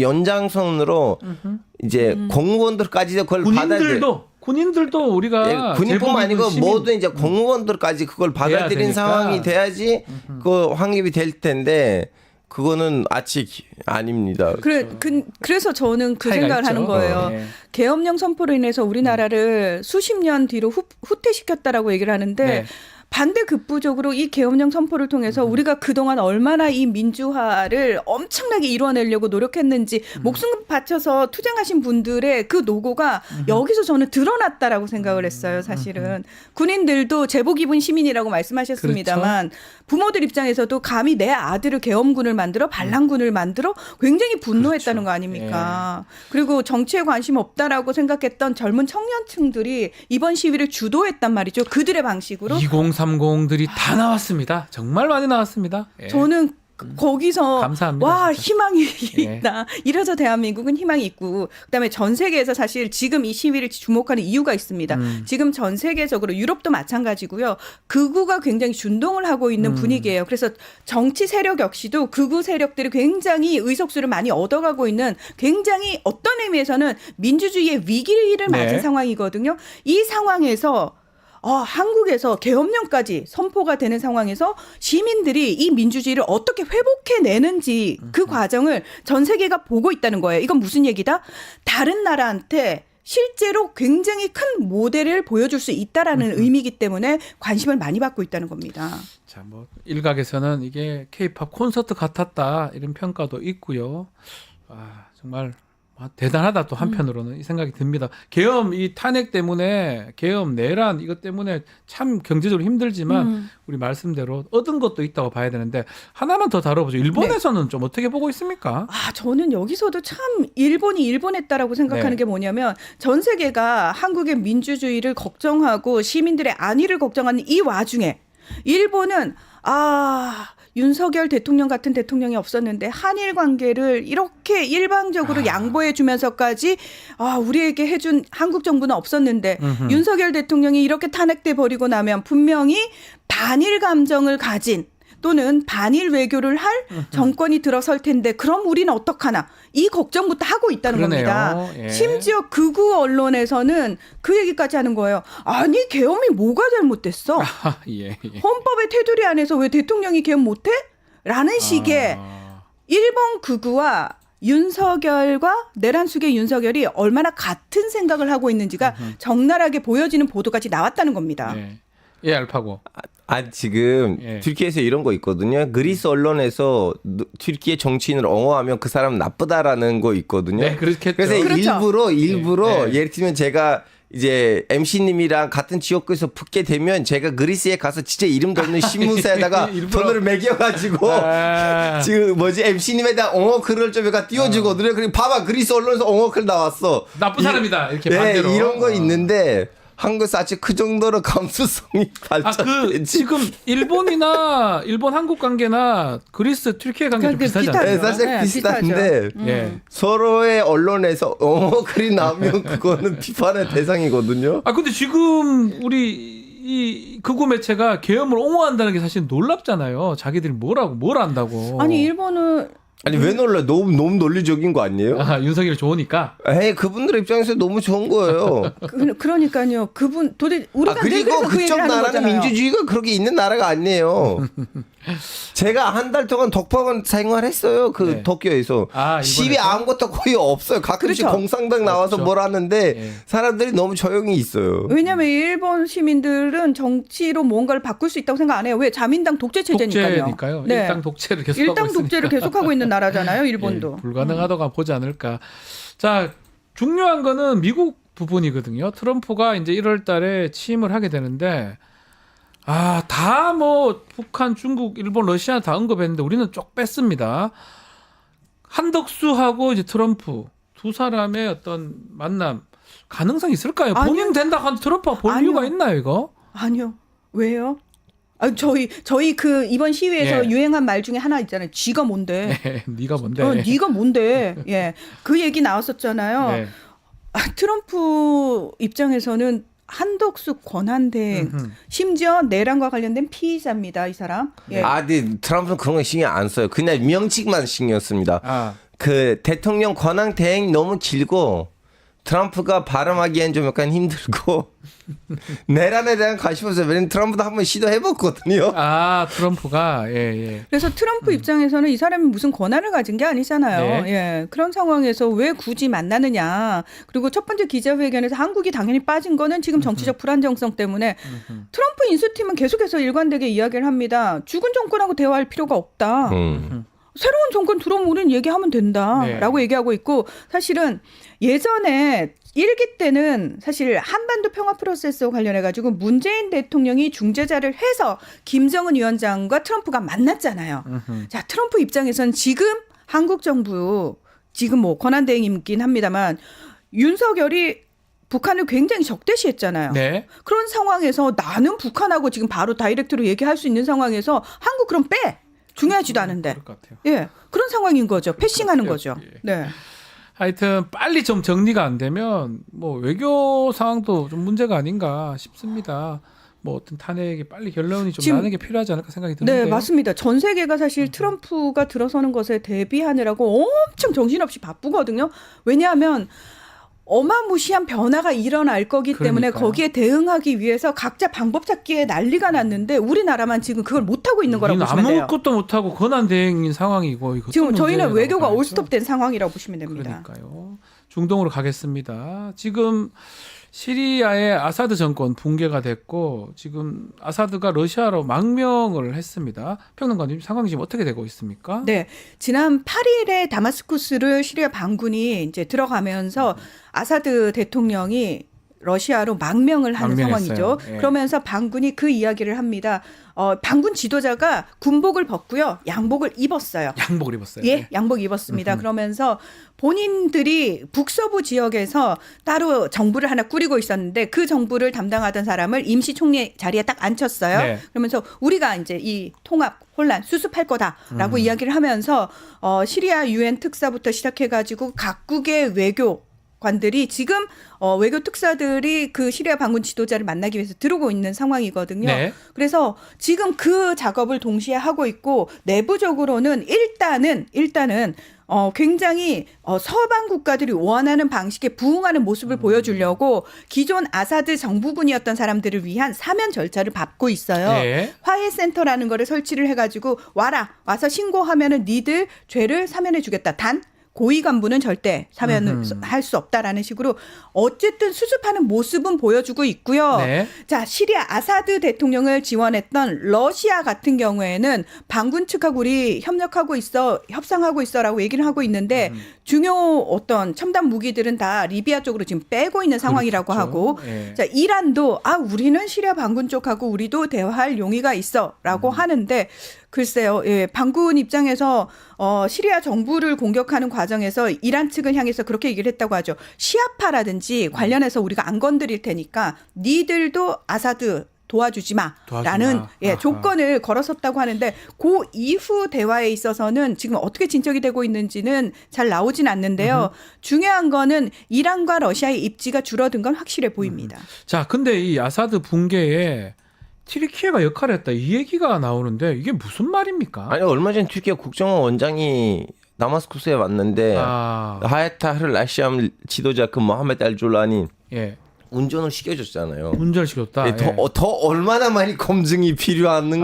연장선으로 이제 공무원들까지도 그걸 받아들여. 군인들도 우리가 군인뿐만 아니고 시민- 모든 이제 공무원들까지 그걸 받아들인 되니까. 상황이 돼야지 그 확립이 될 텐데 그거는 아직 아닙니다. 그래서 저는 그 차이가 생각을 있죠. 하는 거예요. 네. 계엄령 선포로 인해서 우리나라를 수십 년 뒤로 후퇴시켰다라고 얘기를 하는데 네. 반대급부적으로 이 계엄령 선포를 통해서 우리가 그동안 얼마나 이 민주화를 엄청나게 이뤄내려고 노력했는지 목숨 바쳐서 투쟁하신 분들의 그 노고가 여기서 저는 드러났다라고 생각을 했어요. 사실은 군인들도 제복 입은 시민이라고 말씀하셨습니다만 부모들 입장에서도 감히 내 아들을 계엄군을 만들어 반란군을 만들어 굉장히 분노했다는 거 아닙니까? 그리고 정치에 관심 없다라고 생각했던 젊은 청년층들이 이번 시위를 주도했단 말이죠. 그들의 방식으로. 2030들이 다 나왔습니다. 정말 많이 나왔습니다. 예. 저는 거기서 감사합니다, 와 진짜. 희망이 예. 있다. 이래서 대한민국은 희망이 있고 그다음에 전 세계에서 사실 지금 이 시위를 주목하는 이유가 있습니다. 지금 전 세계적으로 유럽도 마찬가지고요. 극우가 굉장히 준동을 하고 있는 분위기예요. 그래서 정치 세력 역시도 극우 세력들이 굉장히 의석수를 많이 얻어가고 있는 굉장히 어떤 의미에서는 민주주의의 위기를 맞은 네. 상황이거든요. 이 상황에서 한국에서 계엄령까지 선포가 되는 상황에서 시민들이 이 민주주의를 어떻게 회복해내는지 그 과정을 전 세계가 보고 있다는 거예요. 이건 무슨 얘기다? 다른 나라한테 실제로 굉장히 큰 모델을 보여줄 수 있다라는 의미이기 때문에 관심을 많이 받고 있다는 겁니다. 자, 뭐 일각에서는 이게 K-팝 콘서트 같았다 이런 평가도 있고요. 정말 대단하다 또 한편으로는 이 생각이 듭니다. 계엄 이 탄핵 때문에 계엄 내란 이것 때문에 참 경제적으로 힘들지만 우리 말씀대로 얻은 것도 있다고 봐야 되는데 하나만 더 다뤄보죠. 일본에서는 좀 어떻게 보고 있습니까? 저는 여기서도 참 일본이 일본했다라고 생각하는 네. 게 뭐냐면 전 세계가 한국의 민주주의를 걱정하고 시민들의 안위를 걱정하는 이 와중에 일본은 윤석열 대통령 같은 대통령이 없었는데 한일 관계를 이렇게 일방적으로 양보해 주면서까지 우리에게 해준 한국 정부는 없었는데 윤석열 대통령이 이렇게 탄핵돼 버리고 나면 분명히 반일 감정을 가진 또는 반일 외교를 할 정권이 들어설 텐데 그럼 우리는 어떡하나 이 걱정부터 하고 있다는 그러네요. 겁니다. 예. 심지어 극우 언론에서는 그 얘기까지 하는 거예요. 아니 계엄이 뭐가 잘못됐어? 예. 헌법의 테두리 안에서 왜 대통령이 계엄 못해? 라는 식의 일본 극우와 윤석열과 내란숙의 윤석열이 얼마나 같은 생각을 하고 있는지가 적나라하게 보여지는 보도까지 나왔다는 겁니다. 예. 예, 알파고. 지금 예. 튀르키예에서 이런 거 있거든요. 그리스 언론에서 튀르키예 정치인을 옹호하면 그 사람은 나쁘다라는 거 있거든요. 네, 그렇겠죠. 그래서 그렇죠. 일부러 네. 예를 들면 제가 이제 MC님이랑 같은 지역구에서 붙게 되면 제가 그리스에 가서 진짜 이름도 없는 신문사에다가 일부러. 돈을 매겨가지고 지금 MC님에 대한 옹호 글을 좀 약간 띄워주거든요. 그리고 봐봐 그리스 언론에서 옹호 글 나왔어. 나쁜 사람이다 이렇게 반대로. 이런 거 있는데 한국에서 아직 그 정도로 감수성이 발전되지. 지금 일본 한국 관계나 그리스 튀르키예 관계 좀 그러니까 비슷하지 않나요? 사실 네, 비슷한데 예. 서로의 언론에서 글이 나오면 그거는 비판의 대상이거든요. 근데 지금 우리 이 극우 매체가 계엄을 옹호한다는 게 사실 놀랍잖아요. 자기들이 뭘 안다고. 아니 일본은 아니 왜 놀라? 너무 논리적인 거 아니에요? 윤석열이 좋으니까. 그분들 입장에서 너무 좋은 거예요. 그러니까요. 그분 도대체 우리가 늘 그리고 그래서 그 그쪽 얘기를 하는 나라는 거잖아요. 민주주의가 그렇게 있는 나라가 아니에요. 제가 한 달 동안 독박원 생활했어요. 네. 도쿄에서 시위 일본에서? 아무것도 거의 없어요. 가끔씩 그렇죠. 공산당 나와서 없죠. 뭘 하는데 예. 사람들이 너무 조용히 있어요. 왜냐하면 일본 시민들은 정치로 뭔가를 바꿀 수 있다고 생각 안 해요. 왜 자민당 독재 체제니까요. 독재니까요. 일당 독재를 계속하고 일당 있으니까. 독재를 계속하고 있는 나라잖아요. 일본도. 예, 불가능하다고 보지 않을까. 자, 중요한 거는 미국 부분이거든요. 트럼프가 이제 1월 달에 취임을 하게 되는데 다 뭐 북한, 중국, 일본, 러시아 다 언급했는데 우리는 쪽 뺐습니다. 한덕수하고 이제 트럼프 두 사람의 어떤 만남 가능성 있을까요? 아니요. 본인 된다고 하는 트럼프가 볼 아니요. 이유가 있나요, 이거? 아니요. 왜요? 저희 그 이번 시위에서 예. 유행한 말 중에 하나 있잖아요. 쥐가 뭔데? 네, 네가 뭔데? 네가 뭔데? 예. 그 얘기 나왔었잖아요. 네. 트럼프 입장에서는 한덕수 권한대행 심지어 내란과 관련된 피의자입니다. 이 사람. 예. 근데 트럼프는 그런 거 신경 안 써요. 그냥 명칭만 신경 씁니다. 그 대통령 권한 대행 너무 길고 트럼프가 발음하기엔 좀 약간 힘들고 내란에 대한 관심 없어요. 왜냐면 트럼프도 한번 시도해봤거든요. 트럼프가 예. 그래서 트럼프 입장에서는 이 사람이 무슨 권한을 가진 게 아니잖아요. 네. 예. 그런 상황에서 왜 굳이 만나느냐. 그리고 첫 번째 기자회견에서 한국이 당연히 빠진 거는 지금 정치적 불안정성 때문에 트럼프 트럼프 인수팀은 계속해서 일관되게 이야기를 합니다. 죽은 정권하고 대화할 필요가 없다. 새로운 정권 들어오면 우리는 얘기하면 된다라고 네. 얘기하고 있고 사실은 예전에 1기 때는 사실 한반도 평화 프로세스와 관련해 가지고 문재인 대통령이 중재자를 해서 김정은 위원장과 트럼프가 만났잖아요. 자, 트럼프 입장에서는 지금 한국 정부 지금 뭐 권한대행이긴 합니다만 윤석열이 북한을 굉장히 적대시했잖아요. 네. 그런 상황에서 나는 북한하고 지금 바로 다이렉트로 얘기할 수 있는 상황에서 한국 그럼 빼. 중요하지도 않은데. 그럴 것 같아요. 예. 그런 상황인 거죠. 패싱하는 같아요. 거죠. 예. 네. 하여튼 빨리 좀 정리가 안 되면 뭐 외교 상황도 좀 문제가 아닌가 싶습니다. 뭐 어떤 탄핵이 빨리 결론이 좀 지금- 나는 게 필요하지 않을까 생각이 드는데요. 네, 맞습니다. 전 세계가 사실 트럼프가 들어서는 것에 대비하느라고 엄청 정신없이 바쁘거든요. 왜냐하면 어마무시한 변화가 일어날 거기 때문에 그러니까요. 거기에 대응하기 위해서 각자 방법 찾기에 난리가 났는데 우리나라만 지금 그걸 못하고 있는 거라고 우리는 보시면 돼요. 아무것도 못하고 권한대행인 상황이고 이거 지금 어떤 저희는 문제라고 외교가 봐야죠. 올스톱된 상황이라고 보시면 됩니다. 그러니까요. 중동으로 가겠습니다. 지금 시리아의 아사드 정권 붕괴가 됐고 지금 아사드가 러시아로 망명을 했습니다. 평론가님 상황이 지금 어떻게 되고 있습니까? 네, 지난 8일에 다마스쿠스를 시리아 반군이 이제 들어가면서 아사드 대통령이 러시아로 망명을 하는 망명했어요. 상황이죠. 예. 그러면서 반군이 그 이야기를 합니다. 반군 지도자가 군복을 벗고요, 양복을 입었어요. 양복을 입었어요. 예, 양복 입었습니다. 그러면서 본인들이 북서부 지역에서 따로 정부를 하나 꾸리고 있었는데 그 정부를 담당하던 사람을 임시 총리 자리에 딱 앉혔어요. 네. 그러면서 우리가 이제 이 통합 혼란 수습할 거다라고 이야기를 하면서 시리아 유엔 특사부터 시작해가지고 각국의 외교관들이 지금 외교 특사들이 그 시리아 반군 지도자를 만나기 위해서 들어오고 있는 상황이거든요. 네. 그래서 지금 그 작업을 동시에 하고 있고 내부적으로는 일단은 굉장히 서방 국가들이 원하는 방식에 부응하는 모습을 보여주려고 기존 아사드 정부군이었던 사람들을 위한 사면 절차를 밟고 있어요. 네. 화해센터라는 거를 설치를 해가지고 와서 신고하면은 니들 죄를 사면해주겠다. 단 고위 간부는 절대 사면을 할 수 없다라는 식으로 어쨌든 수습하는 모습은 보여주고 있고요. 네. 자, 시리아 아사드 대통령을 지원했던 러시아 같은 경우에는 반군 측하고 우리 협상하고 있어라고 얘기를 하고 있는데 중요 어떤 첨단 무기들은 다 리비아 쪽으로 지금 빼고 있는 상황이라고 그렇죠. 하고 예. 자, 이란도 우리는 시리아 반군 쪽하고 우리도 대화할 용의가 있어라고 하는데 글쎄요. 예, 반군 입장에서 시리아 정부를 공격하는 과정에서 이란 측을 향해서 그렇게 얘기를 했다고 하죠. 시아파라든지 관련해서 우리가 안 건드릴 테니까 니들도 아사드 도와주지 마라는 아하. 조건을 걸었었다고 하는데 그 이후 대화에 있어서는 지금 어떻게 진척이 되고 있는지는 잘 나오진 않는데요. 중요한 거는 이란과 러시아의 입지가 줄어든 건 확실해 보입니다. 자, 근데 이 아사드 붕괴에 튀르키예가 역할을 했다 이 얘기가 나오는데 이게 무슨 말입니까? 아니 얼마 전 튀르키예 국정원 원장이 다마스쿠스에 왔는데 하야타르 라시암 지도자 그 모하메드 알졸라니 예. 운전을 시켜줬잖아요. 운전시켰다. 예, 더 얼마나 많이 검증이 필요한지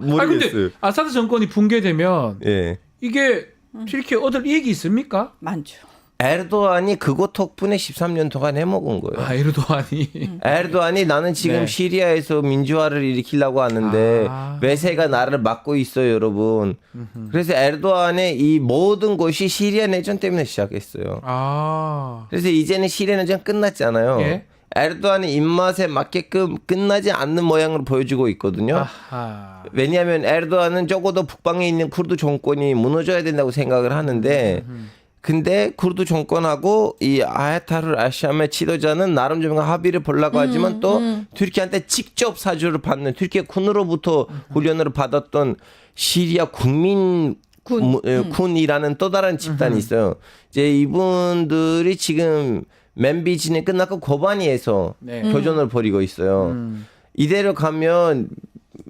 모르겠어요. 근데 아사드 정권이 붕괴되면 예. 이게 튀르키예 얻을 이익이 있습니까? 많죠. 에르도안이 그거 덕분에 13년 동안 해먹은 거예요. 에르도안이. 에르도안이 나는 지금 네. 시리아에서 민주화를 일으키려고 하는데 외세가 나를 막고 있어요, 여러분. 그래서 에르도안의 이 모든 것이 시리아 내전 때문에 시작했어요. 그래서 이제는 시리아 내전 끝났잖아요. 예. 에르도안의 입맛에 맞게끔 끝나지 않는 모양을 보여주고 있거든요. 아하. 왜냐하면 에르도안은 적어도 북방에 있는 쿠르드 정권이 무너져야 된다고 생각을 하는데 근데 쿠르드 정권하고 이 아야타르 아시암의 지도자는 나름 좀 합의를 보려고 하지만 또 튀르키예한테 직접 사주를 받는 튀르키예 군으로부터 훈련을 받았던 시리아 군이라는 또 다른 집단이 있어요. 이제 이분들이 지금 맨비진이 끝났고 고바니에서 네. 교전을 벌이고 있어요. 이대로 가면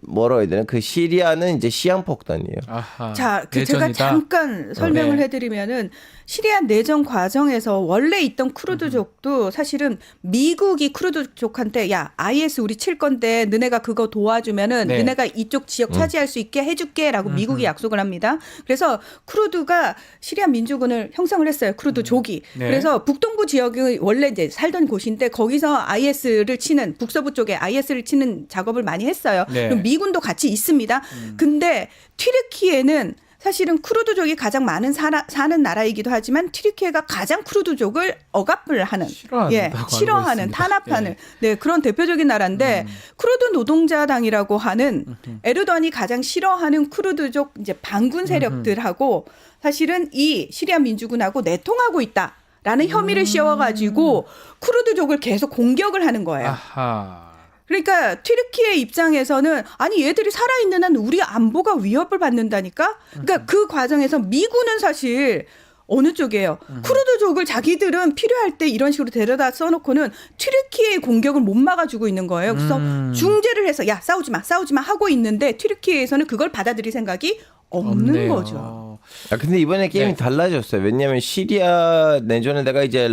뭐라고 해야 되나? 그 시리아는 이제 시한폭탄이에요. 아하. 자, 제가 내전이다. 잠깐 설명을 네. 해드리면은 시리아 내전 과정에서 원래 있던 쿠르드족도 사실은 미국이 쿠르드족한테 야 IS 우리 칠 건데 너네가 그거 도와주면은 네. 너네가 이쪽 지역 차지할 수 있게 해줄게라고 미국이 약속을 합니다. 그래서 쿠르드가 시리아 민주군을 형성을 했어요. 쿠르드족이. 네. 그래서 북동부 지역이 원래 이제 살던 곳인데 거기서 IS를 치는 북서부 쪽에 IS를 치는 작업을 많이 했어요. 네. 그럼 미군도 같이 있습니다. 근데 튀르키예는 사실은 쿠르드족이 가장 많은 사는 나라이기도 하지만 튀르키예가 가장 쿠르드족을 억압을 하는, 싫어한다고 알고 싫어하는, 있습니다. 탄압하는, 예. 네 그런 대표적인 나라인데 쿠르드 노동자당이라고 하는 에르도안이 가장 싫어하는 쿠르드족 이제 반군 세력들하고 사실은 이 시리아 민주군하고 내통하고 있다라는 혐의를 씌워가지고 쿠르드족을 계속 공격을 하는 거예요. 아하. 그러니까 튀르키예 입장에서는 아니 얘들이 살아있는 한 우리 안보가 위협을 받는다니까. 그러니까 그 과정에서 미군은 사실 어느 쪽이에요. 쿠르드족을 자기들은 필요할 때 이런 식으로 데려다 써놓고는 튀르키예의 공격을 못 막아주고 있는 거예요. 그래서 중재를 해서 야 싸우지 마 하고 있는데 튀르키예에서는 그걸 받아들일 생각이 없는 없네요. 거죠. 근데 이번에 게임이 네. 달라졌어요. 왜냐하면 시리아 내전에다가 이제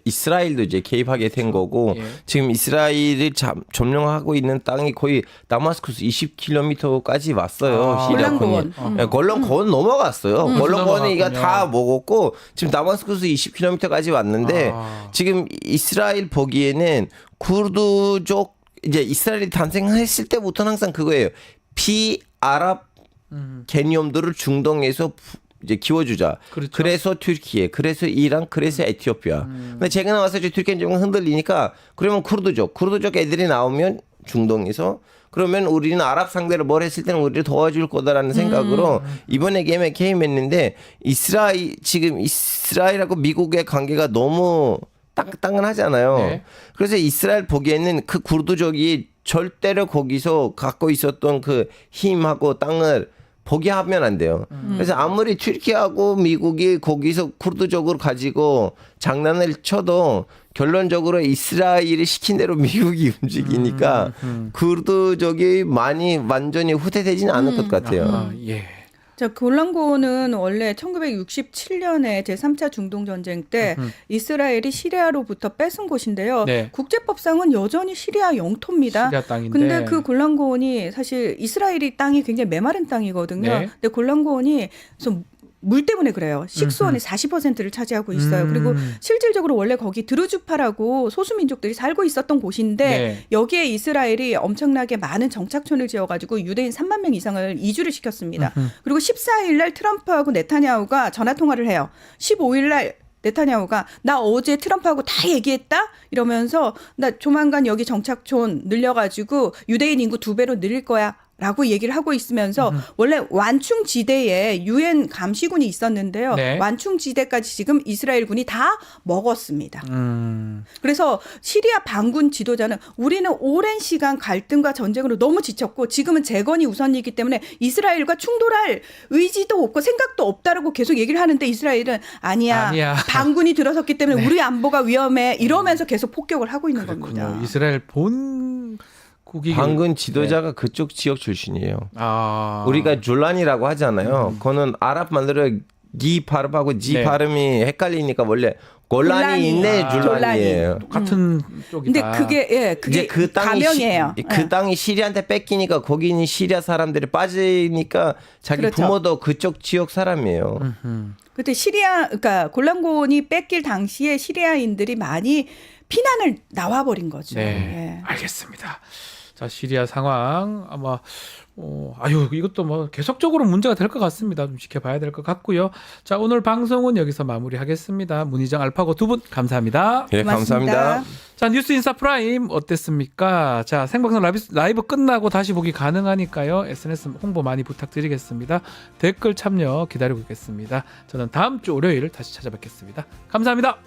이스라엘도 이제 개입하게 된 거고 예. 지금 이스라엘이 점령하고 있는 땅이 거의 다마스쿠스 20km까지 왔어요. 아, 시리아 골란고원. 군이. 골란고원 넘어갔어요. 골란고원이 이가 넘어갔군요. 다 먹었고 지금 다마스쿠스 20km까지 왔는데 아. 지금 이스라엘 보기에는 쿠르드족 이제 이스라엘이 탄생했을 때부터는 항상 그거예요. 비아랍 개념들을 중동에서 이제 키워주자. 그렇죠. 그래서 튀르키예, 그래서 이란, 그래서 에티오피아. 근데 최근에 와서 튀르키예 좀 흔들리니까 그러면 쿠르드족 애들이 나오면 중동에서 그러면 우리는 아랍 상대로 뭘 했을 때는 우리를 도와줄 거다라는 생각으로 이번에 게임에 개입했는데 지금 이스라엘하고 미국의 관계가 너무 따끈따끈하잖아요. 네. 그래서 이스라엘 보기에는 그 쿠르드족이 절대로 거기서 갖고 있었던 그 힘하고 땅을 포기하면 안 돼요. 그래서 아무리 튀르키예하고 미국이 거기서 쿠르드족을 가지고 장난을 쳐도 결론적으로 이스라엘이 시킨 대로 미국이 움직이니까 쿠르드족이 많이 완전히 후퇴되지는 않을 것 같아요. 아, 예. 자, 골란고원은 원래 1967년에 제3차 중동 전쟁 때 이스라엘이 시리아로부터 뺏은 곳인데요. 네. 국제법상은 여전히 시리아 영토입니다. 시리아 땅인데. 근데 그 골란고원이 사실 이스라엘이 땅이 굉장히 메마른 땅이거든요. 네. 근데 골란고원이 좀 물 때문에 그래요. 식수원의 40%를 차지하고 있어요. 그리고 실질적으로 원래 거기 드루즈파라고 소수민족들이 살고 있었던 곳인데 네. 여기에 이스라엘이 엄청나게 많은 정착촌을 지어가지고 유대인 3만 명 이상을 이주를 시켰습니다. 그리고 14일 날 트럼프하고 네타냐후가 전화통화를 해요. 15일 날 네타냐후가 나 어제 트럼프하고 다 얘기했다 이러면서 나 조만간 여기 정착촌 늘려가지고 유대인 인구 2배로 늘릴 거야. 라고 얘기를 하고 있으면서 원래 완충지대에 유엔 감시군이 있었는데요. 네. 완충지대까지 지금 이스라엘군이 다 먹었습니다. 음. 그래서 시리아 반군 지도자는 우리는 오랜 시간 갈등과 전쟁으로 너무 지쳤고 지금은 재건이 우선이기 때문에 이스라엘과 충돌할 의지도 없고 생각도 없다라고 계속 얘기를 하는데 이스라엘은 아니야. 반군이 들어섰기 때문에 우리 안보가 위험해 이러면서 계속 폭격을 하고 있는 겁니다. 그렇군요. 이스라엘 본 국익이 반군 지도자가 그쪽 지역 출신이에요. 아. 우리가 졸란이라고 하잖아요. 그거는 아랍 말로 기 발음하고 지 네. 발음이 헷갈리니까 원래 골란이 있네 졸란이에요. 같은 쪽이다. 근데 그게 이제 그 땅이 가명이에요. 그 땅이 시리아한테 뺏기니까 거기 있는 시리아 사람들이 빠지니까 자기 그렇죠. 부모도 그쪽 지역 사람이에요. 그때 그러니까 골란고원이 뺏길 당시에 시리아인들이 많이 피난을 나와버린 거죠. 네, 예. 알겠습니다. 자, 시리아 상황 아마 이것도 뭐 계속적으로 문제가 될 것 같습니다. 좀 지켜봐야 될 것 같고요. 자, 오늘 방송은 여기서 마무리하겠습니다. 문희정 알파고 두 분 감사합니다. 예, 고맙습니다. 감사합니다. 자, 뉴스인사 프라임 어땠습니까? 자, 생방송 라이브 끝나고 다시 보기 가능하니까요. SNS 홍보 많이 부탁드리겠습니다. 댓글 참여 기다리고 있겠습니다. 저는 다음 주 월요일 다시 찾아뵙겠습니다. 감사합니다.